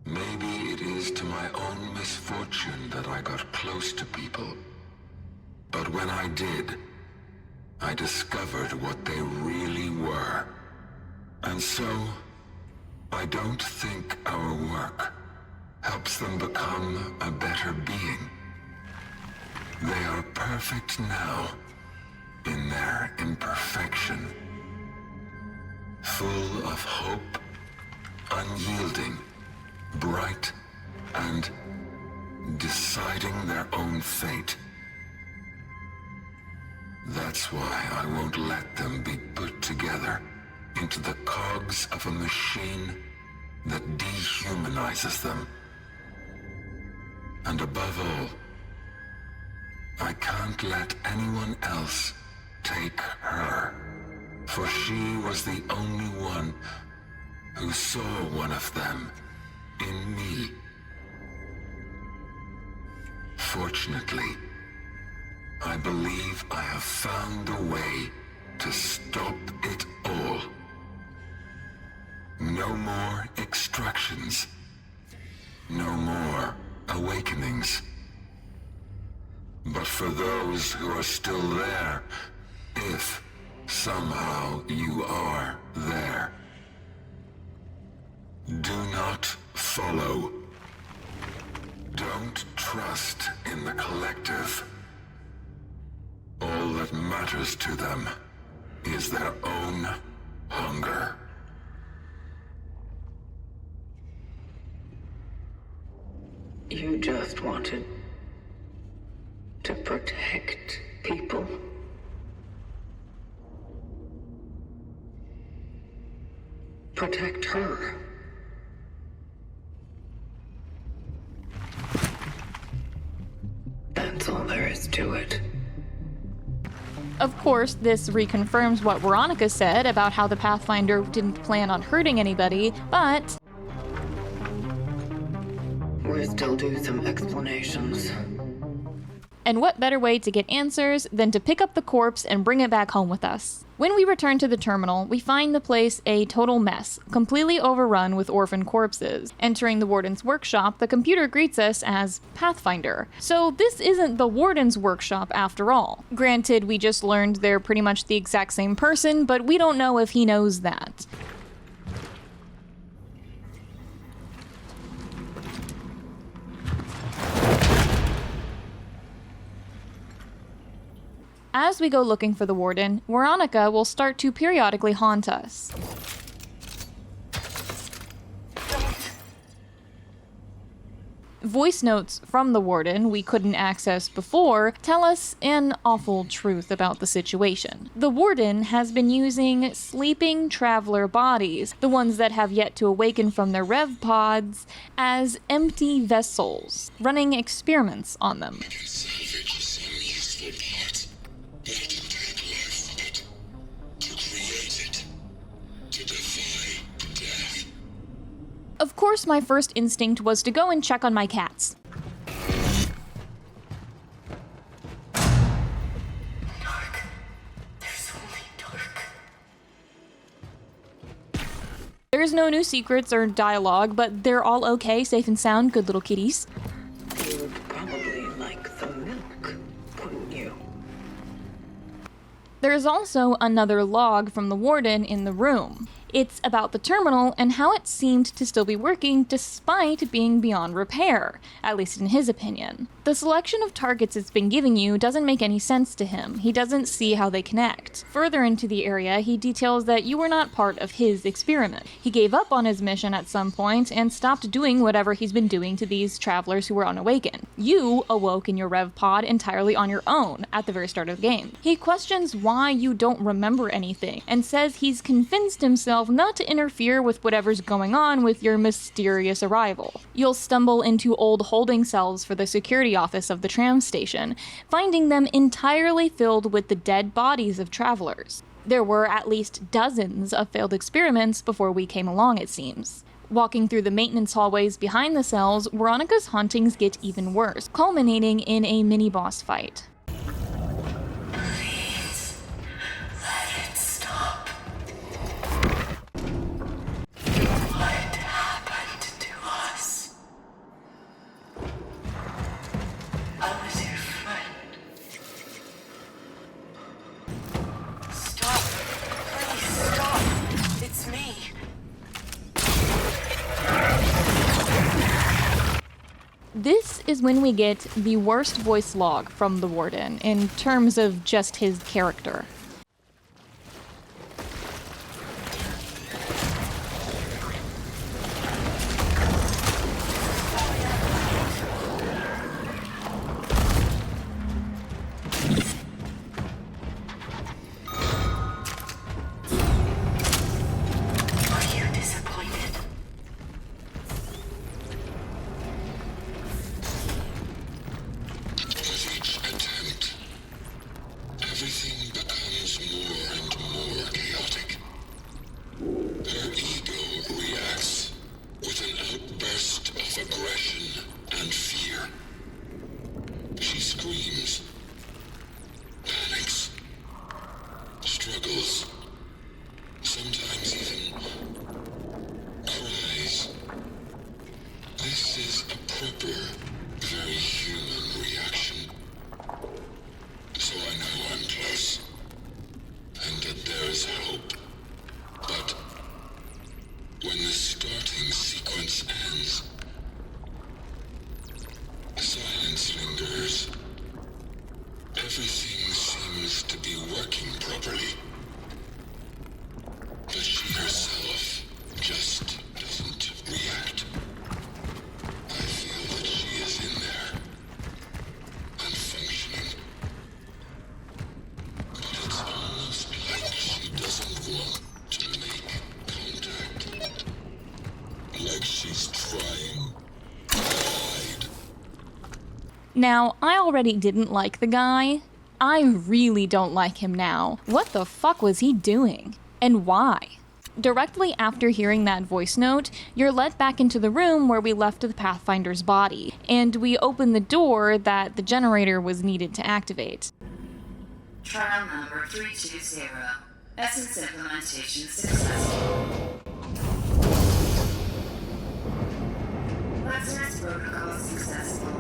S2: Maybe it is to my own misfortune that I got close to people. But when I did, I discovered what they really were. And so, I don't think our work helps them become a better being. They are perfect now, in their imperfection. Full of hope, unyielding, bright, and deciding their own fate. That's why I won't let them be put together into the cogs of a machine that dehumanizes them. And above all, I can't let anyone else take her, for she was the only one who saw one of them in me. Fortunately, I believe I have found a way to stop it all. No more extractions. No more awakenings. But for those who are still there, if somehow you are there, do not follow. Don't trust in the collective. All that matters to them is their own hunger.
S5: You just wanted to protect people? Protect her. That's all there is to it.
S1: Of course, this reconfirms what Veronica said about how the Pathfinder didn't plan on hurting anybody, but
S5: We're still due some explanations.
S1: and what better way to get answers than to pick up the corpse and bring it back home with us? When we return to the terminal, we find the place a total mess, completely overrun with orphan corpses. Entering the Warden's workshop, the computer greets us as Pathfinder. So this isn't the Warden's workshop after all. Granted, we just learned they're pretty much the exact same person, but we don't know if he knows that. As we go looking for the Warden, Veronica will start to periodically haunt us. Voice notes from the Warden we couldn't access before tell us an awful truth about the situation. The Warden has been using sleeping traveler bodies, the ones that have yet to awaken from their rev pods, as empty vessels, running experiments on them. Of course, my first instinct was to go and check on my cats. There's no new secrets or dialogue, but they're all okay, safe and sound, good little kitties.
S5: You would probably like the milk, wouldn't you?
S1: There's also another log from the Warden in the room. It's about the terminal and how it seemed to still be working despite being beyond repair, at least in his opinion. The selection of targets it's been giving you doesn't make any sense to him. He doesn't see how they connect. Further into the area, he details that you were not part of his experiment. He gave up on his mission at some point and stopped doing whatever he's been doing to these travelers who were unawakened. You awoke in your rev pod entirely on your own at the very start of the game. He questions why you don't remember anything and says he's convinced himself not to interfere with whatever's going on with your mysterious arrival. You'll stumble into old holding cells for the security office of the tram station, finding them entirely filled with the dead bodies of travelers. There were at least dozens of failed experiments before we came along, it seems. Walking through the maintenance hallways behind the cells, Veronica's hauntings get even worse, culminating in a mini-boss fight. This is when we get the worst voice log from the Warden, in terms of just his character.
S4: struggles, sometimes even cries. This is a proper, very human reaction. So I know I'm close, and that there's hope. But when the starting sequence ends, silence lingers. Everything seems to be working properly. But she herself just doesn't react. I feel that she is in there, and functioning. But it's almost like she doesn't want to make contact. Like she's trying to hide.
S1: Now, I already didn't like the guy. I really don't like him now. What the fuck was he doing? And why? Directly after hearing that voice note, you're let back into the room where we left the Pathfinder's body, and we open the door that the generator was needed to activate.
S16: Trial number 320. Essence implementation successful. Lazarus protocol successful.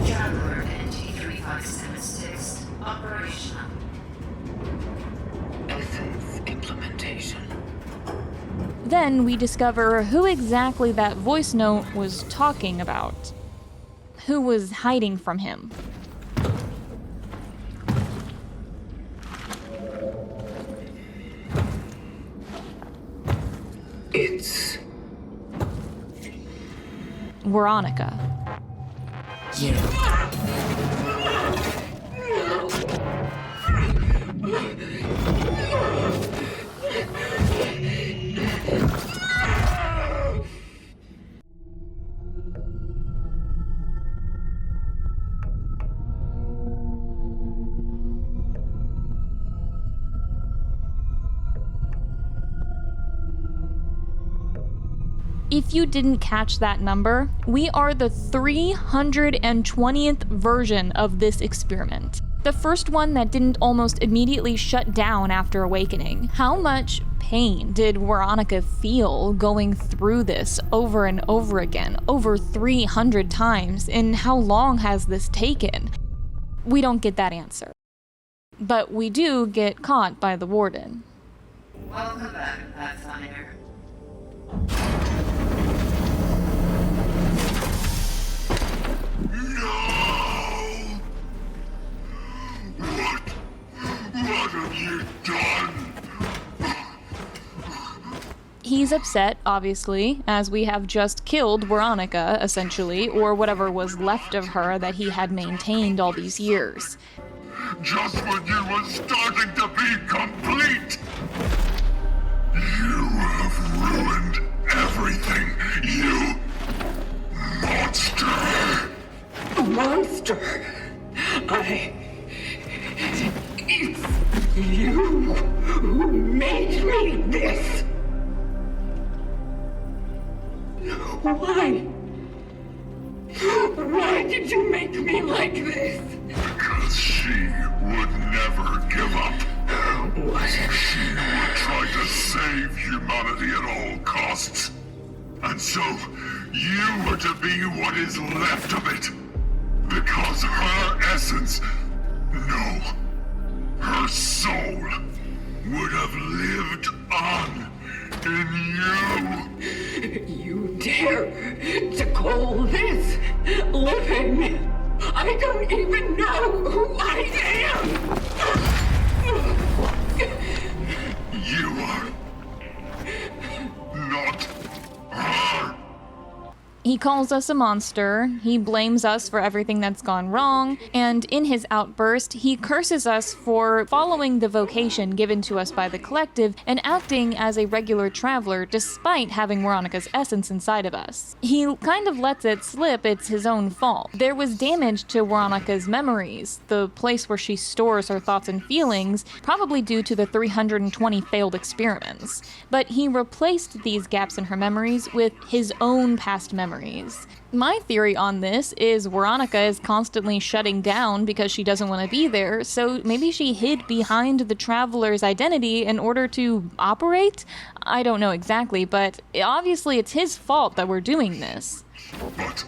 S16: Trial alert NG-3576 operational.
S5: Essence implementation.
S1: Then we discover who exactly that voice note was talking about. Who was hiding from him.
S5: It's
S1: Veronica. If you didn't catch that number, we are the 320th version of this experiment. The first one that didn't almost immediately shut down after awakening. How much pain did Veronica feel going through this over and over again, over 300 times, and how long has this taken? We don't get that answer. But we do get caught by the warden.
S16: Welcome back, Pathfinder.
S2: What have you done?
S1: He's upset, obviously, as we have just killed Veronica, essentially, or whatever was left of her that he had maintained all these years.
S2: Just when you were starting to be complete! You have ruined everything, you monster!
S5: Monster! It's you who made me this! Why? Why did you make me like this?
S2: Because she would never give up.
S5: What?
S2: She would try to save humanity at all costs. And so, you were to be what is left of it. Because her essence, no, her soul, would have lived on in you.
S5: You dare to call this living? I don't even know who I am!
S2: You are not her.
S1: He calls us a monster, he blames us for everything that's gone wrong, and in his outburst, he curses us for following the vocation given to us by the collective and acting as a regular traveler despite having Veronica's essence inside of us. He kind of lets it slip it's his own fault. There was damage to Veronica's memories, the place where she stores her thoughts and feelings, probably due to the 320 failed experiments. But he replaced these gaps in her memories with his own past memories. memories. My theory on this is Veronica is constantly shutting down because she doesn't want to be there, so maybe she hid behind the Traveler's identity in order to operate? I don't know exactly, but obviously it's his fault that we're doing this.
S2: But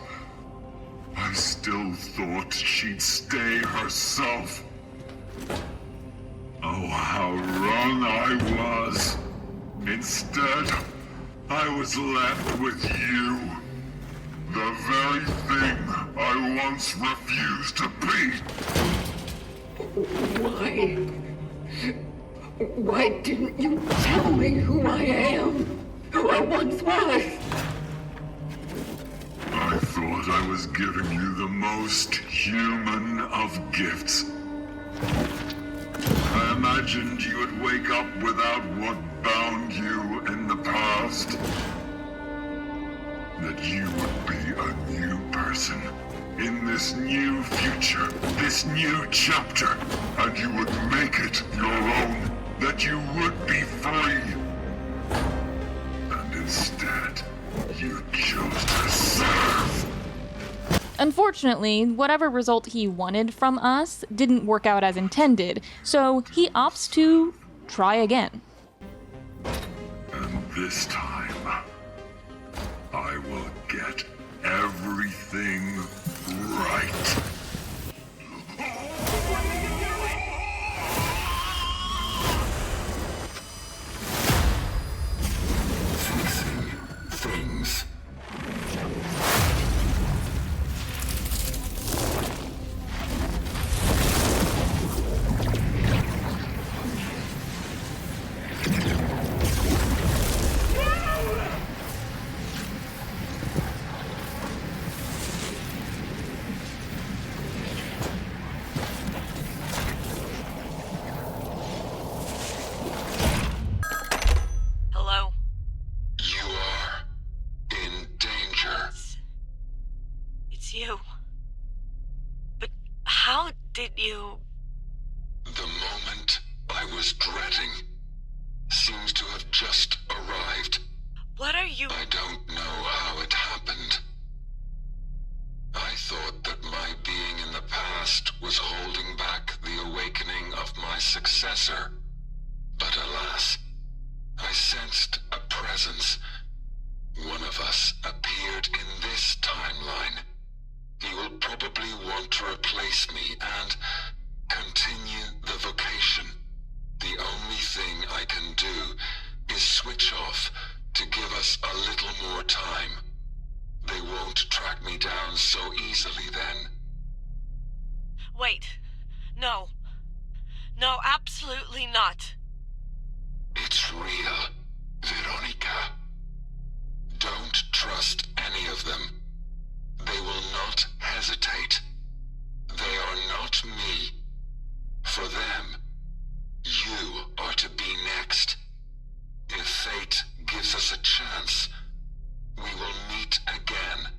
S2: I still thought she'd stay herself. Oh, how wrong I was. Instead, I was left with you. The very thing I once refused to be.
S5: Why didn't you tell me who I am? Who I once was?
S2: I thought I was giving you the most human of gifts. I imagined you would wake up without what bound you in the past. That you would be a new person in this new future, this new chapter, and you would make it your own, that you would be free. And instead, you chose to serve.
S1: Unfortunately, whatever result he wanted from us didn't work out as intended, so he opts to try again.
S2: And this time, I will get everything right. Fixing things.
S15: Did you...
S2: The moment I was dreading seems to have just arrived.
S15: What are you...
S2: I don't know how it happened. I thought that my being in the past was holding back the awakening of my successor. But alas, I sensed a presence. One of us appeared in this timeline. He will probably want to replace me and continue the vocation. The only thing I can do is switch off to give us a little more time. They won't track me down so easily then.
S15: Wait. No. No, absolutely not.
S2: It's real, Veronica. Don't trust any of them. They will not hesitate. They are not me. For them, you are to be next. If fate gives us a chance, we will meet again.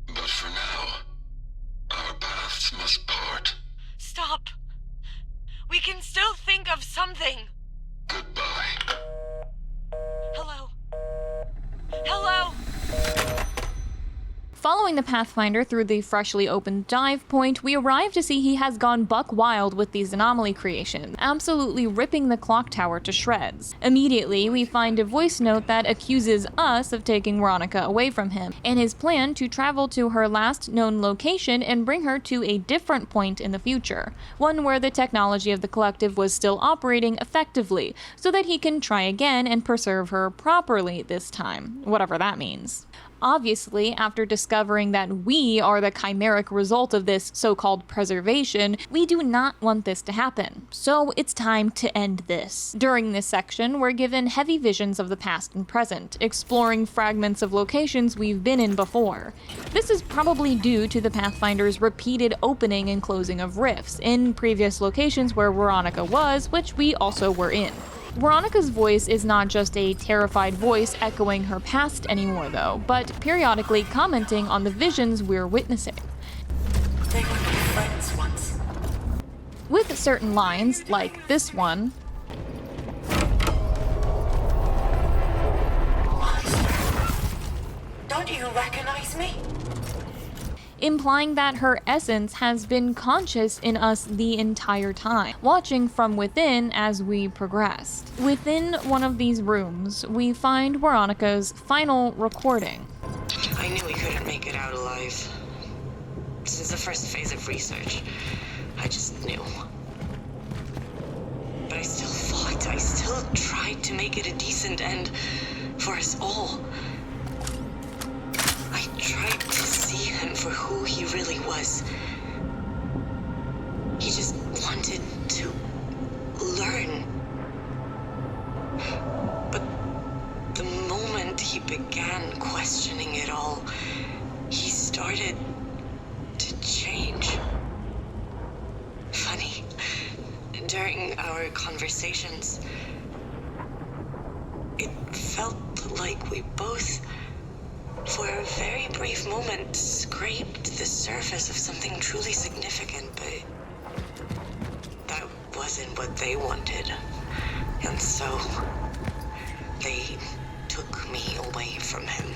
S2: But for now, our paths must part.
S15: Stop. We can still think of something.
S2: Goodbye.
S15: Hello? Hello?
S1: Following the Pathfinder through the freshly opened dive point, we arrive to see he has gone buck wild with these anomaly creations, absolutely ripping the clock tower to shreds. Immediately, we find a voice note that accuses us of taking Veronica away from him, and his plan to travel to her last known location and bring her to a different point in the future, one where the technology of the collective was still operating effectively, so that he can try again and preserve her properly this time, whatever that means. Obviously, after discovering that we are the chimeric result of this so-called preservation, we do not want this to happen, so it's time to end this. During this section, we're given heavy visions of the past and present, exploring fragments of locations we've been in before. This is probably due to the Pathfinder's repeated opening and closing of rifts in previous locations where Veronica was, which we also were in. Veronica's voice is not just a terrified voice echoing her past anymore though, but periodically commenting on the visions we're witnessing.
S3: They were my friends once.
S1: With certain lines, like this one,
S3: Don't Don't you recognize me?
S1: Implying that her essence has been conscious in us the entire time, watching from within as we progressed. Within one of these rooms, we find Veronica's final recording.
S15: I knew he couldn't make it out alive. Since the first phase of research, I just knew. But I still fought. I still tried to make it a decent end for us all. I tried to see him for who he really was. He just wanted to learn. But the moment he began questioning it all, he started to change. Funny, during our conversations, it felt like we both, for a very brief moment, scraped the surface of something truly significant, but that wasn't what they wanted. And so, they took me away from him.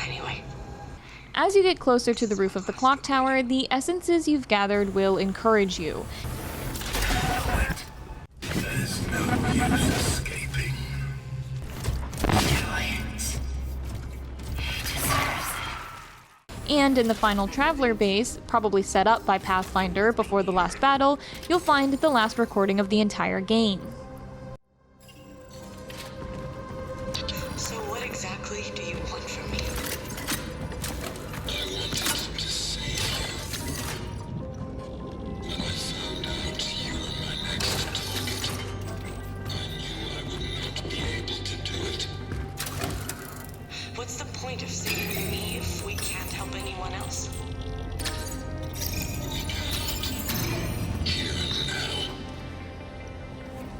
S15: Anyway.
S1: As you get closer to the roof of the clock tower, the essences you've gathered will encourage you.
S2: There's no use escaping.
S1: And in the final Traveler base, probably set up by Pathfinder before the last battle, you'll find the last recording of the entire game.
S15: So what exactly do you want from me?
S4: I wanted to save you. When I found out you were my next target, I knew I would not be able to do it.
S15: What's the point of saving me if we can't help anyone else?
S4: We cannot. Here and now.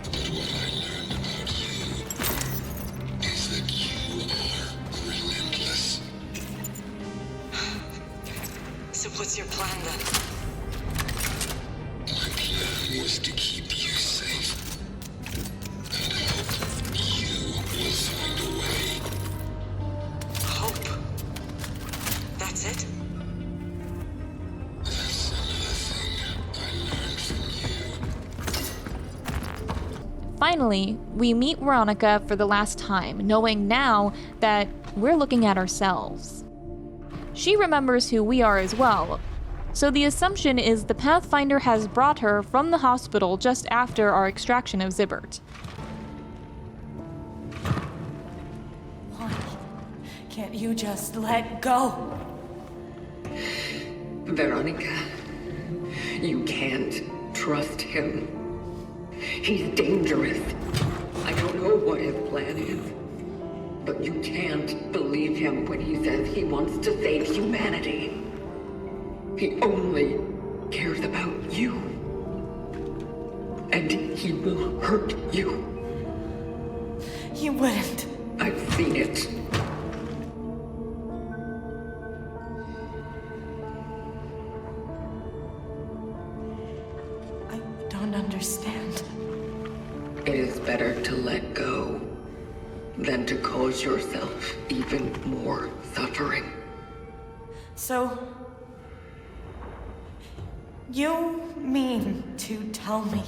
S4: But what I learned about you is that you are relentless.
S15: So what's your plan then?
S4: My plan was to keep you safe. And hope you will find a way.
S15: Hope. That's it?
S4: That's another thing I learned from you.
S1: Finally, we meet Veronica for the last time, knowing now that we're looking at ourselves. She remembers who we are as well, so the assumption is the Pathfinder has brought her from the hospital just after our extraction of Zibbert.
S3: Why can't you just let go?
S5: Veronica, you can't trust him. He's dangerous. I don't know what his plan is, but you can't believe him when he says he wants to save humanity. He only cares about you. And he will hurt you.
S3: He wouldn't.
S5: I've seen it.
S3: I don't understand.
S5: It is better to let go than to cause yourself even more suffering.
S3: So, you mean to tell me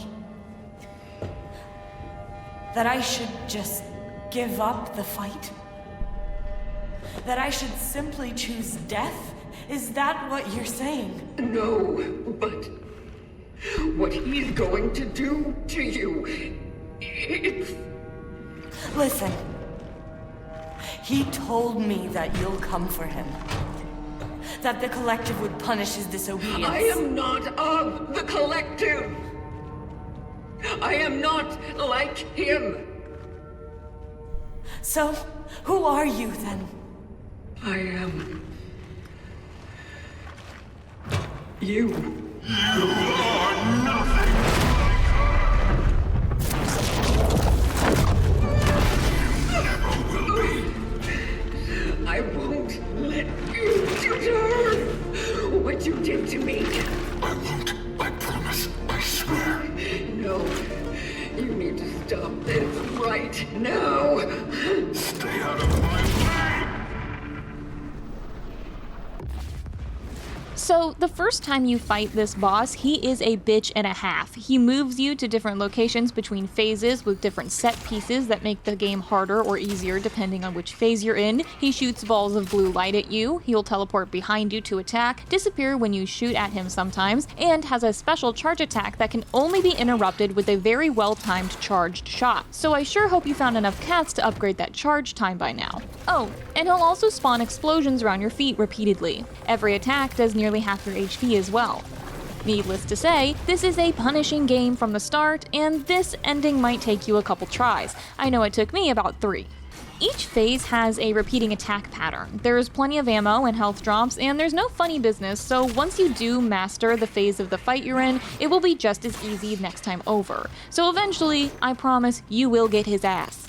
S3: that I should just give up the fight? That I should simply choose death? Is that what you're saying?
S5: No, but what he's going to do to you, it's...
S3: Listen. He told me that you'll come for him. That the Collective would punish his disobedience.
S5: I am not of the Collective. I am not like him.
S3: So, who are you then?
S5: I am... you.
S2: You are nothing.
S5: I won't let you do to her what you did to me.
S2: I won't. I promise. I swear.
S5: No. You need to stop this right now.
S2: Stay out of my way!
S1: So, the first time you fight this boss, he is a bitch and a half. He moves you to different locations between phases with different set pieces that make the game harder or easier depending on which phase you're in. He shoots balls of blue light at you, he'll teleport behind you to attack, disappear when you shoot at him sometimes, and has a special charge attack that can only be interrupted with a very well-timed charged shot. So I sure hope you found enough cats to upgrade that charge time by now. Oh, and he'll also spawn explosions around your feet repeatedly. Every attack does nearly half your HP as well. Needless to say, this is a punishing game from the start, and this ending might take you a couple tries. I know it took me about 3. Each phase has a repeating attack pattern. There's plenty of ammo and health drops, and there's no funny business, so once you do master the phase of the fight you're in, it will be just as easy next time over. So eventually, I promise, you will get his ass.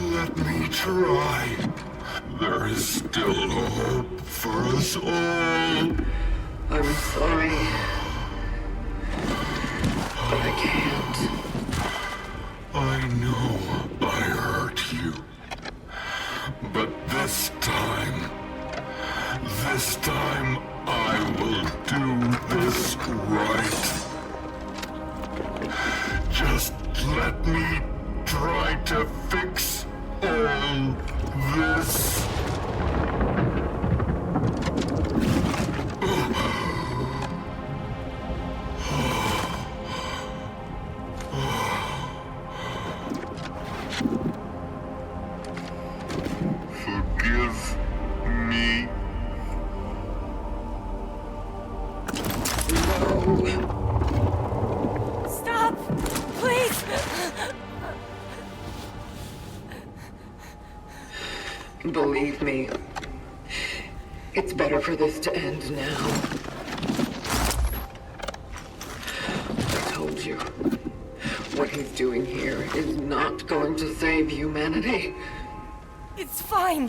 S2: Let me try. There is still hope for us all.
S5: I'm sorry. But I can't.
S2: I know I hurt you. But this time I will do this right. Just let me try to fix all this. Forgive me.
S3: Stop! Please!
S5: Believe me, it's better for this to end now. I told you, what he's doing here is not going to save humanity.
S3: It's fine.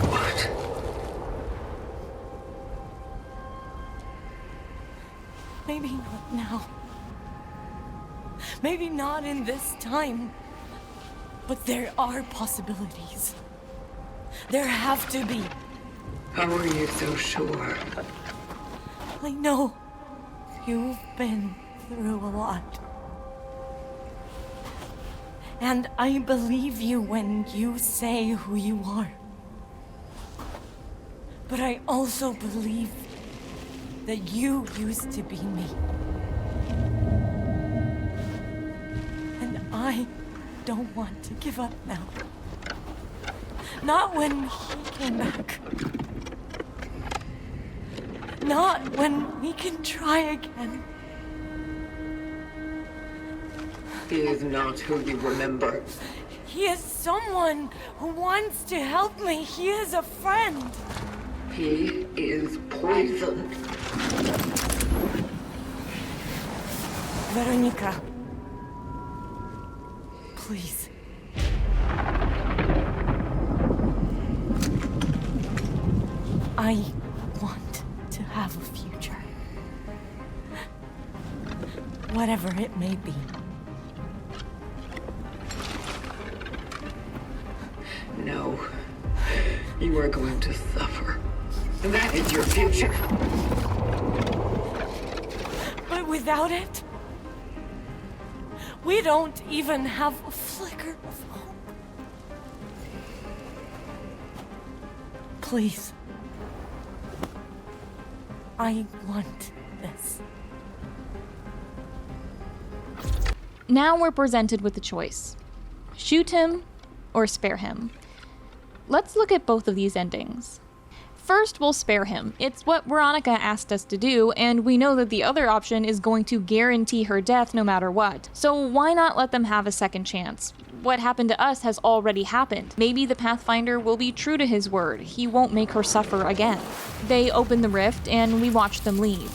S5: What?
S3: Maybe not now. Maybe not in this time. But there are possibilities. There have to be.
S5: How are you so sure?
S3: I know you've been through a lot. And I believe you when you say who you are. But I also believe that you used to be me. And I don't want to give up now. Not when he came back. Not when we can try again.
S5: He is not who you remember.
S3: He is someone who wants to help me. He is a friend.
S5: He is poison.
S3: Veronica. Please. I want to have a future. Whatever it may be.
S5: No. You are going to suffer. That is your future.
S3: But without it, we don't even have a flicker of hope. Please. I want this.
S1: Now we're presented with a choice. Shoot him or spare him. Let's look at both of these endings. First, we'll spare him. It's what Veronica asked us to do, and we know that the other option is going to guarantee her death no matter what. So why not let them have a second chance? What happened to us has already happened. Maybe the Pathfinder will be true to his word. He won't make her suffer again. They open the rift, and we watch them leave.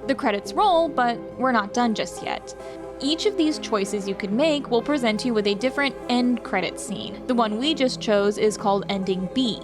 S1: The credits roll, but we're not done just yet. Each of these choices you could make will present you with a different end credit scene. The one we just chose is called Ending B.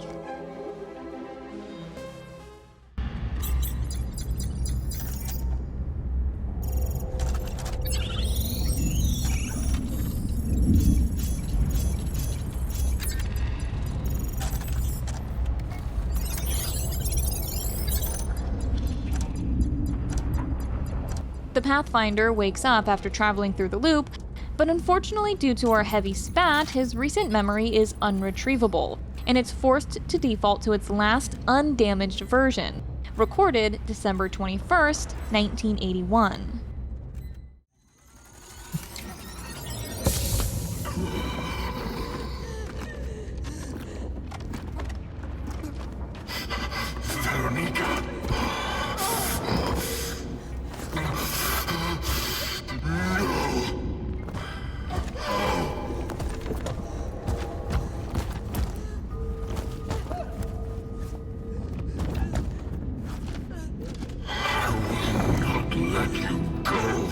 S1: The Pathfinder wakes up after traveling through the loop, but unfortunately due to our heavy spat, his recent memory is unretrievable, and it's forced to default to its last undamaged version, recorded December 21st, 1981.
S2: Veronica. Let you go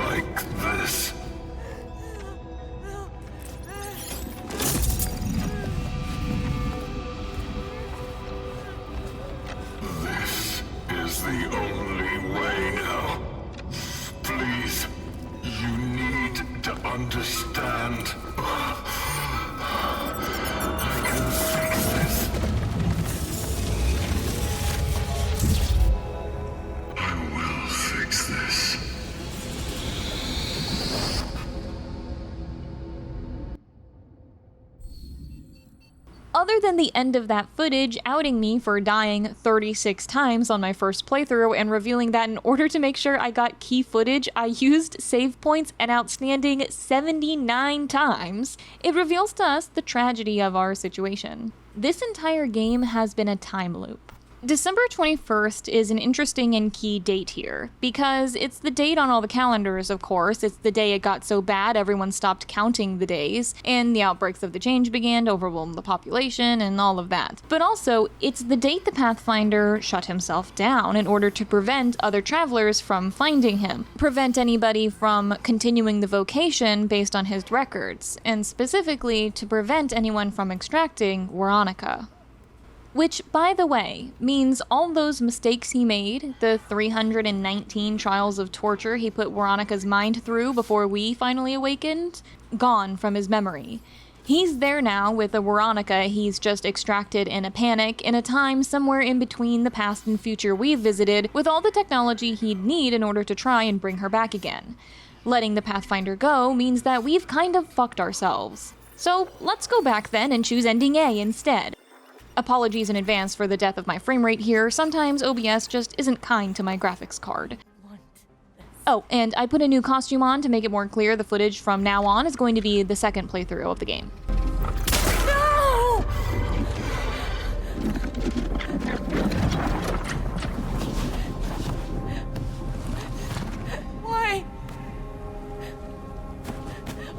S2: like this. This is the only way now. Please, you need to understand. I can fix this. I will fix this.
S1: Other than the end of that footage outing me for dying 36 times on my first playthrough and revealing that in order to make sure I got key footage, I used save points an outstanding 79 times, it reveals to us the tragedy of our situation. This entire game has been a time loop. December 21st is an interesting and key date here, because it's the date on all the calendars, of course. It's the day it got so bad everyone stopped counting the days, and the outbreaks of the change began to overwhelm the population and all of that. But also, it's the date the Pathfinder shut himself down in order to prevent other travelers from finding him, prevent anybody from continuing the vocation based on his records, and specifically to prevent anyone from extracting Veronica. Which, by the way, means all those mistakes he made, the 319 trials of torture he put Veronica's mind through before we finally awakened, gone from his memory. He's there now with a Veronica he's just extracted in a panic in a time somewhere in between the past and future we've visited, with all the technology he'd need in order to try and bring her back again. Letting the Pathfinder go means that we've kind of fucked ourselves. So let's go back then and choose Ending A instead. Apologies in advance for the death of my frame rate here, sometimes OBS just isn't kind to my graphics card. Oh, and I put a new costume on to make it more clear the footage from now on is going to be the second playthrough of the game.
S8: No! Why?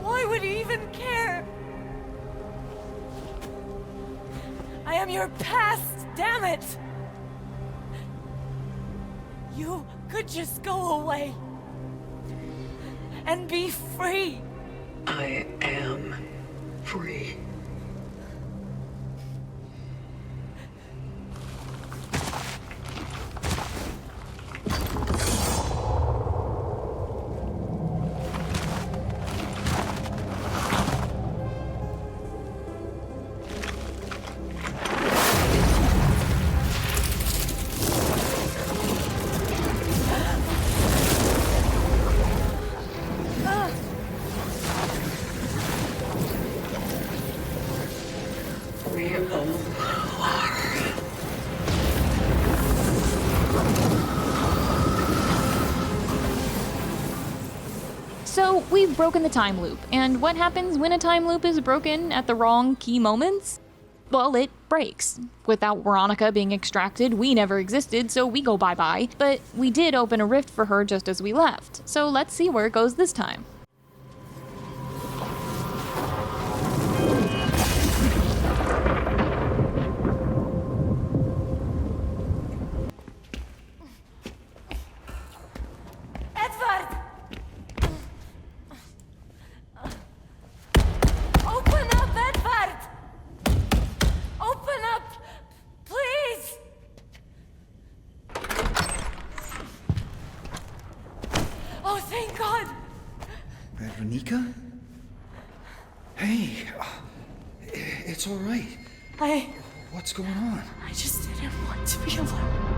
S8: Why would he even care? I am your past, damn it! You could just go away and be free.
S5: I am free.
S1: So, we've broken the time loop, and what happens when a time loop is broken at the wrong key moments? Well, it breaks. Without Veronica being extracted, we never existed, so we go bye-bye, but we did open a rift for her just as we left, so let's see where it goes this time.
S8: Oh, thank God!
S9: Veronica? Hey, it's all right. What's going on?
S8: I just didn't want to be alone.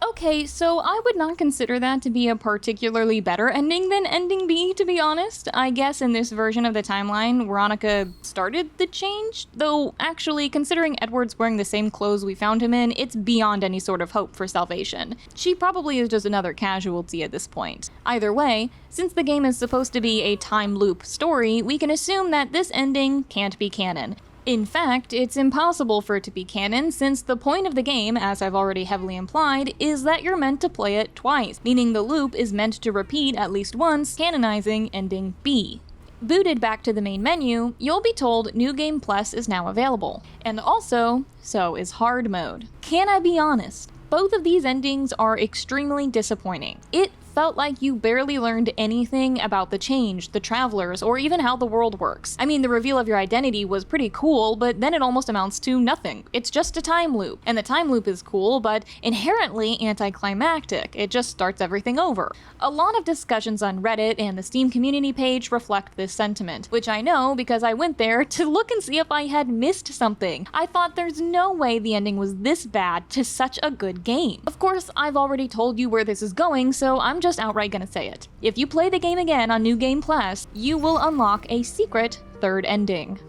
S1: Okay, so I would not consider that to be a particularly better ending than Ending B, to be honest. I guess in this version of the timeline, Veronica started the change, though actually, considering Edward's wearing the same clothes we found him in, it's beyond any sort of hope for salvation. She probably is just another casualty at this point. Either way, since the game is supposed to be a time loop story, we can assume that this ending can't be canon. In fact, it's impossible for it to be canon, since the point of the game, as I've already heavily implied, is that you're meant to play it twice, meaning the loop is meant to repeat at least once, canonizing Ending B. Booted back to the main menu, you'll be told New Game Plus is now available. And also, so is Hard Mode. Can I be honest? Both of these endings are extremely disappointing. It felt like you barely learned anything about the change, the travelers, or even how the world works. I mean, the reveal of your identity was pretty cool, but then it almost amounts to nothing. It's just a time loop. And the time loop is cool, but inherently anticlimactic. It just starts everything over. A lot of discussions on Reddit and the Steam community page reflect this sentiment, which I know because I went there to look and see if I had missed something. I thought there's no way the ending was this bad to such a good game. Of course, I've already told you where this is going, so I'm just outright gonna say it. If you play the game again on New Game Plus, you will unlock a secret third ending.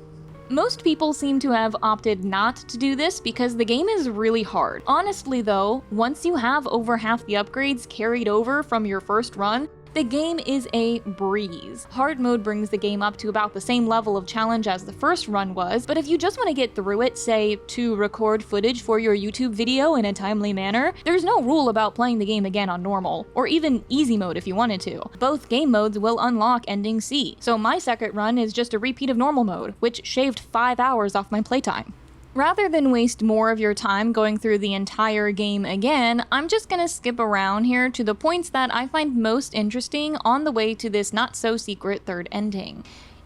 S1: Most people seem to have opted not to do this because the game is really hard. Honestly though, once you have over half the upgrades carried over from your first run, the game is a breeze. Hard mode brings the game up to about the same level of challenge as the first run was, but if you just want to get through it, say, to record footage for your YouTube video in a timely manner, there's no rule about playing the game again on normal, or even easy mode if you wanted to. Both game modes will unlock Ending C, so my second run is just a repeat of normal mode, which shaved 5 hours off my playtime. Rather than waste more of your time going through the entire game again, I'm just gonna skip around here to the points that I find most interesting on the way to this not-so-secret third ending.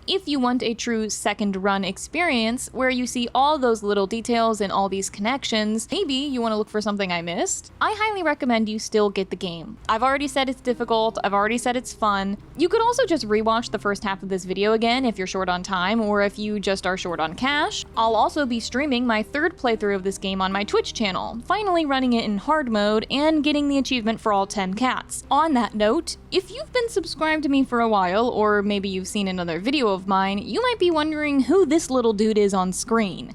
S1: If you want a true second run experience, where you see all those little details and all these connections, maybe you want to look for something I missed, I highly recommend you still get the game. I've already said it's difficult, I've already said it's fun. You could also just rewatch the first half of this video again if you're short on time, or if you just are short on cash. I'll also be streaming my third playthrough of this game on my Twitch channel, finally running it in hard mode and getting the achievement for all 10 cats. On that note, if you've been subscribed to me for a while, or maybe you've seen another video of mine, you might be wondering who this little dude is on screen.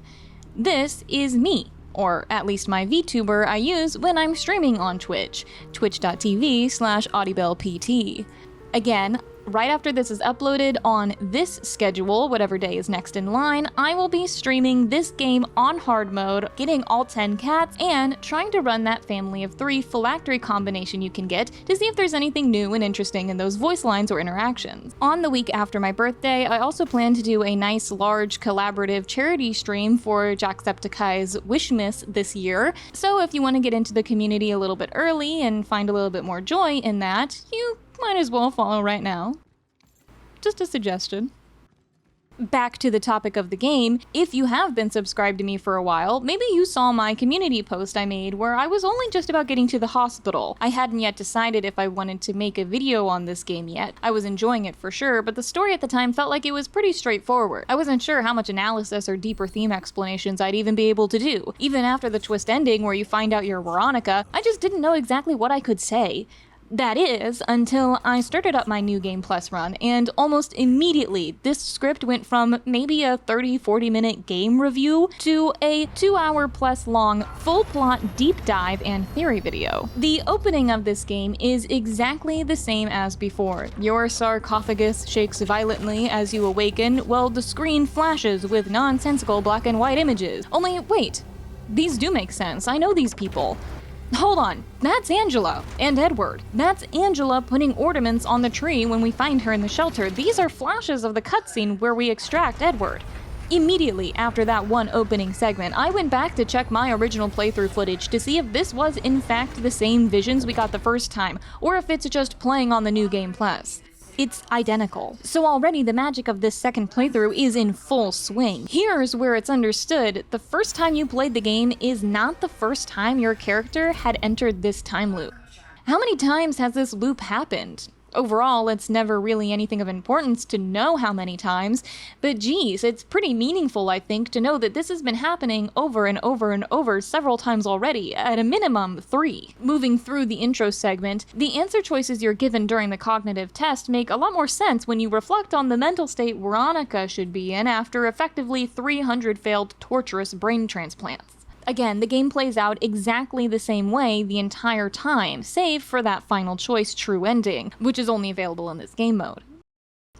S1: This is me, or at least my VTuber I use when I'm streaming on Twitch, twitch.tv/audibelpt. Again, right after this is uploaded on this schedule, whatever day is next in line, I will be streaming this game on hard mode, getting all 10 cats, and trying to run that family of 3 phylactery combination you can get to see if there's anything new and interesting in those voice lines or interactions. On the week after my birthday, I also plan to do a nice large collaborative charity stream for Jacksepticeye's Wishmas this year, so if you want to get into the community a little bit early and find a little bit more joy in that, you might as well follow right now. Just a suggestion. Back to the topic of the game, if you have been subscribed to me for a while, maybe you saw my community post I made where I was only just about getting to the hospital. I hadn't yet decided if I wanted to make a video on this game yet. I was enjoying it for sure, but the story at the time felt like it was pretty straightforward. I wasn't sure how much analysis or deeper theme explanations I'd even be able to do. Even after the twist ending where you find out you're Veronica, I just didn't know exactly what I could say. That is, until I started up my New Game Plus run, and almost immediately this script went from maybe a 30-40 minute game review to a 2-hour plus long full plot deep dive and theory video. The opening of this game is exactly the same as before. Your sarcophagus shakes violently as you awaken, while the screen flashes with nonsensical black and white images. Only, wait, these do make sense. I know these people. Hold on, that's Angela and Edward. That's Angela putting ornaments on the tree when we find her in the shelter. These are flashes of the cutscene where we extract Edward. Immediately after that one opening segment, I went back to check my original playthrough footage to see if this was in fact the same visions we got the first time, or if it's just playing on the New Game Plus. It's identical. So already the magic of this second playthrough is in full swing. Here's where it's understood: the first time you played the game is not the first time your character had entered this time loop. How many times has this loop happened? Overall, it's never really anything of importance to know how many times, but geez, it's pretty meaningful, I think, to know that this has been happening over and over and over several times already, at a minimum 3. Moving through the intro segment, the answer choices you're given during the cognitive test make a lot more sense when you reflect on the mental state Veronica should be in after effectively 300 failed torturous brain transplants. Again, the game plays out exactly the same way the entire time, save for that final choice true ending, which is only available in this game mode.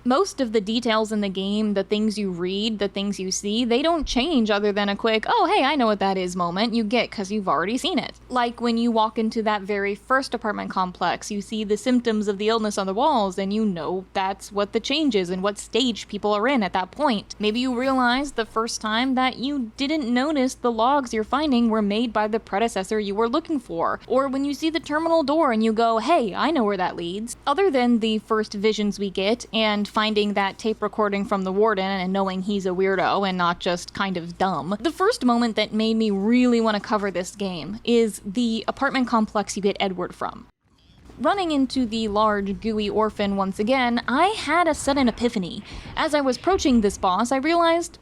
S1: Most of the details in the game, the things you read, the things you see, they don't change other than a quick, oh hey, I know what that is moment you get because you've already seen it. Like when you walk into that very first apartment complex, you see the symptoms of the illness on the walls and you know that's what the change is and what stage people are in at that point. Maybe you realize the first time that you didn't notice the logs you're finding were made by the predecessor you were looking for. Or when you see the terminal door and you go, hey, I know where that leads. Other than the first visions we get and finding that tape recording from the warden and knowing he's a weirdo and not just kind of dumb, the first moment that made me really want to cover this game is the apartment complex you get Edward from. Running into the large, gooey orphan once again, I had a sudden epiphany. As I was approaching this boss, I realized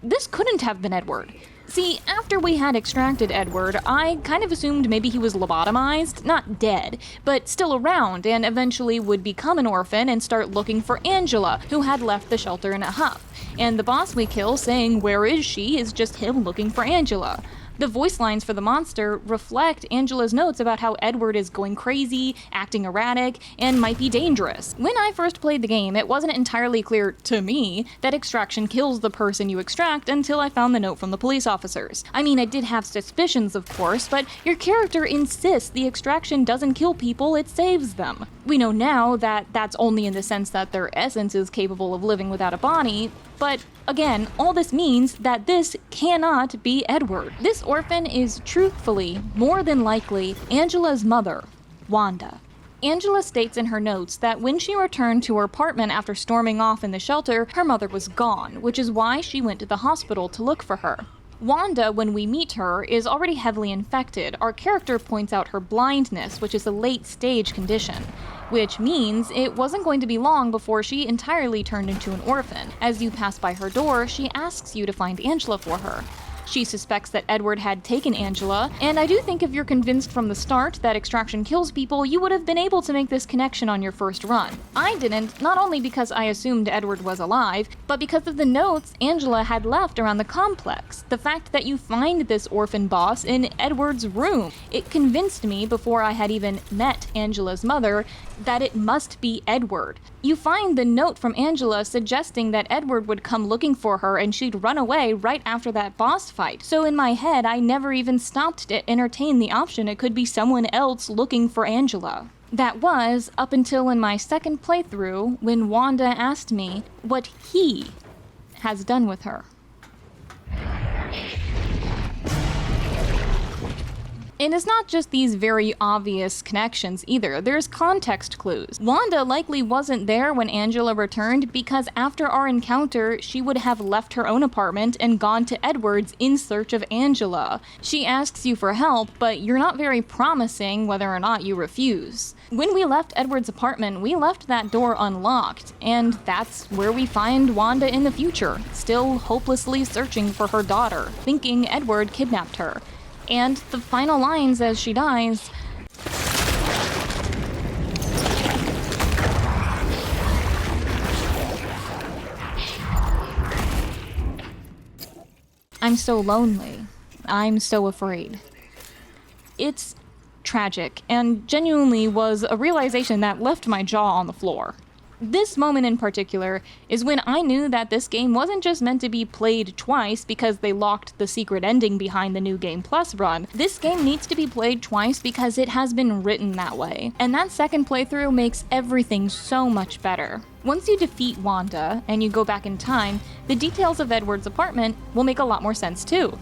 S1: this couldn't have been Edward. See, after we had extracted Edward, I kind of assumed maybe he was lobotomized, not dead, but still around, and eventually would become an orphan and start looking for Angela, who had left the shelter in a huff. And the boss we kill saying, "Where is she?" is just him looking for Angela. The voice lines for the monster reflect Angela's notes about how Edward is going crazy, acting erratic, and might be dangerous. When I first played the game, it wasn't entirely clear to me that extraction kills the person you extract until I found the note from the police officers. I mean, I did have suspicions, of course, but your character insists the extraction doesn't kill people, it saves them. We know now that that's only in the sense that their essence is capable of living without a body, but again, all this means that this cannot be Edward. This orphan is truthfully, more than likely, Angela's mother, Wanda. Angela states in her notes that when she returned to her apartment after storming off in the shelter, her mother was gone, which is why she went to the hospital to look for her. Wanda, when we meet her, is already heavily infected. Our character points out her blindness, which is a late-stage condition, which means it wasn't going to be long before she entirely turned into an orphan. As you pass by her door, she asks you to find Angela for her. She suspects that Edward had taken Angela, and I do think if you're convinced from the start that extraction kills people, you would have been able to make this connection on your first run. I didn't, not only because I assumed Edward was alive, but because of the notes Angela had left around the complex. The fact that you find this orphan boss in Edward's room. It convinced me, before I had even met Angela's mother, that it must be Edward. You find the note from Angela suggesting that Edward would come looking for her and she'd run away right after that boss fight. So in my head, I never even stopped to entertain the option it could be someone else looking for Angela. That was up until in my second playthrough when Wanda asked me what he has done with her. And it's not just these very obvious connections either, there's context clues. Wanda likely wasn't there when Angela returned because after our encounter, she would have left her own apartment and gone to Edward's in search of Angela. She asks you for help, but you're not very promising whether or not you refuse. When we left Edward's apartment, we left that door unlocked, and that's where we find Wanda in the future, still hopelessly searching for her daughter, thinking Edward kidnapped her. And the final lines as she dies, "I'm so lonely. I'm so afraid." It's tragic, and genuinely was a realization that left my jaw on the floor. This moment in particular is when I knew that this game wasn't just meant to be played twice because they locked the secret ending behind the New Game Plus run. This game needs to be played twice because it has been written that way. And that second playthrough makes everything so much better. Once you defeat Wanda and you go back in time, the details of Edward's apartment will make a lot more sense too.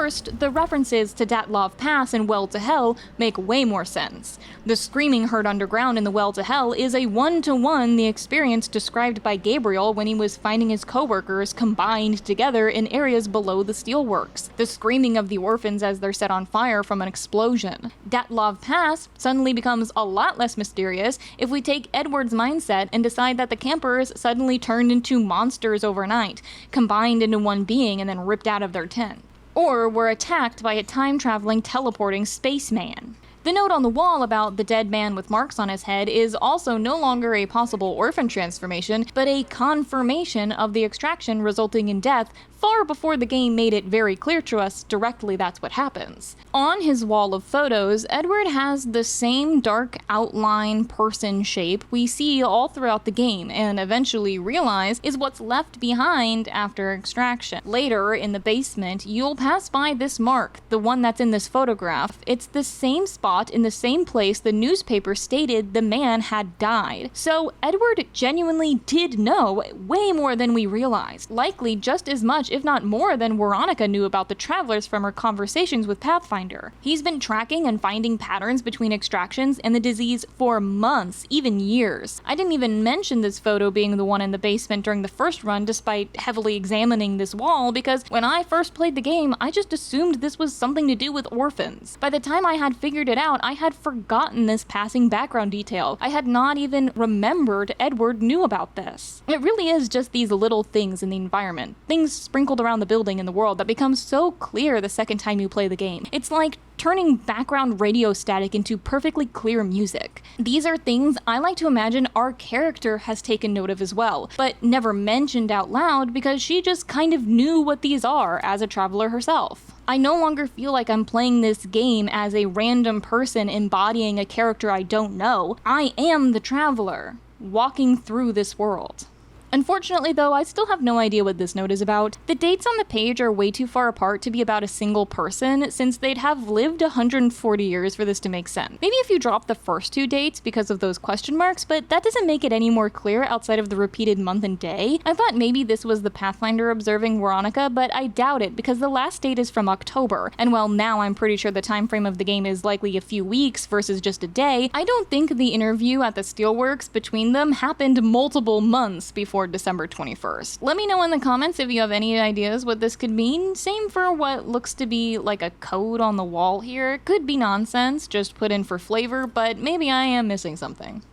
S1: First, the references to Datlov Pass and Well to Hell make way more sense. The screaming heard underground in the Well to Hell is a one-to-one the experience described by Gabriel when he was finding his coworkers combined together in areas below the Steelworks. The screaming of the orphans as they're set on fire from an explosion. Datlov Pass suddenly becomes a lot less mysterious if we take Edward's mindset and decide that the campers suddenly turned into monsters overnight, combined into one being and then ripped out of their tent. Or were attacked by a time-traveling teleporting spaceman. The note on the wall about the dead man with marks on his head is also no longer a possible orphan transformation, but a confirmation of the extraction resulting in death far before the game made it very clear to us directly that's what happens. On his wall of photos, Edward has the same dark outline person shape we see all throughout the game, and eventually realize is what's left behind after extraction. Later, in the basement, you'll pass by this mark, the one that's in this photograph. It's the same spot in the same place the newspaper stated the man had died. So Edward genuinely did know way more than we realized, likely just as much if not more than Veronica knew about the travelers from her conversations with Pathfinder. He's been tracking and finding patterns between extractions and the disease for months, even years. I didn't even mention this photo being the one in the basement during the first run despite heavily examining this wall, because when I first played the game, I just assumed this was something to do with orphans. By the time I had figured it out, I had forgotten this passing background detail. I had not even remembered Edward knew about this. It really is just these little things in the environment, things sprinkled around the building and the world that become so clear the second time you play the game. It's like turning background radio static into perfectly clear music. These are things I like to imagine our character has taken note of as well, but never mentioned out loud because she just kind of knew what these are as a traveler herself. I no longer feel like I'm playing this game as a random person embodying a character I don't know. I am the traveler, walking through this world. Unfortunately though, I still have no idea what this note is about. The dates on the page are way too far apart to be about a single person, since they'd have lived 140 years for this to make sense. Maybe if you drop the first two dates because of those question marks, but that doesn't make it any more clear outside of the repeated month and day. I thought maybe this was the Pathfinder observing Veronica, but I doubt it because the last date is from October, and while now I'm pretty sure the time frame of the game is likely a few weeks versus just a day, I don't think the interview at the Steelworks between them happened multiple months before December 21st. Let me know in the comments if you have any ideas what this could mean. Same for what looks to be like a code on the wall here. Could be nonsense, just put in for flavor, but maybe I am missing something.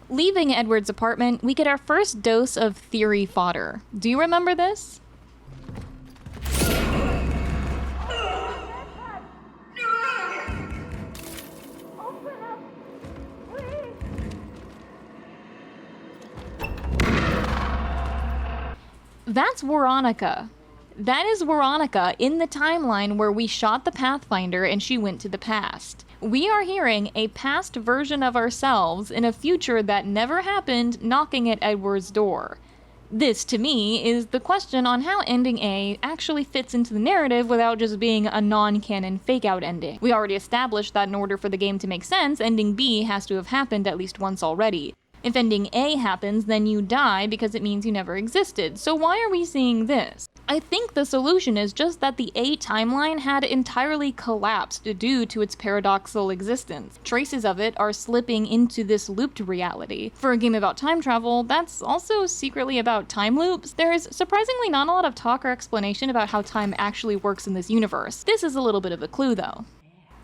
S1: Leaving Edward's apartment, we get our first dose of theory fodder. Do you remember this? That's Veronica. That is Veronica in the timeline where we shot the Pathfinder and she went to the past. We are hearing a past version of ourselves in a future that never happened knocking at Edward's door. This, to me, is the question on how ending A actually fits into the narrative without just being a non-canon fake-out ending. We already established that in order for the game to make sense, ending B has to have happened at least once already. If ending A happens, then you die because it means you never existed. So why are we seeing this? I think the solution is just that the A timeline had entirely collapsed due to its paradoxical existence. Traces of it are slipping into this looped reality. For a game about time travel, that's also secretly about time loops. There is surprisingly not a lot of talk or explanation about how time actually works in this universe. This is a little bit of a clue though.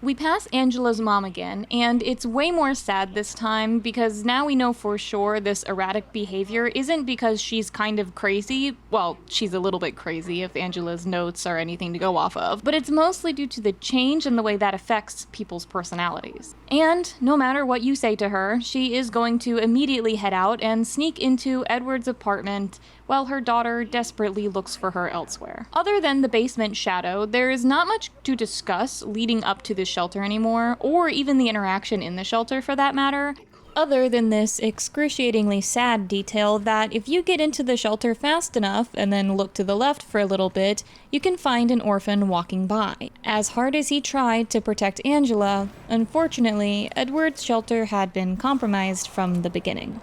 S1: We pass Angela's mom again, and it's way more sad this time because now we know for sure this erratic behavior isn't because she's kind of crazy. Well, she's a little bit crazy if Angela's notes are anything to go off of, but it's mostly due to the change in the way that affects people's personalities. And no matter what you say to her, she is going to immediately head out and sneak into Edward's apartment while her daughter desperately looks for her elsewhere. Other than the basement shadow, there is not much to discuss leading up to this shelter anymore, or even the interaction in the shelter for that matter, other than this excruciatingly sad detail that if you get into the shelter fast enough and then look to the left for a little bit, you can find an orphan walking by. As hard as he tried to protect Angela, unfortunately, Edward's shelter had been compromised from the beginning.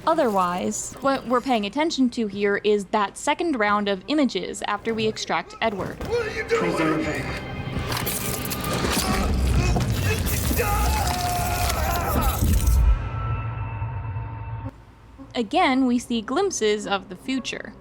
S1: Otherwise, what we're paying attention to here is that second round of images after we extract Edward.
S9: What are you doing?
S5: Preserving.
S1: Again, we see glimpses of the future.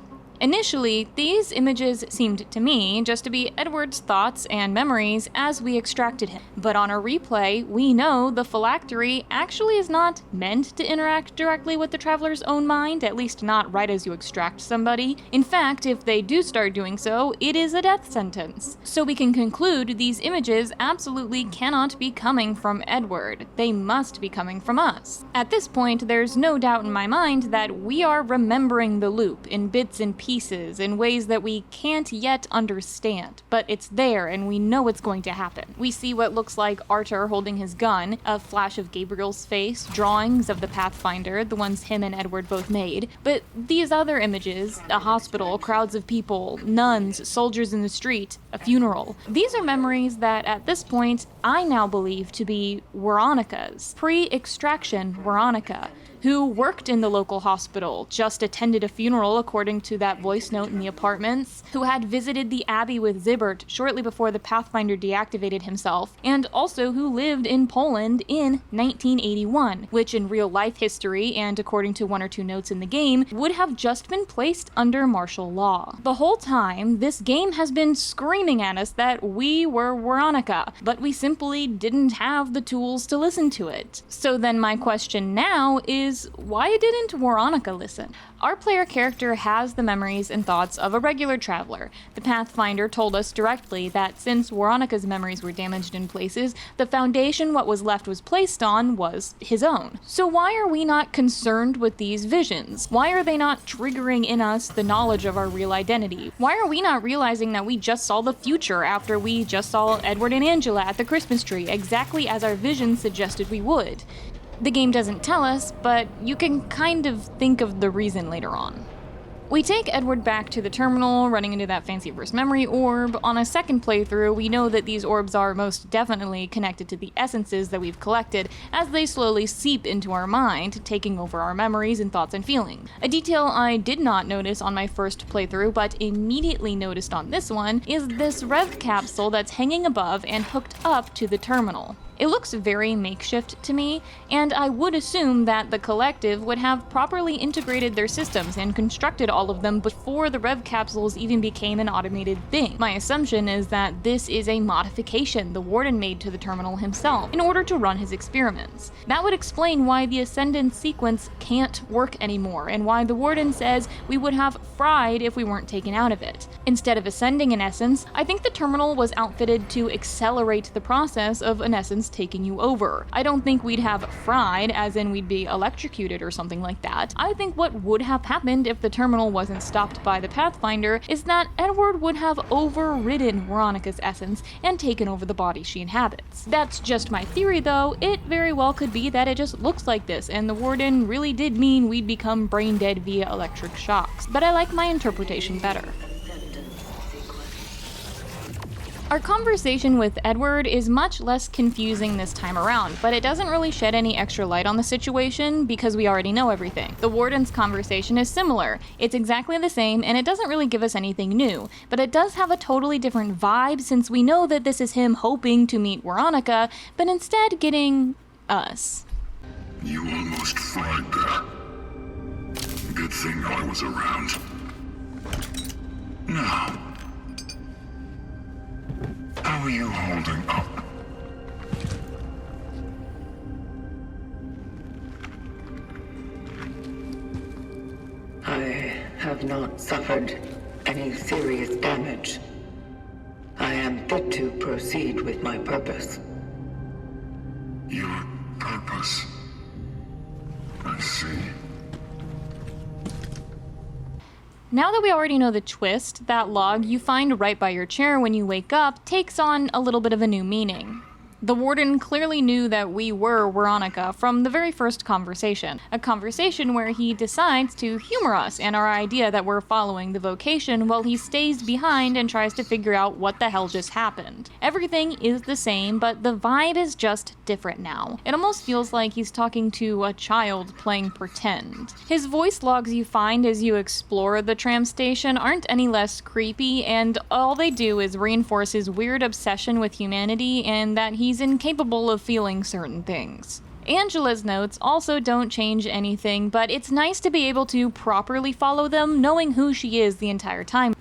S1: Initially, these images seemed to me just to be Edward's thoughts and memories as we extracted him. But on a replay, we know the phylactery actually is not meant to interact directly with the traveler's own mind, at least not right as you extract somebody. In fact, if they do start doing so, it is a death sentence. So we can conclude these images absolutely cannot be coming from Edward. They must be coming from us. At this point, there's no doubt in my mind that we are remembering the loop in bits and pieces in ways that we can't yet understand, but it's there and we know it's going to happen. We see what looks like Arthur holding his gun, a flash of Gabriel's face, drawings of the Pathfinder, the ones him and Edward both made, but these other images, a hospital, crowds of people, nuns, soldiers in the street, a funeral, these are memories that at this point I now believe to be Veronica's, pre-extraction Veronica, who worked in the local hospital, just attended a funeral according to that voice note in the apartments, who had visited the Abbey with Zibert shortly before the Pathfinder deactivated himself, and also who lived in Poland in 1981, which in real life history, and according to one or two notes in the game, would have just been placed under martial law. The whole time, this game has been screaming at us that we were Veronica, but we simply didn't have the tools to listen to it. So then my question now is, why didn't Veronica listen? Our player character has the memories and thoughts of a regular traveler. The Pathfinder told us directly that since Veronica's memories were damaged in places, the foundation what was left was placed on was his own. So why are we not concerned with these visions? Why are they not triggering in us the knowledge of our real identity? Why are we not realizing that we just saw the future after we just saw Edward and Angela at the Christmas tree, exactly as our vision suggested we would? The game doesn't tell us, but you can kind of think of the reason later on. We take Edward back to the terminal, running into that fancy first memory orb. On a second playthrough, we know that these orbs are most definitely connected to the essences that we've collected as they slowly seep into our mind, taking over our memories and thoughts and feelings. A detail I did not notice on my first playthrough, but immediately noticed on this one, is this rev capsule that's hanging above and hooked up to the terminal. It looks very makeshift to me, and I would assume that the collective would have properly integrated their systems and constructed all of them before the rev capsules even became an automated thing. My assumption is that this is a modification the Warden made to the terminal himself in order to run his experiments. That would explain why the Ascendant sequence can't work anymore, and why the Warden says we would have fried if we weren't taken out of it. Instead of ascending an essence, I think the terminal was outfitted to accelerate the process of an essence taking you over. I don't think we'd have fried, as in we'd be electrocuted or something like that. I think what would have happened if the terminal wasn't stopped by the Pathfinder is that Edward would have overridden Veronica's essence and taken over the body she inhabits. That's just my theory though. It very well could be that it just looks like this, and the Warden really did mean we'd become brain dead via electric shocks. But I like my interpretation better. Our conversation with Edward is much less confusing this time around, but it doesn't really shed any extra light on the situation because we already know everything. The Warden's conversation is similar. It's exactly the same, and it doesn't really give us anything new, but it does have a totally different vibe since we know that this is him hoping to meet Veronica, but instead getting us.
S2: You almost fried there. Good thing I was around. Now, how are you holding up?
S5: I have not suffered any serious damage. I am fit to proceed with my purpose.
S2: Your purpose? I see.
S1: Now that we already know the twist, that log you find right by your chair when you wake up takes on a little bit of a new meaning. The warden clearly knew that we were Veronica from the very first conversation, a conversation where he decides to humor us and our idea that we're following the vocation while he stays behind and tries to figure out what the hell just happened. Everything is the same, but the vibe is just different now. It almost feels like he's talking to a child playing pretend. His voice logs you find as you explore the tram station aren't any less creepy, and all they do is reinforce his weird obsession with humanity and that he's incapable of feeling certain things. Angela's notes also don't change anything, but it's nice to be able to properly follow them, knowing who she is the entire time.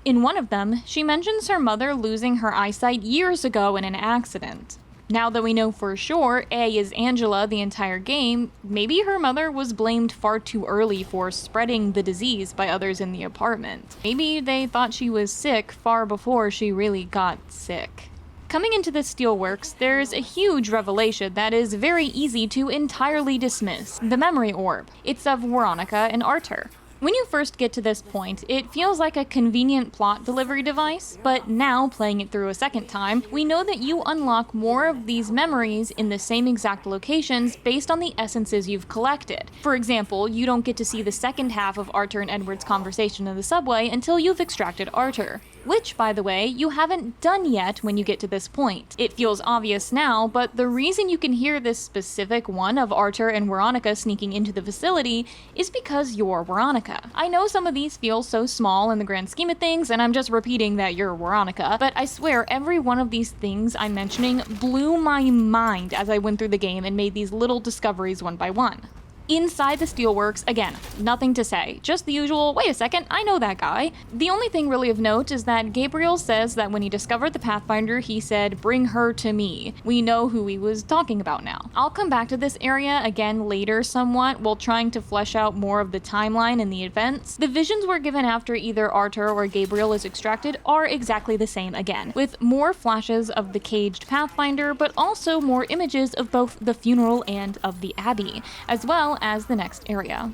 S1: In one of them, she mentions her mother losing her eyesight years ago in an accident. Now that we know for sure A is Angela the entire game, maybe her mother was blamed far too early for spreading the disease by others in the apartment. Maybe they thought she was sick far before she really got sick. Coming into the Steelworks, there's a huge revelation that is very easy to entirely dismiss: the memory orb. It's of Veronica and Arthur. When you first get to this point, it feels like a convenient plot delivery device, but now, playing it through a second time, we know that you unlock more of these memories in the same exact locations based on the essences you've collected. For example, you don't get to see the second half of Arthur and Edward's conversation in the subway until you've extracted Arthur. Which, by the way, you haven't done yet when you get to this point. It feels obvious now, but the reason you can hear this specific one of Arthur and Veronica sneaking into the facility is because you're Veronica. I know some of these feel so small in the grand scheme of things, and I'm just repeating that you're Veronica, but I swear every one of these things I'm mentioning blew my mind as I went through the game and made these little discoveries one by one. Inside the Steelworks, again, nothing to say. Just the usual, wait a second, I know that guy. The only thing really of note is that Gabriel says that when he discovered the Pathfinder, he said, "Bring her to me." We know who he was talking about now. I'll come back to this area again later somewhat, while trying to flesh out more of the timeline and the events. The visions we're given after either Arthur or Gabriel is extracted are exactly the same again, with more flashes of the caged Pathfinder, but also more images of both the funeral and of the Abbey, as well as the next area.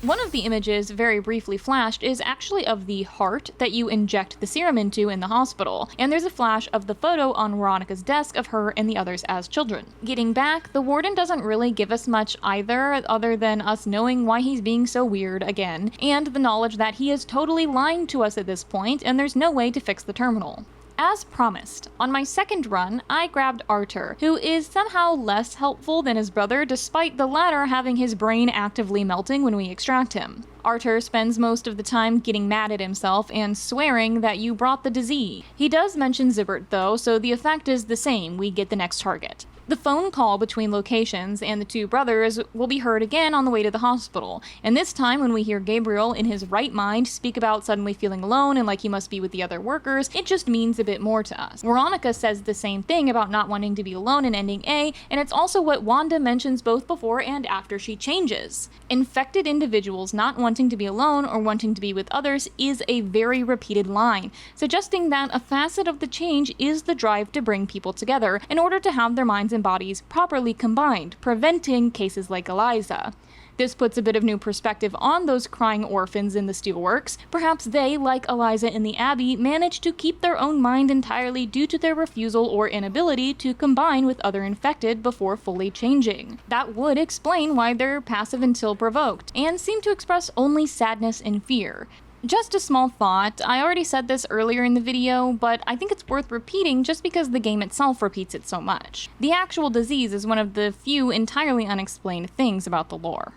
S1: One of the images very briefly flashed is actually of the heart that you inject the serum into in the hospital, and there's a flash of the photo on Veronica's desk of her and the others as children. Getting back, the warden doesn't really give us much either, other than us knowing why he's being so weird again, and the knowledge that he is totally lying to us at this point and there's no way to fix the terminal. As promised, on my second run, I grabbed Arthur, who is somehow less helpful than his brother despite the latter having his brain actively melting when we extract him. Arthur spends most of the time getting mad at himself and swearing that you brought the disease. He does mention Zibbert though, so the effect is the same: we get the next target. The phone call between locations and the two brothers will be heard again on the way to the hospital, and this time when we hear Gabriel in his right mind speak about suddenly feeling alone and like he must be with the other workers, it just means a bit more to us. Veronica says the same thing about not wanting to be alone in ending A, and it's also what Wanda mentions both before and after she changes. Infected individuals not wanting to be alone or wanting to be with others is a very repeated line, suggesting that a facet of the change is the drive to bring people together in order to have their minds and bodies properly combined, preventing cases like Eliza. This puts a bit of new perspective on those crying orphans in the Steelworks. Perhaps they, like Eliza in the Abbey, managed to keep their own mind entirely due to their refusal or inability to combine with other infected before fully changing. That would explain why they're passive until provoked, and seem to express only sadness and fear. Just a small thought, I already said this earlier in the video, but I think it's worth repeating just because the game itself repeats it so much. The actual disease is one of the few entirely unexplained things about the lore.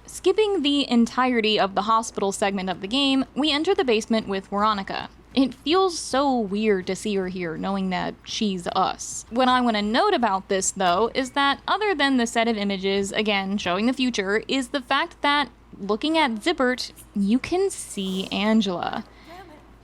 S1: Skipping the entirety of the hospital segment of the game, we enter the basement with Veronica. It feels so weird to see her here, knowing that she's us. What I want to note about this, though, is that other than the set of images, again, showing the future, is the fact that looking at Zibbert, you can see Angela.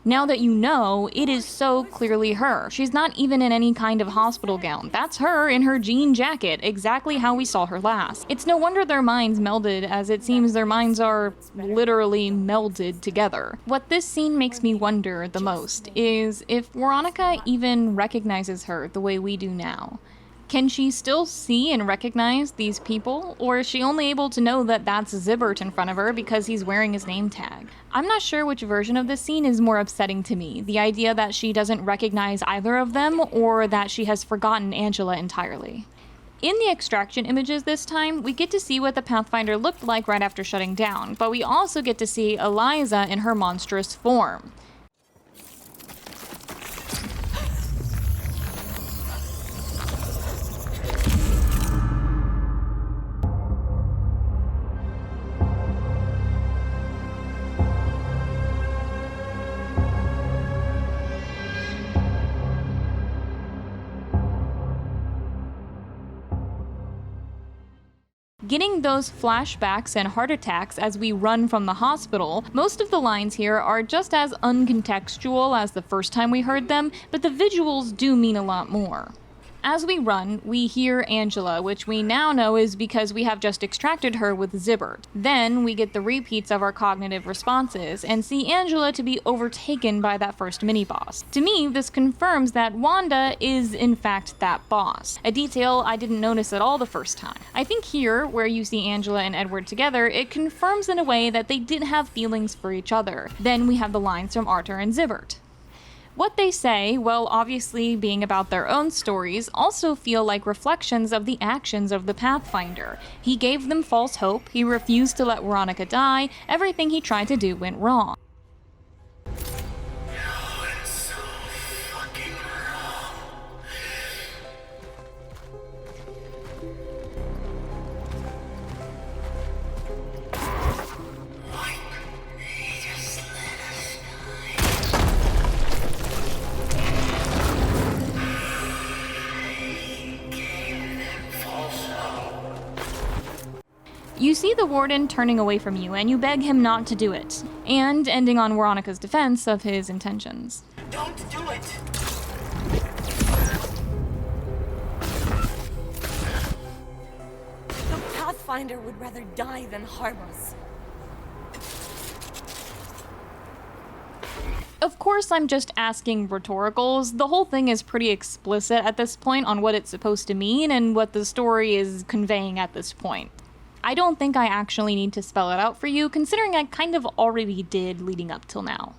S1: Now that you know, it is so clearly her. She's not even in any kind of hospital gown. That's her in her jean jacket, exactly how we saw her last. It's no wonder their minds melded, as it seems their minds are literally melded together. What this scene makes me wonder the most is if Veronica even recognizes her the way we do now. Can she still see and recognize these people, or is she only able to know that that's Zibert in front of her because he's wearing his name tag? I'm not sure which version of this scene is more upsetting to me, the idea that she doesn't recognize either of them, or that she has forgotten Angela entirely. In the extraction images this time, we get to see what the Pathfinder looked like right after shutting down, but we also get to see Eliza in her monstrous form. Getting those flashbacks and heart attacks as we run from the hospital, most of the lines here are just as uncontextual as the first time we heard them, but the visuals do mean a lot more. As we run, we hear Angela, which we now know is because we have just extracted her with Zibert. Then we get the repeats of our cognitive responses, and see Angela to be overtaken by that first mini-boss. To me, this confirms that Wanda is in fact that boss, a detail I didn't notice at all the first time. I think here, where you see Angela and Edward together, it confirms in a way that they did have feelings for each other. Then we have the lines from Arthur and Zibert. What they say, while obviously being about their own stories, also feel like reflections of the actions of the Pathfinder. He gave them false hope, he refused to let Veronica die, everything he tried to do went wrong. You see the warden turning away from you, and you beg him not to do it, and ending on Veronica's defense of his intentions.
S3: Don't do it! The Pathfinder would rather die than harm us.
S1: Of course, I'm just asking rhetoricals. The whole thing is pretty explicit at this point on what it's supposed to mean and what the story is conveying at this point. I don't think I actually need to spell it out for you, considering I kind of already did leading up till now.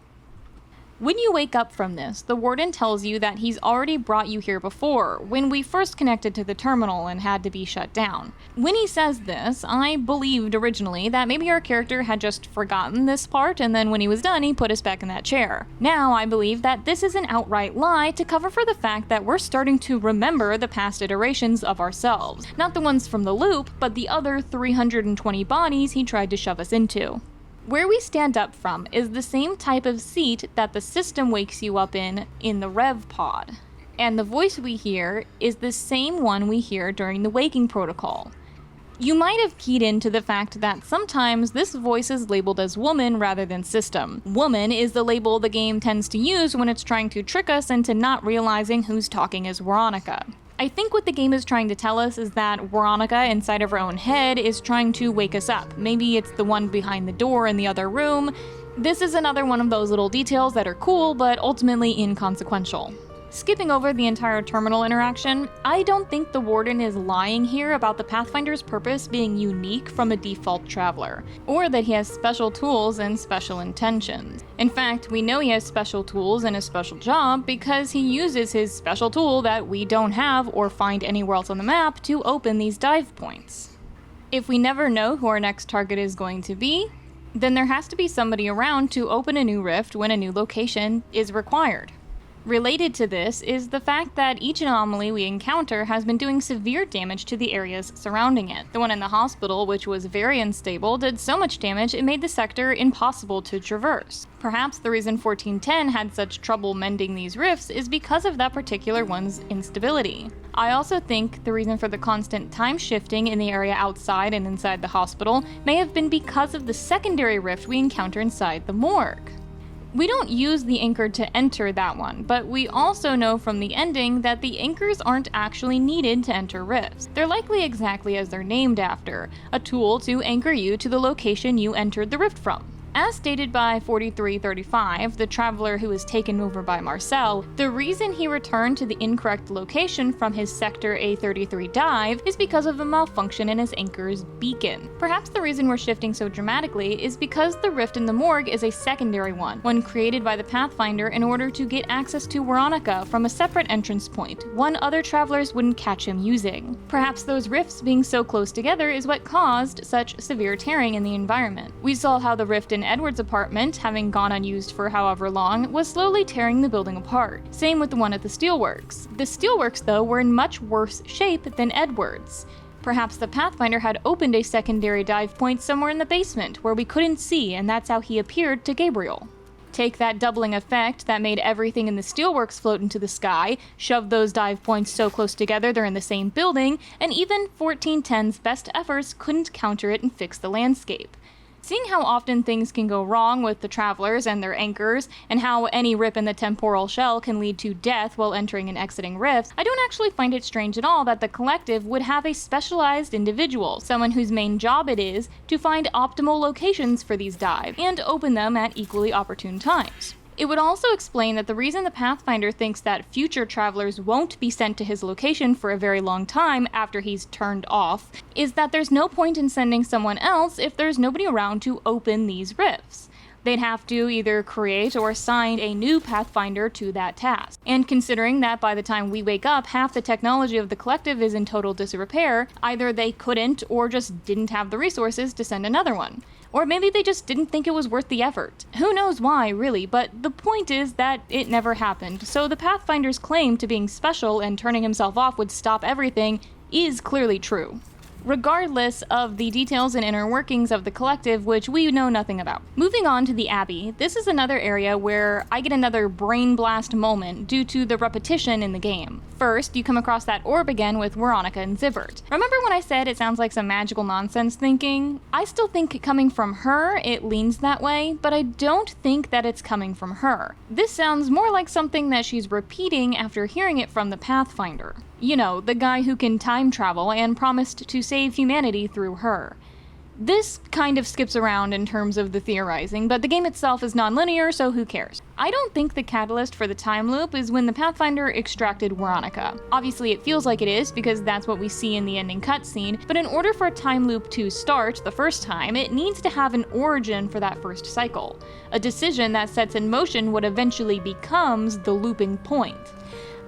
S1: When you wake up from this, the warden tells you that he's already brought you here before, when we first connected to the terminal and had to be shut down. When he says this, I believed originally that maybe our character had just forgotten this part, and then when he was done, he put us back in that chair. Now I believe that this is an outright lie to cover for the fact that we're starting to remember the past iterations of ourselves. Not the ones from the loop, but the other 320 bodies he tried to shove us into. Where we stand up from is the same type of seat that the system wakes you up in the Rev pod. And the voice we hear is the same one we hear during the waking protocol. You might have keyed into the fact that sometimes this voice is labeled as woman rather than system. Woman is the label the game tends to use when it's trying to trick us into not realizing who's talking as Veronica. I think what the game is trying to tell us is that Veronica inside of her own head is trying to wake us up. Maybe it's the one behind the door in the other room. This is another one of those little details that are cool, but ultimately inconsequential. Skipping over the entire terminal interaction, I don't think the warden is lying here about the Pathfinder's purpose being unique from a default traveler, or that he has special tools and special intentions. In fact, we know he has special tools and a special job because he uses his special tool that we don't have or find anywhere else on the map to open these dive points. If we never know who our next target is going to be, then there has to be somebody around to open a new rift when a new location is required. Related to this is the fact that each anomaly we encounter has been doing severe damage to the areas surrounding it. The one in the hospital, which was very unstable, did so much damage it made the sector impossible to traverse. Perhaps the reason 1410 had such trouble mending these rifts is because of that particular one's instability. I also think the reason for the constant time shifting in the area outside and inside the hospital may have been because of the secondary rift we encounter inside the morgue. We don't use the anchor to enter that one, but we also know from the ending that the anchors aren't actually needed to enter rifts. They're likely exactly as they're named after, a tool to anchor you to the location you entered the rift from. As stated by 4335, the traveler who was taken over by Marcel, the reason he returned to the incorrect location from his Sector A33 dive is because of a malfunction in his anchor's beacon. Perhaps the reason we're shifting so dramatically is because the rift in the morgue is a secondary one created by the Pathfinder in order to get access to Veronica from a separate entrance point, one other travelers wouldn't catch him using. Perhaps those rifts being so close together is what caused such severe tearing in the environment. We saw how the rift in Edward's apartment, having gone unused for however long, was slowly tearing the building apart. Same with the one at the Steelworks. The Steelworks, though, were in much worse shape than Edward's. Perhaps the Pathfinder had opened a secondary dive point somewhere in the basement where we couldn't see, and that's how he appeared to Gabriel. Take that doubling effect that made everything in the Steelworks float into the sky, shove those dive points so close together they're in the same building, and even 1410's best efforts couldn't counter it and fix the landscape. Seeing how often things can go wrong with the travelers and their anchors, and how any rip in the temporal shell can lead to death while entering and exiting rifts, I don't actually find it strange at all that the collective would have a specialized individual, someone whose main job it is to find optimal locations for these dives, and open them at equally opportune times. It would also explain that the reason the Pathfinder thinks that future travelers won't be sent to his location for a very long time after he's turned off is that there's no point in sending someone else if there's nobody around to open these rifts. They'd have to either create or assign a new Pathfinder to that task. And considering that by the time we wake up, half the technology of the collective is in total disrepair, either they couldn't or just didn't have the resources to send another one. Or maybe they just didn't think it was worth the effort. Who knows why, really, but the point is that it never happened, so the Pathfinder's claim to being special and turning himself off would stop everything is clearly true. Regardless of the details and inner workings of the collective, which we know nothing about. Moving on to the Abbey, this is another area where I get another brain blast moment due to the repetition in the game. First, you come across that orb again with Veronica and Zibbert. Remember when I said it sounds like some magical nonsense thinking? I still think coming from her, it leans that way, but I don't think that it's coming from her. This sounds more like something that she's repeating after hearing it from the Pathfinder. You know, the guy who can time travel and promised to save humanity through her. This kind of skips around in terms of the theorizing, but the game itself is non-linear, so who cares? I don't think the catalyst for the time loop is when the Pathfinder extracted Veronica. Obviously it feels like it is, because that's what we see in the ending cutscene, but in order for a time loop to start the first time, it needs to have an origin for that first cycle. A decision that sets in motion what eventually becomes the looping point.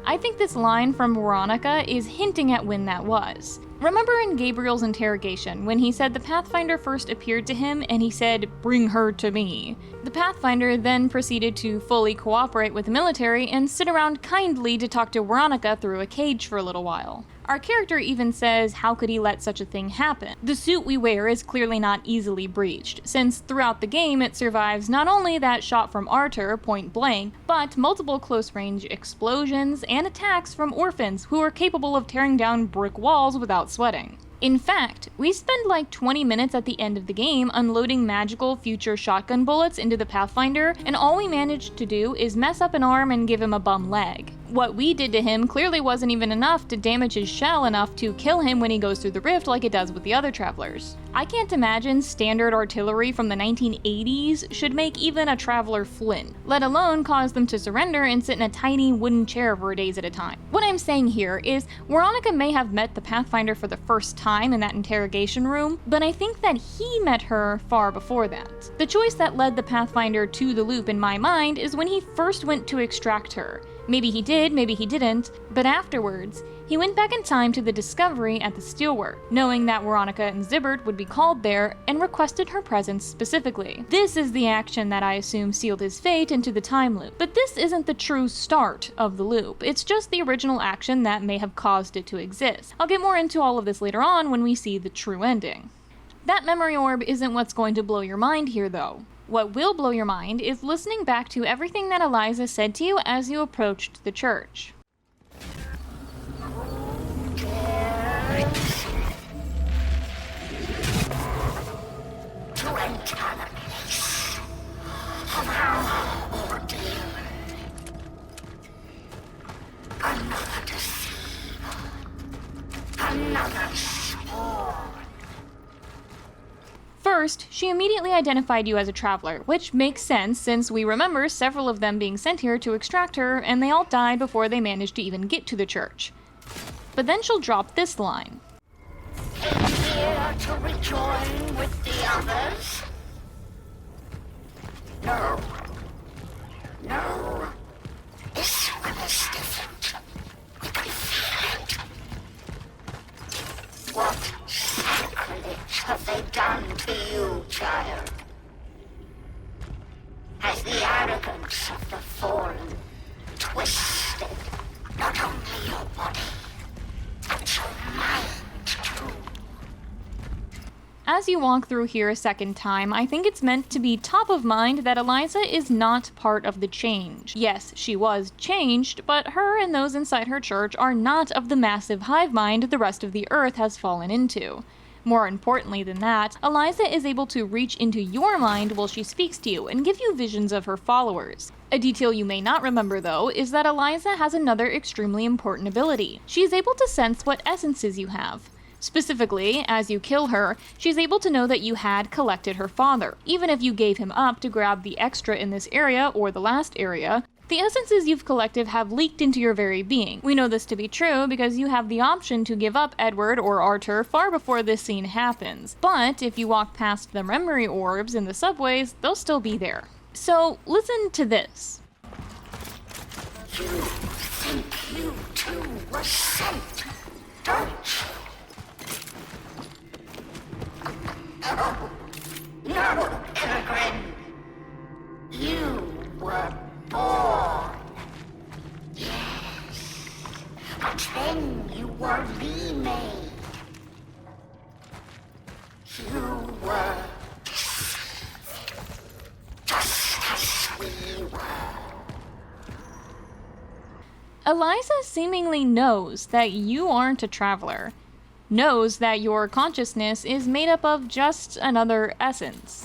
S1: I think this line from Veronica is hinting at when that was. Remember in Gabriel's interrogation, when he said the Pathfinder first appeared to him and he said, "Bring her to me." The Pathfinder then proceeded to fully cooperate with the military and sit around kindly to talk to Veronica through a cage for a little while. Our character even says, how could he let such a thing happen? The suit we wear is clearly not easily breached, since throughout the game it survives not only that shot from Arthur, point blank, but multiple close-range explosions and attacks from orphans who are capable of tearing down brick walls without sweating. In fact, we spend like 20 minutes at the end of the game unloading magical future shotgun bullets into the Pathfinder, and all we managed to do is mess up an arm and give him a bum leg. What we did to him clearly wasn't even enough to damage his shell enough to kill him when he goes through the rift like it does with the other travelers. I can't imagine standard artillery from the 1980s should make even a traveler flint, let alone cause them to surrender and sit in a tiny wooden chair for days at a time. What I'm saying here is, Veronica may have met the Pathfinder for the first time in that interrogation room, but I think that he met her far before that. The choice that led the Pathfinder to the loop in my mind is when he first went to extract her. Maybe he did, maybe he didn't, but afterwards, he went back in time to the discovery at the Steelworks, knowing that Veronica and Zibbert would be called there, and requested her presence specifically. This is the action that I assume sealed his fate into the time loop. But this isn't the true start of the loop, it's just the original action that may have caused it to exist. I'll get more into all of this later on when we see the true ending. That memory orb isn't what's going to blow your mind here though. What will blow your mind is listening back to everything that Eliza said to you as you approached the church.
S10: To enter the place of our ordeal. Another deceiver. Another spawn.
S1: First, she immediately identified you as a traveler, which makes sense since we remember several of them being sent here to extract her, and they all died before they managed to even get to the church. But then she'll drop this line.
S10: Here to rejoin with the others? No. No. This one is different. We can feel it. What sacrilege have they done to you, child? Has the arrogance of the fallen twisted not only your body, but your mind too?
S1: As you walk through here a second time, I think it's meant to be top of mind that Eliza is not part of the change. Yes, she was changed, but her and those inside her church are not of the massive hive mind the rest of the Earth has fallen into. More importantly than that, Eliza is able to reach into your mind while she speaks to you and give you visions of her followers. A detail you may not remember, though, is that Eliza has another extremely important ability. She is able to sense what essences you have. Specifically, as you kill her, she's able to know that you had collected her father. Even if you gave him up to grab the extra in this area or the last area, the essences you've collected have leaked into your very being. We know this to be true because you have the option to give up Edward or Arthur far before this scene happens. But if you walk past the memory orbs in the subways, they'll still be there. So listen to this.
S10: You think you too were sent, don't you? No, Peregrine. You were born. Yes. But then you were remade. You were just as we were.
S1: Eliza seemingly knows that you aren't a traveler. Knows that your consciousness is made up of just another essence.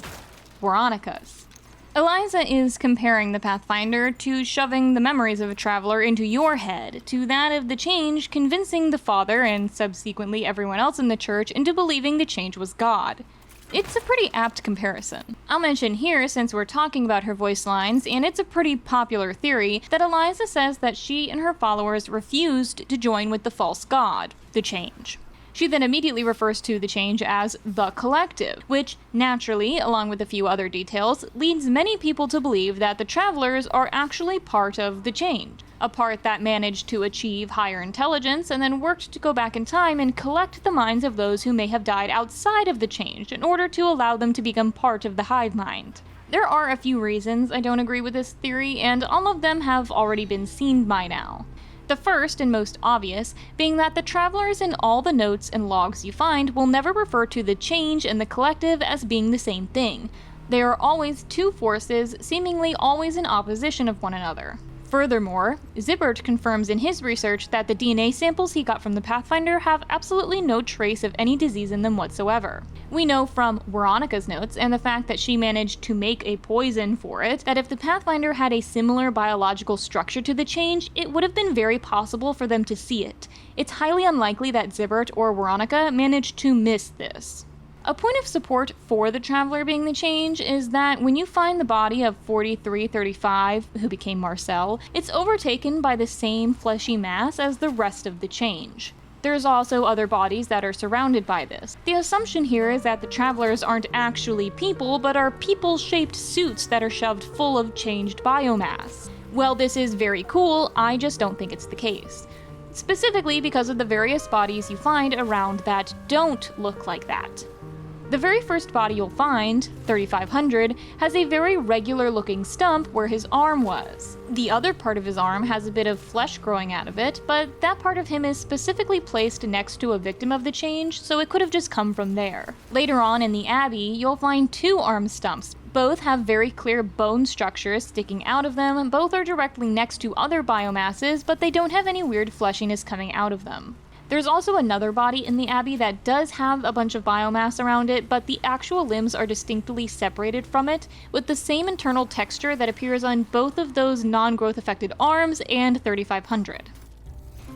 S1: Veronica's. Eliza is comparing the Pathfinder to shoving the memories of a traveler into your head, to that of the change convincing the father and subsequently everyone else in the church into believing the change was God. It's a pretty apt comparison. I'll mention here, since we're talking about her voice lines, and it's a pretty popular theory, that Eliza says that she and her followers refused to join with the false god, the change. She then immediately refers to the change as the collective, which naturally, along with a few other details, leads many people to believe that the travelers are actually part of the change. A part that managed to achieve higher intelligence and then worked to go back in time and collect the minds of those who may have died outside of the change in order to allow them to become part of the hive mind. There are a few reasons I don't agree with this theory, and all of them have already been seen by now. The first and most obvious being that the travelers in all the notes and logs you find will never refer to the change and the collective as being the same thing. They are always two forces, seemingly always in opposition of one another. Furthermore, Zibbert confirms in his research that the DNA samples he got from the Pathfinder have absolutely no trace of any disease in them whatsoever. We know from Veronica's notes and the fact that she managed to make a poison for it, that if the Pathfinder had a similar biological structure to the change, it would have been very possible for them to see it. It's highly unlikely that Zibbert or Veronica managed to miss this. A point of support for the Traveler being the change is that when you find the body of 4335, who became Marcel, it's overtaken by the same fleshy mass as the rest of the change. There's also other bodies that are surrounded by this. The assumption here is that the Travelers aren't actually people, but are people-shaped suits that are shoved full of changed biomass. Well, this is very cool, I just don't think it's the case. Specifically because of the various bodies you find around that don't look like that. The very first body you'll find, 3500, has a very regular looking stump where his arm was. The other part of his arm has a bit of flesh growing out of it, but that part of him is specifically placed next to a victim of the change, so it could have just come from there. Later on in the Abbey, you'll find two arm stumps. Both have very clear bone structures sticking out of them, both are directly next to other biomasses, but they don't have any weird fleshiness coming out of them. There's also another body in the Abbey that does have a bunch of biomass around it, but the actual limbs are distinctly separated from it, with the same internal texture that appears on both of those non-growth affected arms and 3500.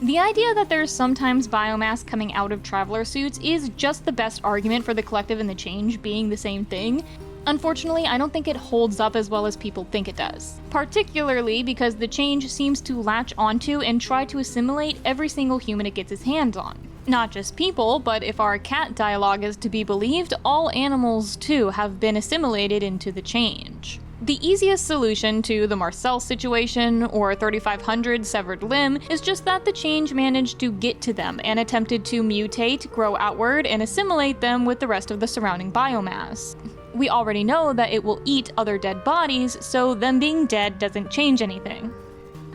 S1: The idea that there's sometimes biomass coming out of traveler suits is just the best argument for the collective and the change being the same thing. Unfortunately, I don't think it holds up as well as people think it does. Particularly because the change seems to latch onto and try to assimilate every single human it gets its hands on. Not just people, but if our cat dialogue is to be believed, all animals too have been assimilated into the change. The easiest solution to the Marcel situation, or 3500 severed limb, is just that the change managed to get to them and attempted to mutate, grow outward, and assimilate them with the rest of the surrounding biomass. We already know that it will eat other dead bodies, so them being dead doesn't change anything.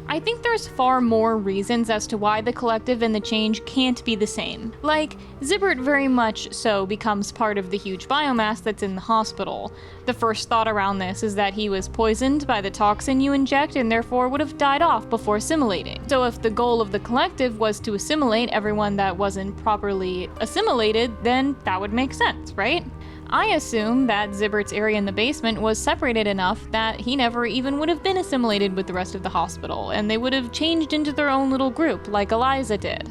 S1: I think there's far more reasons as to why the collective and the change can't be the same. Like, Zibert very much so becomes part of the huge biomass that's in the hospital. The first thought around this is that he was poisoned by the toxin you inject and therefore would have died off before assimilating. So if the goal of the collective was to assimilate everyone that wasn't properly assimilated, then that would make sense, right? I assume that Zibert's area in the basement was separated enough that he never even would have been assimilated with the rest of the hospital, and they would have changed into their own little group, like Eliza did.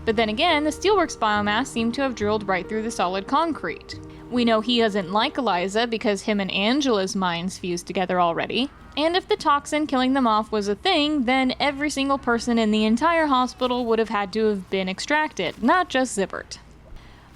S1: But then again, the Steelworks biomass seemed to have drilled right through the solid concrete. We know he doesn't like Eliza because him and Angela's minds fused together already. And if the toxin killing them off was a thing, then every single person in the entire hospital would have had to have been extracted, not just Zibert.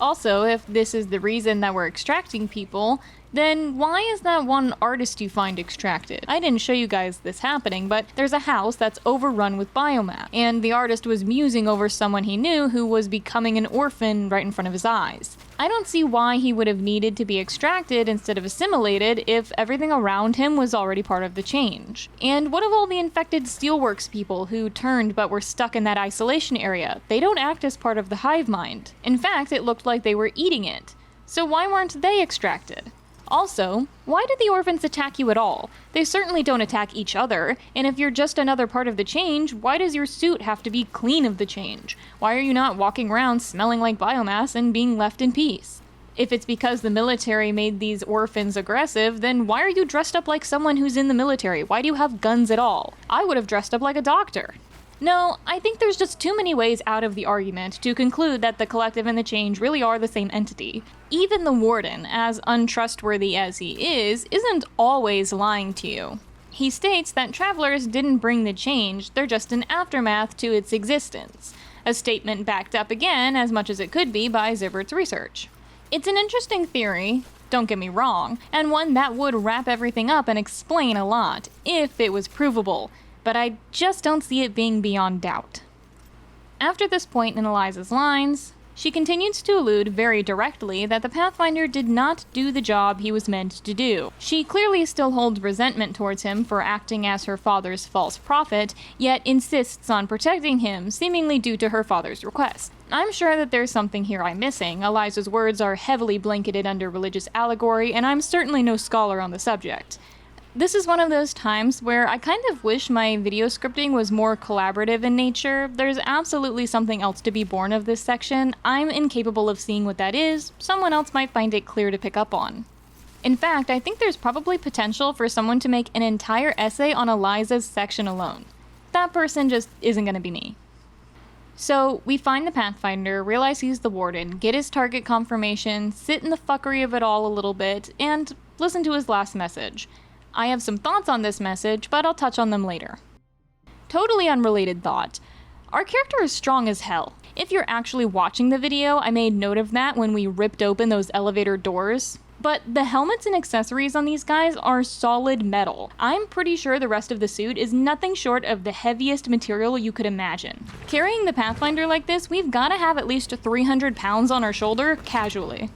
S1: Also, if this is the reason that we're extracting people, then why is that one artist you find extracted? I didn't show you guys this happening, but there's a house that's overrun with biomass, and the artist was musing over someone he knew who was becoming an orphan right in front of his eyes. I don't see why he would have needed to be extracted instead of assimilated if everything around him was already part of the change. And what of all the infected Steelworks people who turned but were stuck in that isolation area? They don't act as part of the hive mind. In fact, it looked like they were eating it. So why weren't they extracted? Also, why did the orphans attack you at all? They certainly don't attack each other, and if you're just another part of the change, why does your suit have to be clean of the change? Why are you not walking around smelling like biomass and being left in peace? If it's because the military made these orphans aggressive, then why are you dressed up like someone who's in the military? Why do you have guns at all? I would have dressed up like a doctor. No, I think there's just too many ways out of the argument to conclude that the collective and the change really are the same entity. Even the warden, as untrustworthy as he is, isn't always lying to you. He states that travelers didn't bring the change, they're just an aftermath to its existence. A statement backed up again, as much as it could be, by Zibert's research. It's an interesting theory, don't get me wrong, and one that would wrap everything up and explain a lot, if it was provable. But I just don't see it being beyond doubt. After this point in Eliza's lines, she continues to allude very directly that the Pathfinder did not do the job he was meant to do. She clearly still holds resentment towards him for acting as her father's false prophet, yet insists on protecting him, seemingly due to her father's request. I'm sure that there's something here I'm missing. Eliza's words are heavily blanketed under religious allegory, and I'm certainly no scholar on the subject. This is one of those times where I kind of wish my video scripting was more collaborative in nature. There's absolutely something else to be born of this section. I'm incapable of seeing what that is. Someone else might find it clear to pick up on. In fact, I think there's probably potential for someone to make an entire essay on Eliza's section alone. That person just isn't going to be me. So, we find the Pathfinder, realize he's the warden, get his target confirmation, sit in the fuckery of it all a little bit, and listen to his last message. I have some thoughts on this message, but I'll touch on them later. Totally unrelated thought. Our character is strong as hell. If you're actually watching the video, I made note of that when we ripped open those elevator doors. But the helmets and accessories on these guys are solid metal. I'm pretty sure the rest of the suit is nothing short of the heaviest material you could imagine. Carrying the Pathfinder like this, we've gotta have at least 300 pounds on our shoulder, casually.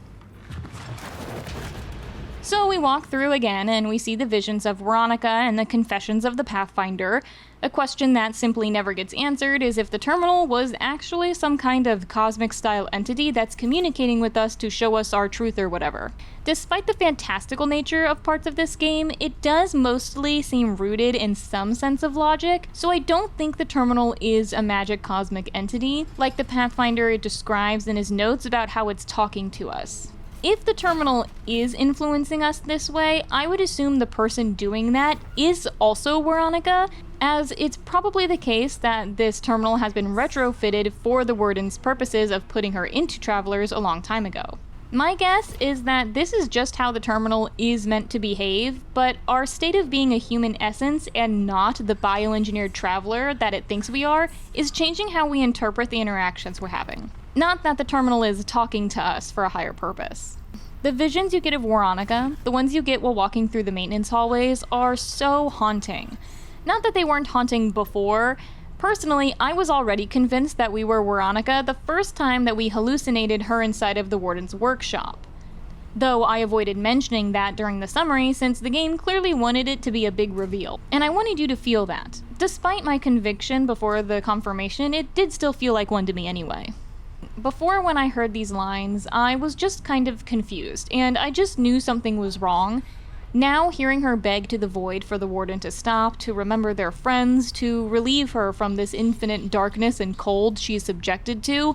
S1: So we walk through again and we see the visions of Veronica and the confessions of the Pathfinder. A question that simply never gets answered is if the terminal was actually some kind of cosmic-style entity that's communicating with us to show us our truth or whatever. Despite the fantastical nature of parts of this game, it does mostly seem rooted in some sense of logic, so I don't think the terminal is a magic cosmic entity, like the Pathfinder describes in his notes about how it's talking to us. If the terminal is influencing us this way, I would assume the person doing that is also Veronica, as it's probably the case that this terminal has been retrofitted for the Warden's purposes of putting her into Travelers a long time ago. My guess is that this is just how the terminal is meant to behave, but our state of being a human essence and not the bioengineered traveler that it thinks we are is changing how we interpret the interactions we're having. Not that the terminal is talking to us for a higher purpose. The visions you get of Veronica, the ones you get while walking through the maintenance hallways, are so haunting. Not that they weren't haunting before. Personally, I was already convinced that we were Veronica the first time that we hallucinated her inside of the Warden's workshop. Though I avoided mentioning that during the summary since the game clearly wanted it to be a big reveal, and I wanted you to feel that. Despite my conviction before the confirmation, it did still feel like one to me anyway. Before, when I heard these lines, I was just kind of confused, and I just knew something was wrong. Now, hearing her beg to the void for the Warden to stop, to remember their friends, to relieve her from this infinite darkness and cold she's subjected to,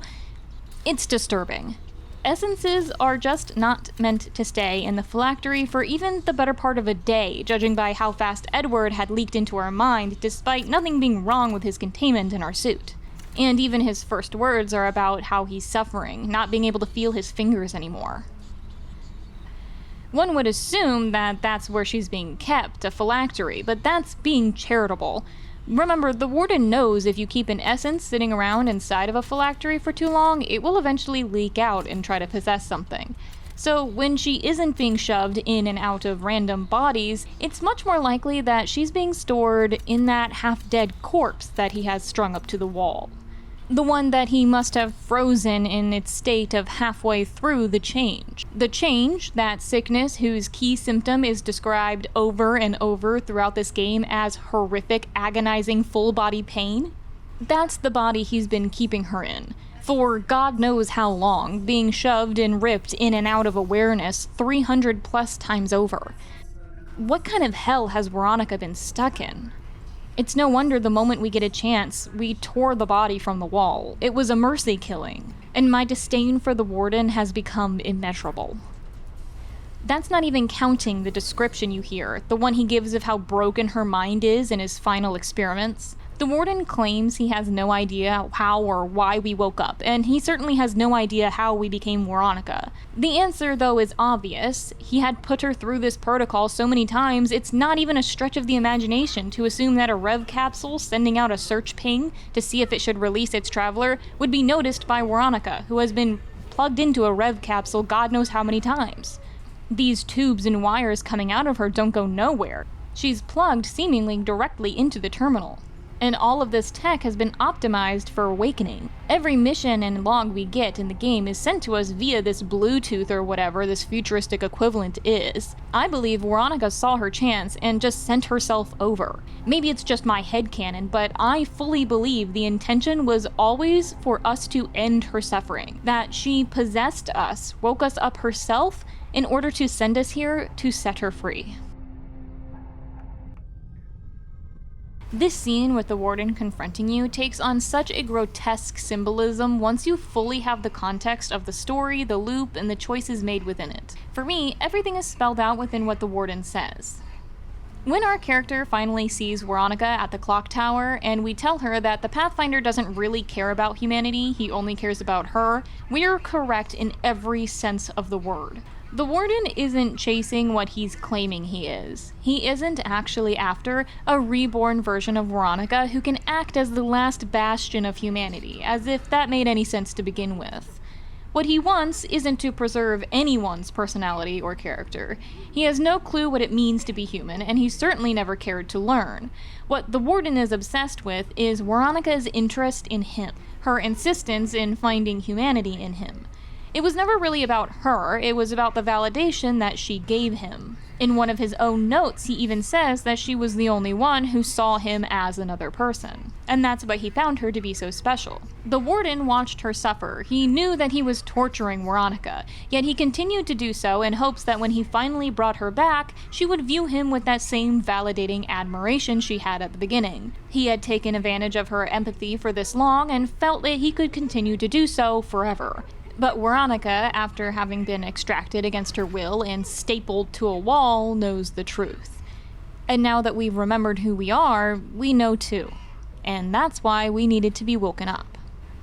S1: it's disturbing. Essences are just not meant to stay in the phylactery for even the better part of a day, judging by how fast Edward had leaked into our mind, despite nothing being wrong with his containment in our suit. And even his first words are about how he's suffering, not being able to feel his fingers anymore. One would assume that that's where she's being kept, a phylactery, but that's being charitable. Remember, the Warden knows if you keep an essence sitting around inside of a phylactery for too long, it will eventually leak out and try to possess something. So when she isn't being shoved in and out of random bodies, it's much more likely that she's being stored in that half-dead corpse that he has strung up to the wall. The one that he must have frozen in its state of halfway through the change. The change, that sickness whose key symptom is described over and over throughout this game as horrific, agonizing, full-body pain. That's the body he's been keeping her in. For God knows how long, being shoved and ripped in and out of awareness 300 plus times over. What kind of hell has Veronica been stuck in? It's no wonder the moment we get a chance, we tore the body from the wall. It was a mercy killing, and my disdain for the Warden has become immeasurable. That's not even counting the description you hear, the one he gives of how broken her mind is in his final experiments. The Warden claims he has no idea how or why we woke up, and he certainly has no idea how we became Veronica. The answer, though, is obvious. He had put her through this protocol so many times, it's not even a stretch of the imagination to assume that a Rev capsule sending out a search ping to see if it should release its traveler would be noticed by Veronica, who has been plugged into a Rev capsule God knows how many times. These tubes and wires coming out of her don't go nowhere. She's plugged seemingly directly into the terminal. And all of this tech has been optimized for awakening. Every mission and log we get in the game is sent to us via this Bluetooth or whatever this futuristic equivalent is. I believe Veronica saw her chance and just sent herself over. Maybe it's just my headcanon, but I fully believe the intention was always for us to end her suffering. That she possessed us, woke us up herself, in order to send us here to set her free. This scene with the Warden confronting you takes on such a grotesque symbolism once you fully have the context of the story, the loop, and the choices made within it. For me, everything is spelled out within what the Warden says. When our character finally sees Veronica at the clock tower, and we tell her that the Pathfinder doesn't really care about humanity, he only cares about her, we're correct in every sense of the word. The Warden isn't chasing what he's claiming he is. He isn't actually after a reborn version of Veronica who can act as the last bastion of humanity, as if that made any sense to begin with. What he wants isn't to preserve anyone's personality or character. He has no clue what it means to be human, and he's certainly never cared to learn. What the Warden is obsessed with is Veronica's interest in him, her insistence in finding humanity in him. It was never really about her, it was about the validation that she gave him. In one of his own notes, he even says that she was the only one who saw him as another person. And that's why he found her to be so special. The Warden watched her suffer. He knew that he was torturing Veronica, yet he continued to do so in hopes that when he finally brought her back, she would view him with that same validating admiration she had at the beginning. He had taken advantage of her empathy for this long and felt that he could continue to do so forever. But Veronica, after having been extracted against her will and stapled to a wall, knows the truth. And now that we've remembered who we are, we know too. And that's why we needed to be woken up.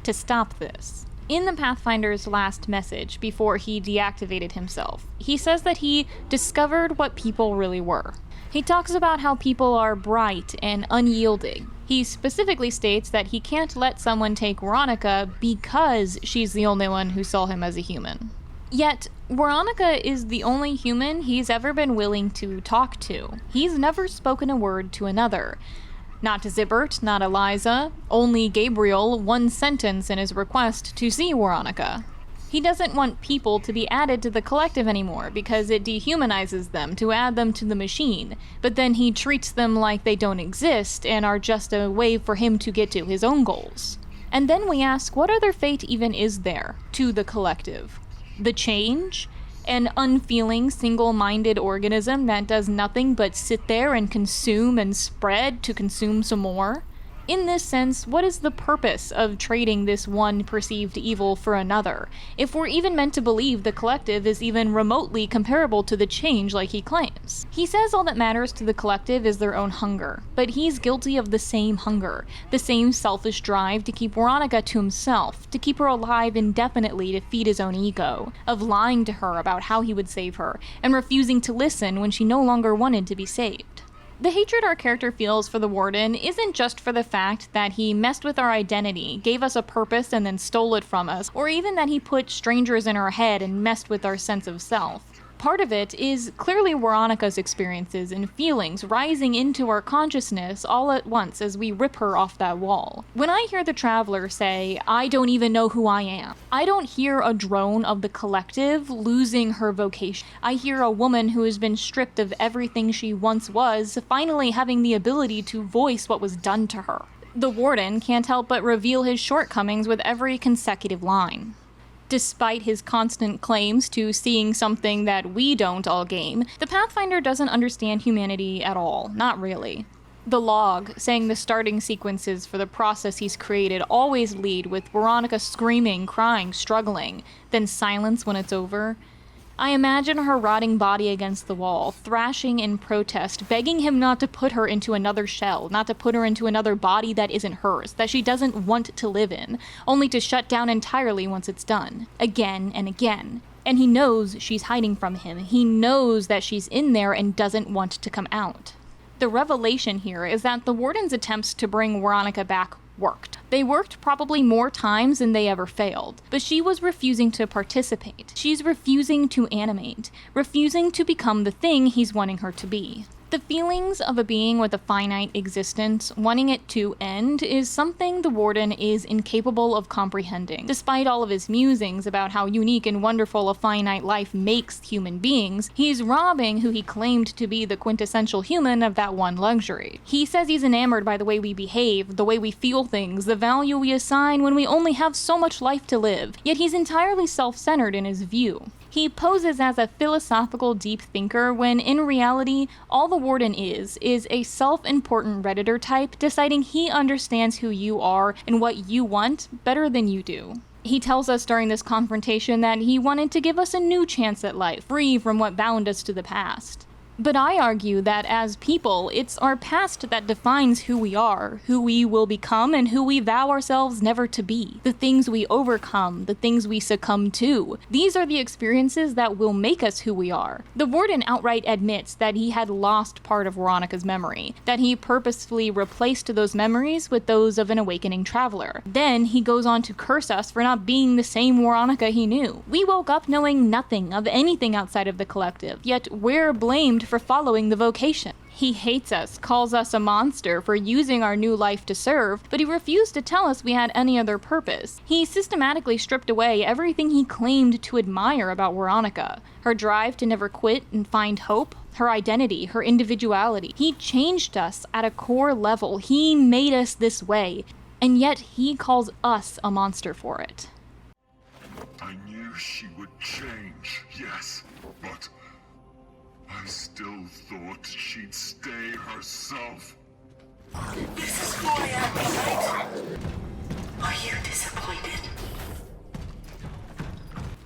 S1: To stop this. In the Pathfinder's last message, before he deactivated himself, he says that he discovered what people really were. He talks about how people are bright and unyielding. He specifically states that he can't let someone take Veronica because she's the only one who saw him as a human. Yet, Veronica is the only human he's ever been willing to talk to. He's never spoken a word to another. Not Zibert, not Eliza, only Gabriel, one sentence in his request to see Veronica. He doesn't want people to be added to the collective anymore because it dehumanizes them to add them to the machine, but then he treats them like they don't exist and are just a way for him to get to his own goals. And then we ask, what other fate even is there to the collective? The change? An unfeeling, single-minded organism that does nothing but sit there and consume and spread to consume some more? In this sense, what is the purpose of trading this one perceived evil for another, if we're even meant to believe the collective is even remotely comparable to the change like he claims? He says all that matters to the collective is their own hunger, but he's guilty of the same hunger, the same selfish drive to keep Veronica to himself, to keep her alive indefinitely to feed his own ego, of lying to her about how he would save her, and refusing to listen when she no longer wanted to be saved. The hatred our character feels for the Warden isn't just for the fact that he messed with our identity, gave us a purpose and then stole it from us, or even that he put strangers in our head and messed with our sense of self. Part of it is clearly Veronica's experiences and feelings rising into our consciousness all at once as we rip her off that wall. When I hear the Traveler say, "I don't even know who I am," I don't hear a drone of the collective losing her vocation. I hear a woman who has been stripped of everything she once was, finally having the ability to voice what was done to her. The Warden can't help but reveal his shortcomings with every consecutive line. Despite his constant claims to seeing something that we don't all game, the Pathfinder doesn't understand humanity at all, not really. The log, saying the starting sequences for the process he's created always lead with Veronica screaming, crying, struggling, then silence when it's over. I imagine her rotting body against the wall, thrashing in protest, begging him not to put her into another shell, not to put her into another body that isn't hers, that she doesn't want to live in, only to shut down entirely once it's done. Again and again. And he knows she's hiding from him. He knows that she's in there and doesn't want to come out. The revelation here is that the Warden's attempts to bring Veronica back worked. They worked probably more times than they ever failed, but she was refusing to participate. She's refusing to animate, refusing to become the thing he's wanting her to be. The feelings of a being with a finite existence, wanting it to end, is something the Warden is incapable of comprehending. Despite all of his musings about how unique and wonderful a finite life makes human beings, he's robbing who he claimed to be the quintessential human of that one luxury. He says he's enamored by the way we behave, the way we feel things, the value we assign when we only have so much life to live, yet he's entirely self-centered in his view. He poses as a philosophical deep thinker when, in reality, all the Warden is a self-important Redditor type deciding he understands who you are and what you want better than you do. He tells us during this confrontation that he wanted to give us a new chance at life, free from what bound us to the past. But I argue that as people, it's our past that defines who we are, who we will become, and who we vow ourselves never to be. The things we overcome, the things we succumb to. These are the experiences that will make us who we are. The Warden outright admits that he had lost part of Veronica's memory, that he purposefully replaced those memories with those of an awakening traveler. Then he goes on to curse us for not being the same Veronica he knew. We woke up knowing nothing of anything outside of the collective, yet we're blamed for following the vocation. He hates us, calls us a monster for using our new life to serve, but he refused to tell us we had any other purpose. He systematically stripped away everything he claimed to admire about Veronica. Her drive to never quit and find hope, her identity, her individuality. He changed us at a core level. He made us this way, and yet he calls us a monster for it.
S2: I knew she would change, yes, but I still thought she'd stay herself.
S3: This is who I am, right? Are you disappointed?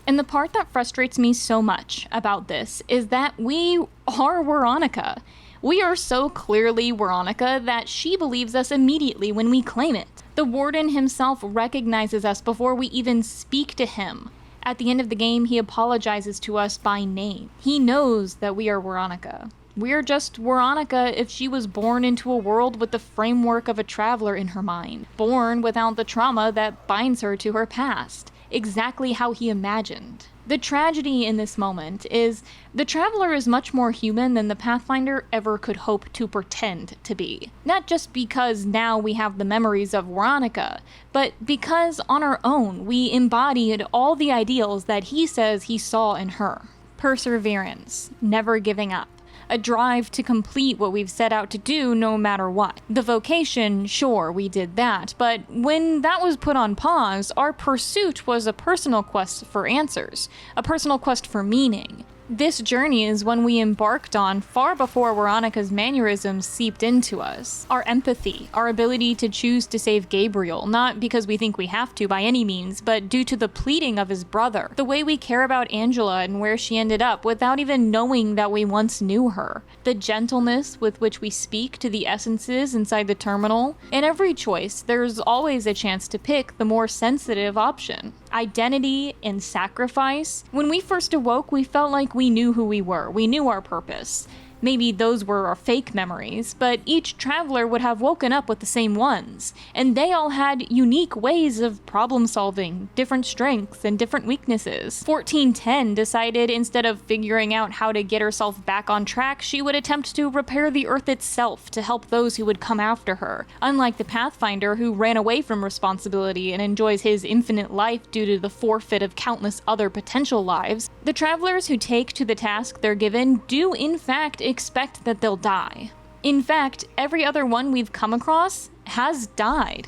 S1: And the part that frustrates me so much about this is that we are Veronica. We are so clearly Veronica that she believes us immediately when we claim it. The warden himself recognizes us before we even speak to him. At the end of the game, he apologizes to us by name. He knows that we are Veronica. We're just Veronica if she was born into a world with the framework of a traveler in her mind, born without the trauma that binds her to her past, exactly how he imagined. The tragedy in this moment is the traveler is much more human than the Pathfinder ever could hope to pretend to be. Not just because now we have the memories of Veronica, but because on our own we embodied all the ideals that he says he saw in her. Perseverance, never giving up. A drive to complete what we've set out to do no matter what. The vocation, sure, we did that, but when that was put on pause, our pursuit was a personal quest for answers, a personal quest for meaning. This journey is one we embarked on far before Veronica's mannerisms seeped into us. Our empathy, our ability to choose to save Gabriel, not because we think we have to by any means, but due to the pleading of his brother. The way we care about Angela and where she ended up without even knowing that we once knew her. The gentleness with which we speak to the essences inside the terminal. In every choice, there's always a chance to pick the more sensitive option. Identity and sacrifice. When we first awoke, we felt like we knew who we were. We knew our purpose. Maybe those were our fake memories, but each traveler would have woken up with the same ones, and they all had unique ways of problem solving, different strengths and different weaknesses. 1410 decided instead of figuring out how to get herself back on track, she would attempt to repair the Earth itself to help those who would come after her. Unlike the Pathfinder, who ran away from responsibility and enjoys his infinite life due to the forfeit of countless other potential lives, the travelers who take to the task they're given do in fact expect that they'll die. In fact, every other one we've come across has died.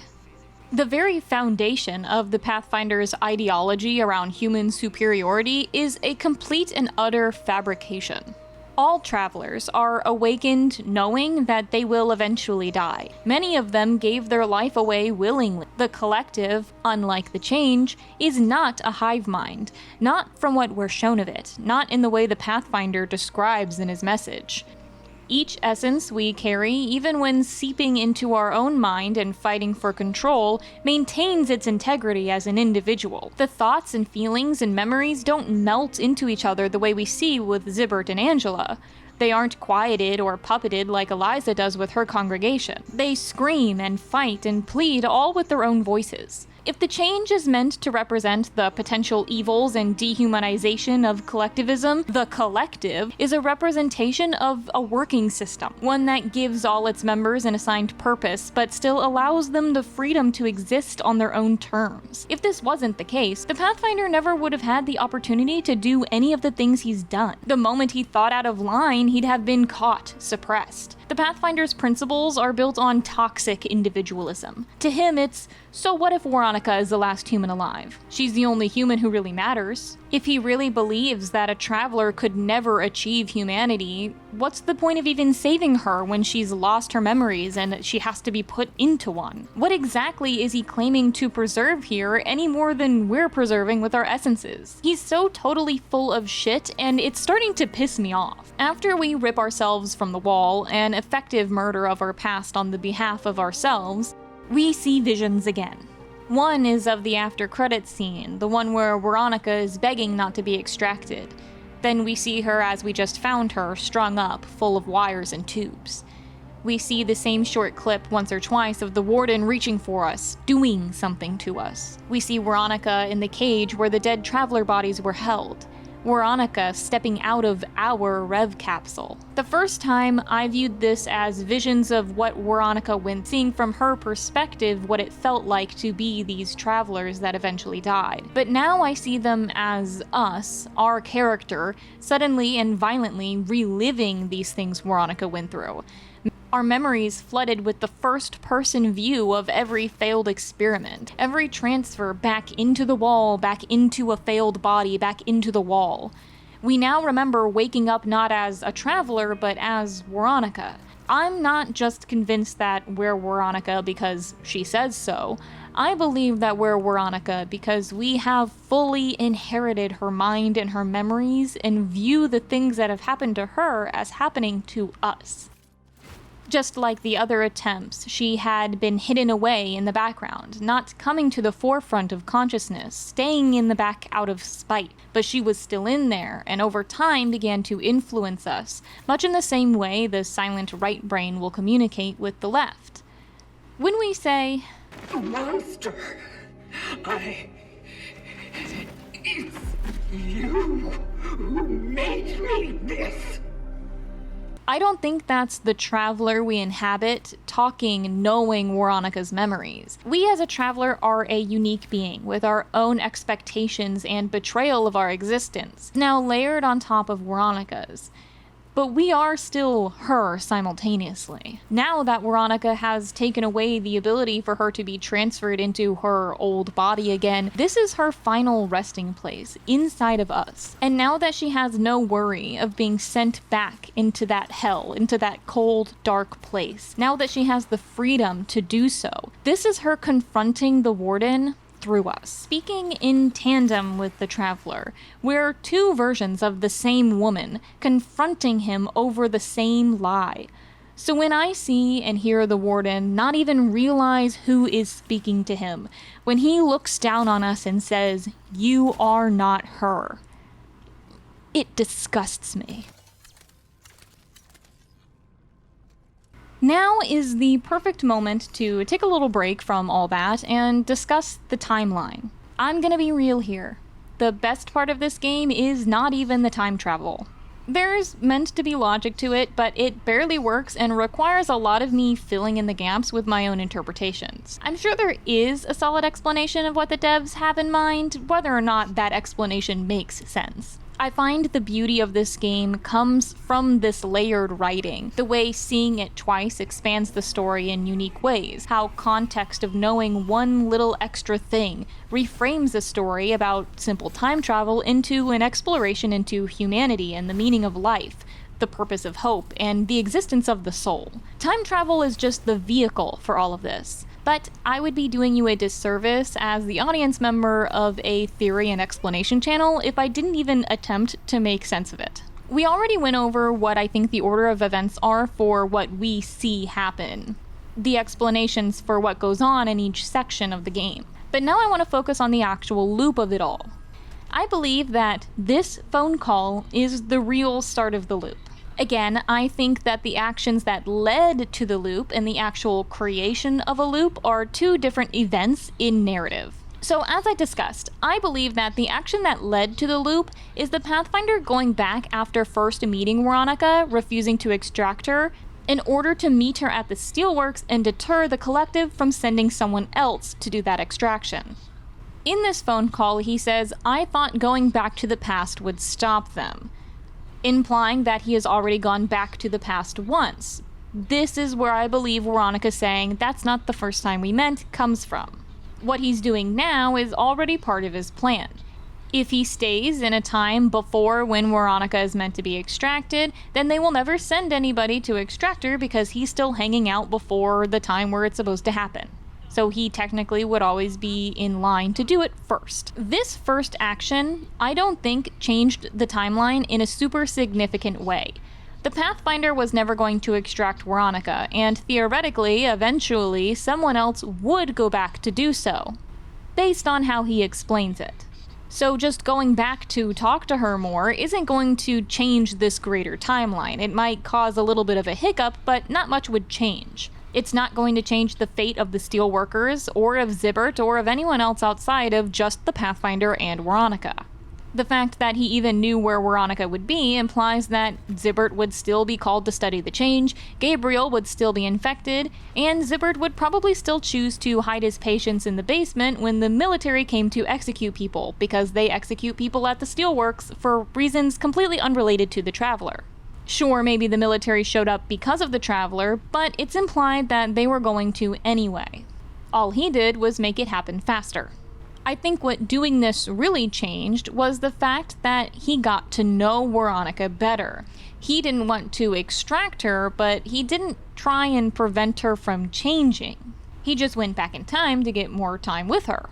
S1: The very foundation of the Pathfinder's ideology around human superiority is a complete and utter fabrication. All travelers are awakened knowing that they will eventually die. Many of them gave their life away willingly. The collective, unlike the change, is not a hive mind, not from what we're shown of it, not in the way the Pathfinder describes in his message. Each essence we carry, even when seeping into our own mind and fighting for control, maintains its integrity as an individual. The thoughts and feelings and memories don't melt into each other the way we see with Zibert and Angela. They aren't quieted or puppeted like Eliza does with her congregation. They scream and fight and plead all with their own voices. If the change is meant to represent the potential evils and dehumanization of collectivism, the collective is a representation of a working system, one that gives all its members an assigned purpose, but still allows them the freedom to exist on their own terms. If this wasn't the case, the Pathfinder never would have had the opportunity to do any of the things he's done. The moment he thought out of line, he'd have been caught, suppressed. The Pathfinder's principles are built on toxic individualism. To him, it's, so what if Veronica is the last human alive? She's the only human who really matters. If he really believes that a traveler could never achieve humanity, what's the point of even saving her when she's lost her memories and she has to be put into one? What exactly is he claiming to preserve here any more than we're preserving with our essences? He's so totally full of shit, and it's starting to piss me off. After we rip ourselves from the wall, an effective murder of our past on the behalf of ourselves, we see visions again. One is of the after credits scene, the one where Veronica is begging not to be extracted. Then we see her as we just found her, strung up, full of wires and tubes. We see the same short clip once or twice of the warden reaching for us, doing something to us. We see Veronica in the cage where the dead traveler bodies were held. Veronica stepping out of our Rev capsule. The first time, I viewed this as visions of what Veronica went, seeing from her perspective what it felt like to be these travelers that eventually died. But now I see them as us, our character, suddenly and violently reliving these things Veronica went through. Our memories flooded with the first-person view of every failed experiment, every transfer back into the wall, back into a failed body, back into the wall. We now remember waking up not as a traveler, but as Veronica. I'm not just convinced that we're Veronica because she says so. I believe that we're Veronica because we have fully inherited her mind and her memories and view the things that have happened to her as happening to us. Just like the other attempts, she had been hidden away in the background, not coming to the forefront of consciousness, staying in the back out of spite. But she was still in there, and over time began to influence us, much in the same way the silent right brain will communicate with the left. When we say,
S5: "Monster, it's you who made me this,"
S1: I don't think that's the Traveler we inhabit, talking, knowing Veronica's memories. We as a Traveler are a unique being, with our own expectations and betrayal of our existence, now layered on top of Veronica's. But we are still her simultaneously. Now that Veronica has taken away the ability for her to be transferred into her old body again, this is her final resting place, inside of us. And now that she has no worry of being sent back into that hell, into that cold, dark place, now that she has the freedom to do so, this is her confronting the Warden through us. Speaking in tandem with the Traveler, we're two versions of the same woman, confronting him over the same lie. So when I see and hear the Warden not even realize who is speaking to him, when he looks down on us and says, "You are not her," it disgusts me. Now is the perfect moment to take a little break from all that and discuss the timeline. I'm gonna be real here. The best part of this game is not even the time travel. There's meant to be logic to it, but it barely works and requires a lot of me filling in the gaps with my own interpretations. I'm sure there is a solid explanation of what the devs have in mind, whether or not that explanation makes sense. I find the beauty of this game comes from this layered writing, the way seeing it twice expands the story in unique ways, how context of knowing one little extra thing reframes a story about simple time travel into an exploration into humanity and the meaning of life, the purpose of hope, and the existence of the soul. Time travel is just the vehicle for all of this. But I would be doing you a disservice as the audience member of a theory and explanation channel if I didn't even attempt to make sense of it. We already went over what I think the order of events are for what we see happen, the explanations for what goes on in each section of the game. But now I want to focus on the actual loop of it all. I believe that this phone call is the real start of the loop. Again, I think that the actions that led to the loop and the actual creation of a loop are two different events in narrative. So as I discussed, I believe that the action that led to the loop is the Pathfinder going back after first meeting Veronica, refusing to extract her, in order to meet her at the Steelworks and deter the Collective from sending someone else to do that extraction. In this phone call, he says, "I thought going back to the past would stop them," implying that he has already gone back to the past once. This is where I believe Veronica saying, "That's not the first time we met," comes from. What he's doing now is already part of his plan. If he stays in a time before when Veronica is meant to be extracted, then they will never send anybody to extract her because he's still hanging out before the time where it's supposed to happen. So he technically would always be in line to do it first. This first action, I don't think, changed the timeline in a super significant way. The Pathfinder was never going to extract Veronica, and theoretically, eventually, someone else would go back to do so, based on how he explains it. So just going back to talk to her more isn't going to change this greater timeline. It might cause a little bit of a hiccup, but not much would change. It's not going to change the fate of the Steelworkers, or of Zibbert, or of anyone else outside of just the Pathfinder and Veronica. The fact that he even knew where Veronica would be implies that Zibbert would still be called to study the change, Gabriel would still be infected, and Zibbert would probably still choose to hide his patients in the basement when the military came to execute people, because they execute people at the Steelworks for reasons completely unrelated to the Traveler. Sure, maybe the military showed up because of the Traveler, but it's implied that they were going to anyway. All he did was make it happen faster. I think what doing this really changed was the fact that he got to know Veronica better. He didn't want to extract her, but he didn't try and prevent her from changing. He just went back in time to get more time with her.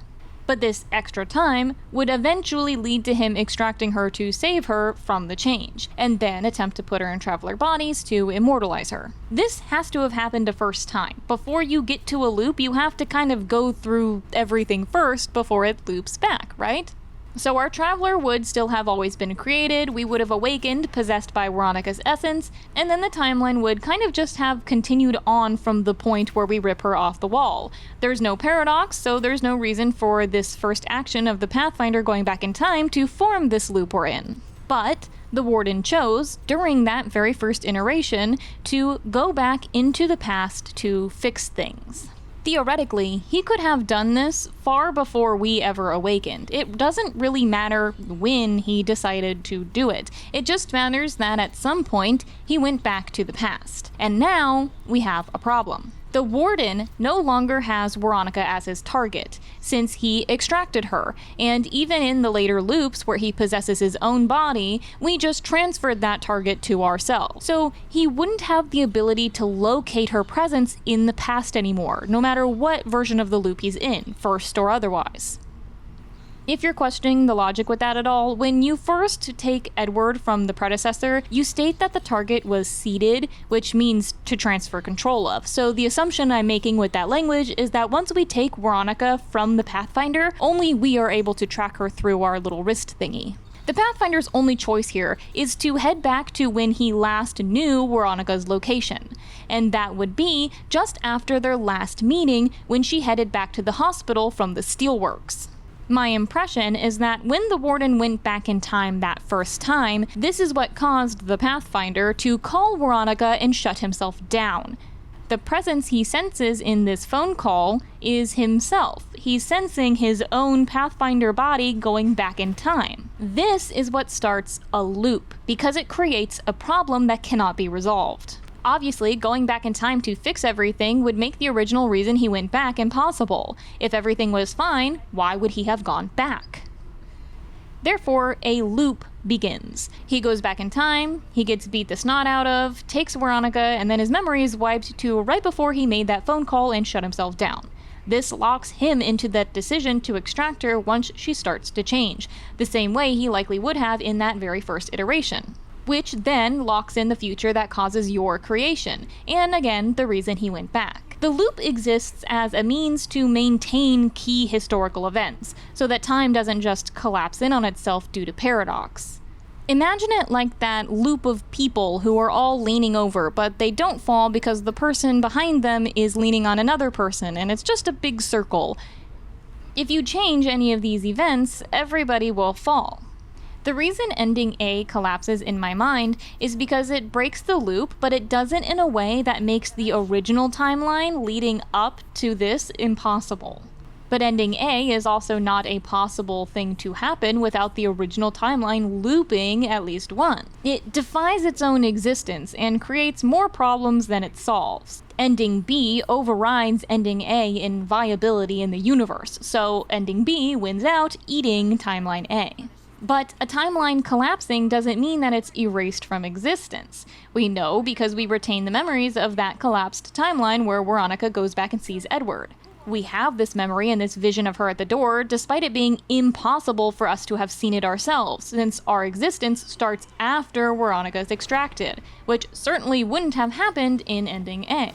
S1: But this extra time would eventually lead to him extracting her to save her from the change, and then attempt to put her in traveler bodies to immortalize her. This has to have happened a first time. Before you get to a loop, you have to kind of go through everything first before it loops back, right? So our traveler would still have always been created, we would have awakened, possessed by Veronica's essence, and then the timeline would kind of just have continued on from the point where we rip her off the wall. There's no paradox, so there's no reason for this first action of the Pathfinder going back in time to form this loop we're in. But the Warden chose, during that very first iteration, to go back into the past to fix things. Theoretically, he could have done this far before we ever awakened. It doesn't really matter when he decided to do it. It just matters that at some point, he went back to the past. And now, we have a problem. The Warden no longer has Veronica as his target, since he extracted her, and even in the later loops where he possesses his own body, we just transferred that target to ourselves. So he wouldn't have the ability to locate her presence in the past anymore, no matter what version of the loop he's in, first or otherwise. If you're questioning the logic with that at all, when you first take Edward from the predecessor, you state that the target was seeded, which means to transfer control of. So the assumption I'm making with that language is that once we take Veronica from the Pathfinder, only we are able to track her through our little wrist thingy. The Pathfinder's only choice here is to head back to when he last knew Veronica's location, and that would be just after their last meeting when she headed back to the hospital from the Steelworks. My impression is that when the Warden went back in time that first time, this is what caused the Pathfinder to call Veronica and shut himself down. The presence he senses in this phone call is himself. He's sensing his own Pathfinder body going back in time. This is what starts a loop, because it creates a problem that cannot be resolved. Obviously, going back in time to fix everything would make the original reason he went back impossible. If everything was fine, why would he have gone back? Therefore, a loop begins. He goes back in time, he gets beat the snot out of, takes Veronica, and then his memory is wiped to right before he made that phone call and shut himself down. This locks him into that decision to extract her once she starts to change, the same way he likely would have in that very first iteration, which then locks in the future that causes your creation, and again, the reason he went back. The loop exists as a means to maintain key historical events, so that time doesn't just collapse in on itself due to paradox. Imagine it like that loop of people who are all leaning over, but they don't fall because the person behind them is leaning on another person, and it's just a big circle. If you change any of these events, everybody will fall. The reason ending A collapses in my mind is because it breaks the loop, but it does it in a way that makes the original timeline leading up to this impossible. But ending A is also not a possible thing to happen without the original timeline looping at least one. It defies its own existence and creates more problems than it solves. Ending B overrides ending A in viability in the universe, so ending B wins out, eating timeline A. But a timeline collapsing doesn't mean that it's erased from existence. We know because we retain the memories of that collapsed timeline where Veronica goes back and sees Edward. We have this memory and this vision of her at the door, despite it being impossible for us to have seen it ourselves, since our existence starts after Veronica's extracted, which certainly wouldn't have happened in ending A.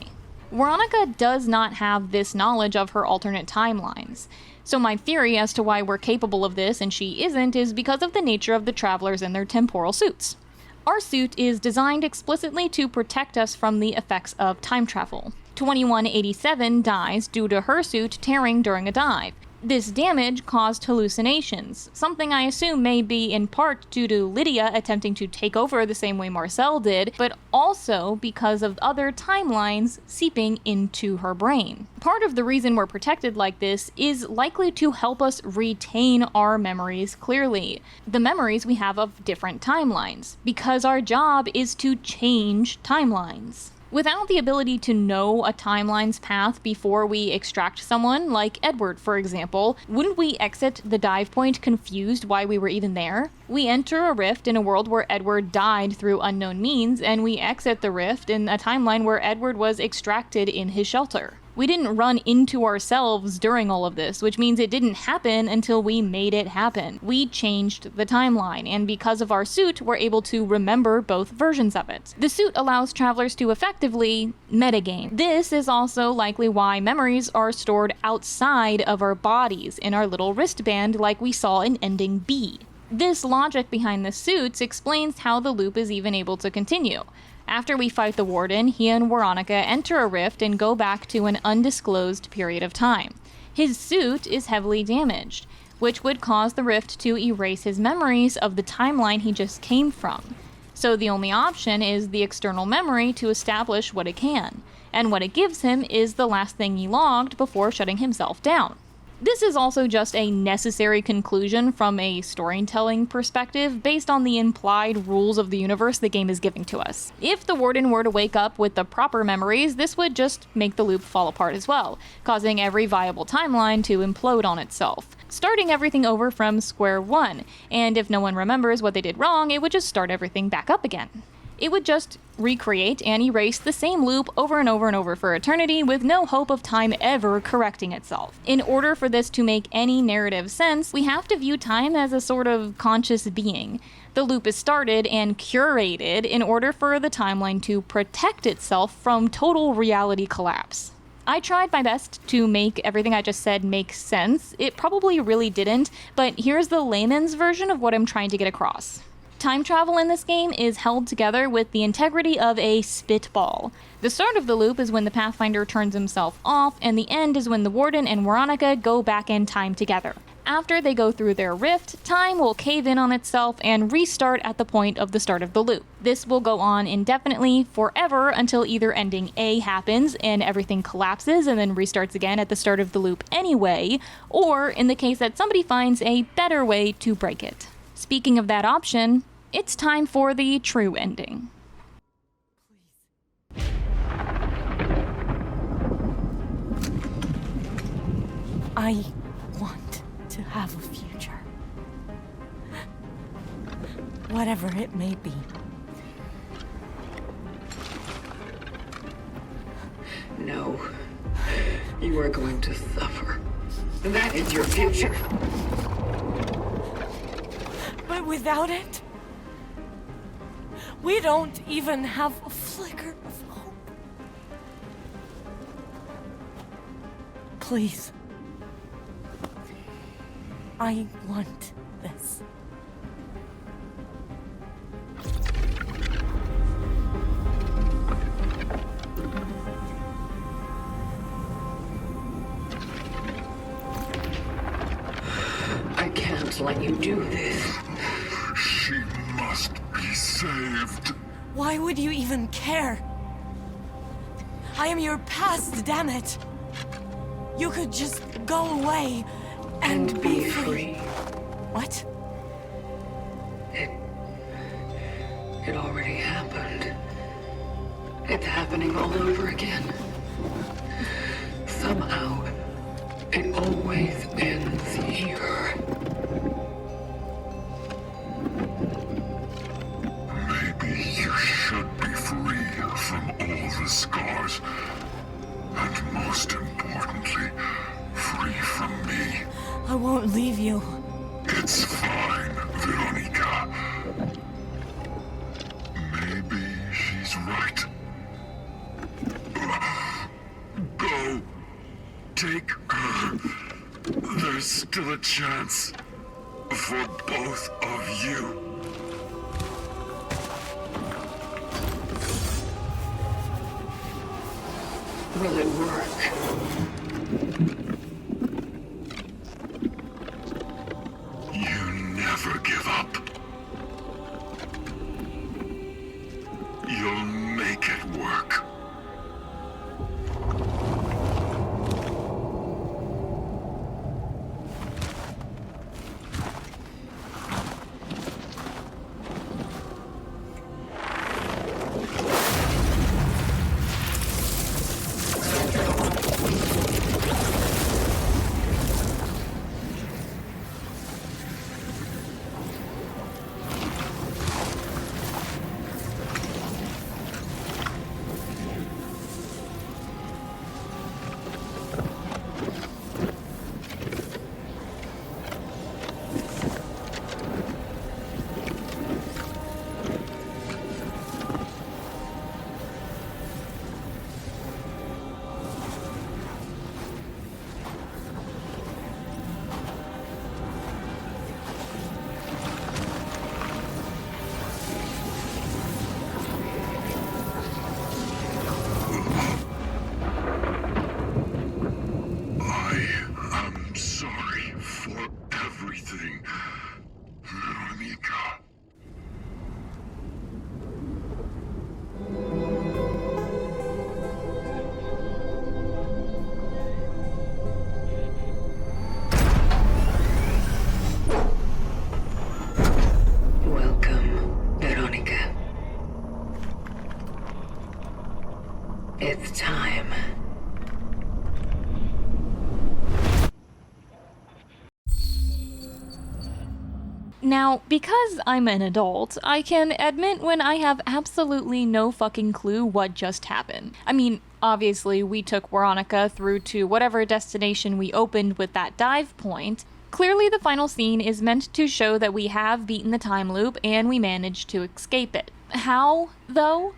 S1: Veronica does not have this knowledge of her alternate timelines. So my theory as to why we're capable of this and she isn't is because of the nature of the travelers and their temporal suits. Our suit is designed explicitly to protect us from the effects of time travel. 2187 dies due to her suit tearing during a dive. This damage caused hallucinations, something I assume may be in part due to Lydia attempting to take over the same way Marcel did, but also because of other timelines seeping into her brain. Part of the reason we're protected like this is likely to help us retain our memories clearly, the memories we have of different timelines, because our job is to change timelines. Without the ability to know a timeline's path before we extract someone, like Edward for example, wouldn't we exit the dive point confused why we were even there? We enter a rift in a world where Edward died through unknown means, and we exit the rift in a timeline where Edward was extracted in his shelter. We didn't run into ourselves during all of this, which means it didn't happen until we made it happen. We changed the timeline, and because of our suit, we're able to remember both versions of it. The suit allows travelers to effectively metagame. This is also likely why memories are stored outside of our bodies, in our little wristband like we saw in Ending B. This logic behind the suits explains how the loop is even able to continue. After we fight the Warden, he and Veronica enter a rift and go back to an undisclosed period of time. His suit is heavily damaged, which would cause the rift to erase his memories of the timeline he just came from. So the only option is the external memory to establish what it can, and what it gives him is the last thing he logged before shutting himself down. This is also just a necessary conclusion from a storytelling perspective based on the implied rules of the universe the game is giving to us. If the Warden were to wake up with the proper memories, this would just make the loop fall apart as well, causing every viable timeline to implode on itself, starting everything over from square one, and if no one remembers what they did wrong, it would just start everything back up again. It would just recreate and erase the same loop over and over and over for eternity with no hope of time ever correcting itself. In order for this to make any narrative sense, we have to view time as a sort of conscious being. The loop is started and curated in order for the timeline to protect itself from total reality collapse. I tried my best to make everything I just said make sense. It probably really didn't, but here's the layman's version of what I'm trying to get across. Time travel in this game is held together with the integrity of a spitball. The start of the loop is when the Pathfinder turns himself off, and the end is when the Warden and Veronica go back in time together. After they go through their rift, time will cave in on itself and restart at the point of the start of the loop. This will go on indefinitely, forever, until either ending A happens and everything collapses and then restarts again at the start of the loop anyway, or in the case that somebody finds a better way to break it. Speaking of that option, it's time for the true ending.
S3: I want to have a future. Whatever it may be.
S5: No. You are going to suffer. That is your future.
S3: But without it, we don't even have a flicker of hope. Please. I want this.
S5: I can't let you do this.
S2: She must be saved.
S3: Why would you even care? I am your past, damn it. You could just go away and be free. What?
S5: It already happened. It's happening all over again. Somehow, it always ends here.
S2: Maybe you should be free from all the scars. And most importantly, free from me.
S3: I won't leave you.
S2: It's fine, Veronica. Maybe she's right. Go. Take her. There's still a chance for both of you.
S5: Will it work?
S2: You never give up. You'll make it work. everything. Veronica.
S5: Welcome, Veronica. It's time.
S1: Now, because I'm an adult, I can admit when I have absolutely no fucking clue what just happened. I mean, obviously we took Veronica through to whatever destination we opened with that dive point. Clearly the final scene is meant to show that we have beaten the time loop and we managed to escape it. How, though?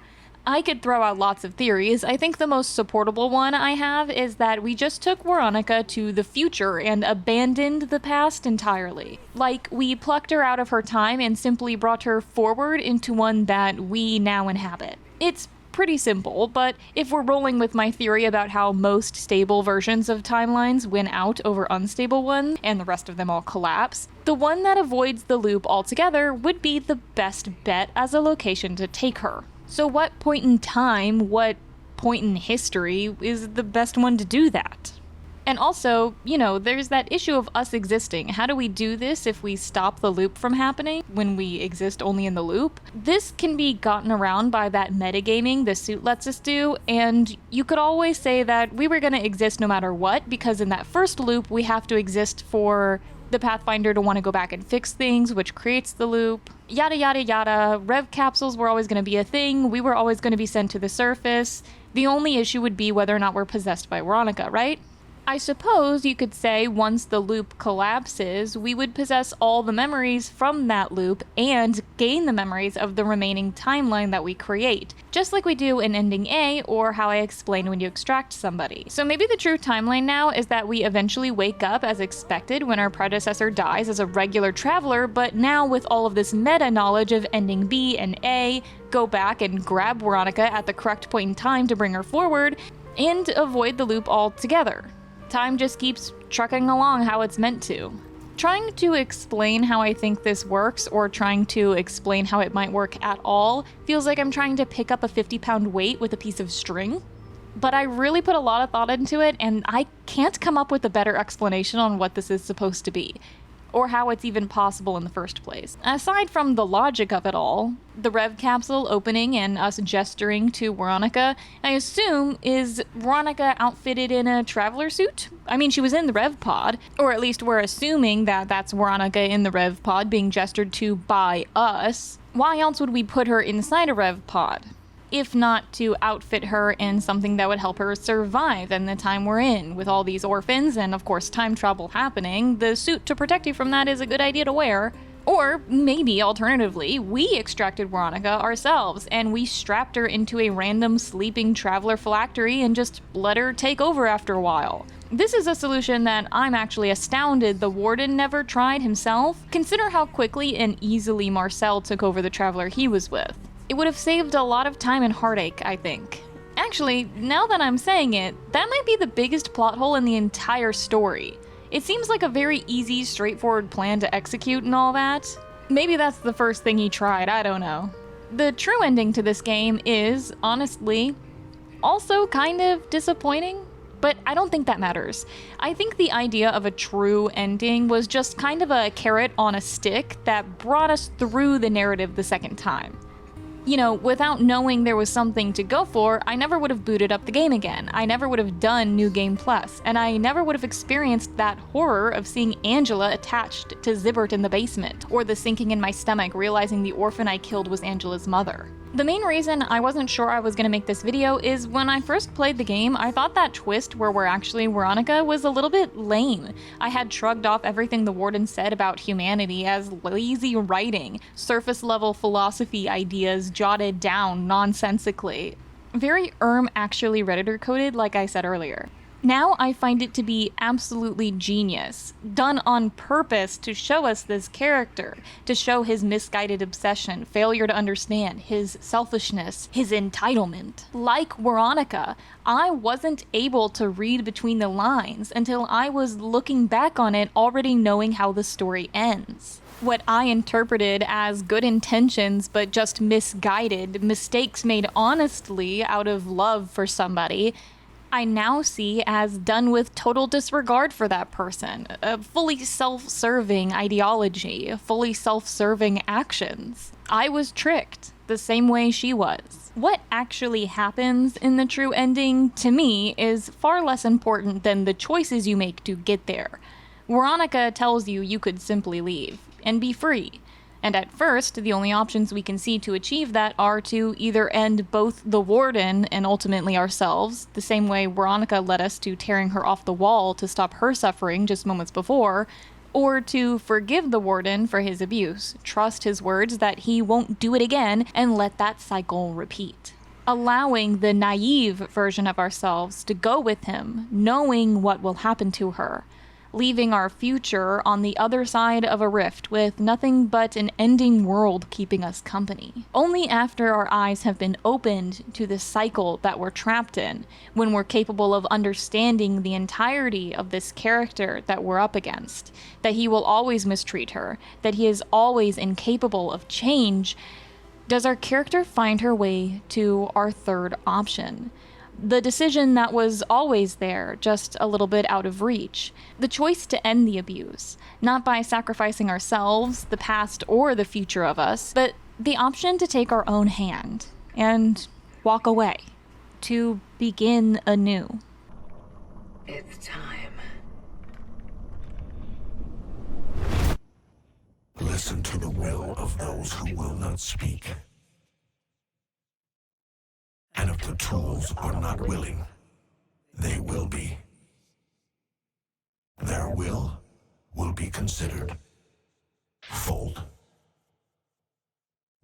S1: I could throw out lots of theories. I think the most supportable one I have is that we just took Veronica to the future and abandoned the past entirely. Like, we plucked her out of her time and simply brought her forward into one that we now inhabit. It's pretty simple, but if we're rolling with my theory about how most stable versions of timelines win out over unstable ones, and the rest of them all collapse, the one that avoids the loop altogether would be the best bet as a location to take her. So what point in time, what point in history is the best one to do that? And also, you know, there's that issue of us existing. How do we do this if we stop the loop from happening when we exist only in the loop? This can be gotten around by that metagaming the suit lets us do, and you could always say that we were gonna exist no matter what, because in that first loop we have to exist for the Pathfinder to want to go back and fix things, which creates the loop. Yada yada yada. Rev capsules were always going to be a thing. We were always going to be sent to the surface. The only issue would be whether or not we're possessed by Veronica, right? I suppose you could say once the loop collapses, we would possess all the memories from that loop and gain the memories of the remaining timeline that we create, just like we do in Ending A or how I explained when you extract somebody. So maybe the true timeline now is that we eventually wake up as expected when our predecessor dies as a regular traveler, but now with all of this meta knowledge of Ending B and A, go back and grab Veronica at the correct point in time to bring her forward, and avoid the loop altogether. Time just keeps trucking along how it's meant to. Trying to explain how I think this works, or trying to explain how it might work at all, feels like I'm trying to pick up a 50-pound weight with a piece of string. But I really put a lot of thought into it, and I can't come up with a better explanation on what this is supposed to be, or how it's even possible in the first place. Aside from the logic of it all, the Rev capsule opening and us gesturing to Veronica, I assume is Veronica outfitted in a traveler suit? I mean, she was in the Rev pod, or at least we're assuming that that's Veronica in the Rev pod being gestured to by us. Why else would we put her inside a Rev pod? If not to outfit her in something that would help her survive in the time we're in. With all these orphans and of course time travel happening, the suit to protect you from that is a good idea to wear. Or maybe alternatively, we extracted Veronica ourselves and we strapped her into a random sleeping traveler phylactery and just let her take over after a while. This is a solution that I'm actually astounded the warden never tried himself. Consider how quickly and easily Marcel took over the traveler he was with. It would have saved a lot of time and heartache, I think. Actually, now that I'm saying it, that might be the biggest plot hole in the entire story. It seems like a very easy, straightforward plan to execute and all that. Maybe that's the first thing he tried, I don't know. The true ending to this game is, honestly, also kind of disappointing, but I don't think that matters. I think the idea of a true ending was just kind of a carrot on a stick that brought us through the narrative the second time. You know, without knowing there was something to go for, I never would have booted up the game again. I never would have done New Game Plus, and I never would have experienced that horror of seeing Angela attached to Zibbert in the basement, or the sinking in my stomach realizing the orphan I killed was Angela's mother. The main reason I wasn't sure I was going to make this video is when I first played the game, I thought that twist where we're actually Veronica was a little bit lame. I had shrugged off everything the warden said about humanity as lazy writing, surface-level philosophy ideas jotted down nonsensically. Very actually Redditor coded, like I said earlier. Now I find it to be absolutely genius, done on purpose to show us this character, to show his misguided obsession, failure to understand, his selfishness, his entitlement. Like Veronica, I wasn't able to read between the lines until I was looking back on it already knowing how the story ends. What I interpreted as good intentions but just misguided, mistakes made honestly out of love for somebody, I now see as done with total disregard for that person, a fully self-serving ideology, fully self-serving actions. I was tricked, the same way she was. What actually happens in the true ending, to me, is far less important than the choices you make to get there. Veronica tells you you could simply leave and be free. And at first, the only options we can see to achieve that are to either end both the Warden and ultimately ourselves, the same way Veronica led us to tearing her off the wall to stop her suffering just moments before, or to forgive the Warden for his abuse, trust his words that he won't do it again, and let that cycle repeat. Allowing the naive version of ourselves to go with him, knowing what will happen to her, leaving our future on the other side of a rift with nothing but an ending world keeping us company. Only after our eyes have been opened to the cycle that we're trapped in, when we're capable of understanding the entirety of this character that we're up against, that he will always mistreat her, that he is always incapable of change, does our character find her way to our third option. The decision that was always there, just a little bit out of reach. The choice to end the abuse, not by sacrificing ourselves, the past, or the future of us, but the option to take our own hand and walk away, to begin anew.
S5: It's time.
S10: Listen to the will of those who will not speak. And if the tools are not willing, they will be. Their will be considered fold,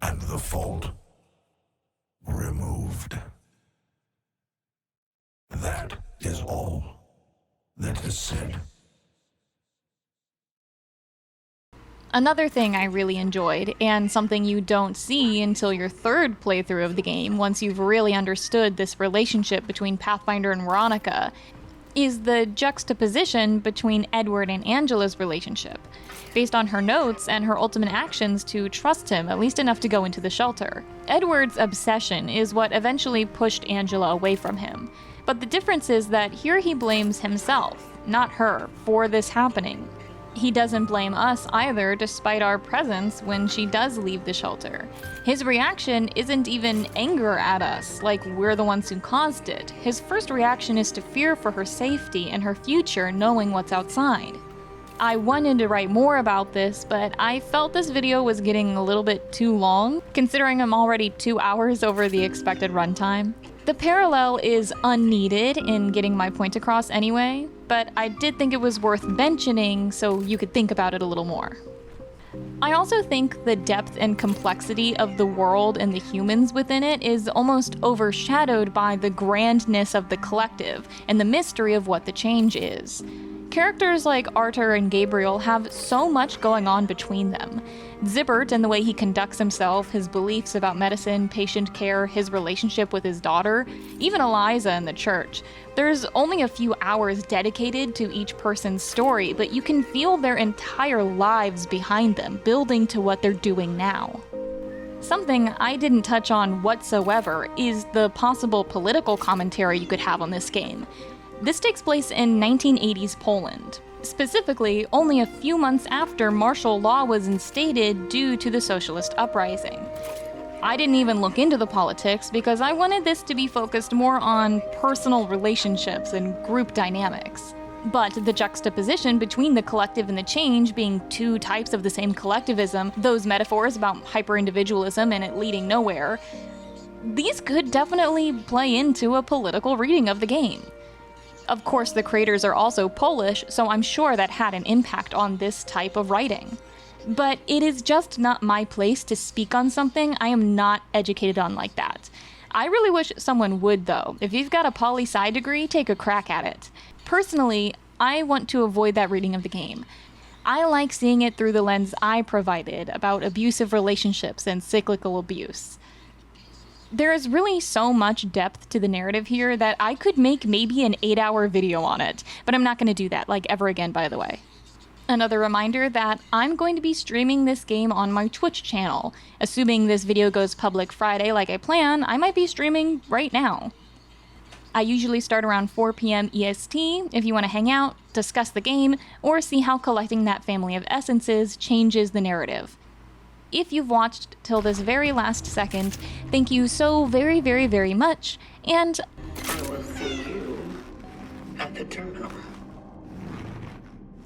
S10: and the fold removed. That is all that is said.
S1: Another thing I really enjoyed, and something you don't see until your third playthrough of the game, once you've really understood this relationship between Pathfinder and Veronica, is the juxtaposition between Edward and Angela's relationship, based on her notes and her ultimate actions to trust him at least enough to go into the shelter. Edward's obsession is what eventually pushed Angela away from him, but the difference is that here he blames himself, not her, for this happening. He doesn't blame us either, despite our presence when she does leave the shelter. His reaction isn't even anger at us, like we're the ones who caused it. His first reaction is to fear for her safety and her future, knowing what's outside. I wanted to write more about this, but I felt this video was getting a little bit too long, considering I'm already 2 hours over the expected runtime. The parallel is unneeded in getting my point across anyway, but I did think it was worth mentioning so you could think about it a little more. I also think the depth and complexity of the world and the humans within it is almost overshadowed by the grandness of the collective and the mystery of what the change is. Characters like Arthur and Gabriel have so much going on between them. Zibbert and the way he conducts himself, his beliefs about medicine, patient care, his relationship with his daughter, even Eliza and the church. There's only a few hours dedicated to each person's story, but you can feel their entire lives behind them, building to what they're doing now. Something I didn't touch on whatsoever is the possible political commentary you could have on this game. This takes place in 1980s Poland. Specifically, only a few months after martial law was instated due to the socialist uprising. I didn't even look into the politics because I wanted this to be focused more on personal relationships and group dynamics. But the juxtaposition between the collective and the change being two types of the same collectivism, those metaphors about hyper-individualism and it leading nowhere, these could definitely play into a political reading of the game. Of course, the creators are also Polish, so I'm sure that had an impact on this type of writing. But it is just not my place to speak on something I am not educated on like that. I really wish someone would, though. If you've got a poli-sci degree, take a crack at it. Personally, I want to avoid that reading of the game. I like seeing it through the lens I provided about abusive relationships and cyclical abuse. There is really so much depth to the narrative here that I could make maybe an 8-hour video on it, but I'm not going to do that, like, ever again, by the way. Another reminder that I'm going to be streaming this game on my Twitch channel. Assuming this video goes public Friday like I plan, I might be streaming right now. I usually start around 4 p.m. EST if you want to hang out, discuss the game, or see how collecting that family of essences changes the narrative. If you've watched till this very last second, thank you so very, very, very much, and
S5: I will see you at the terminal.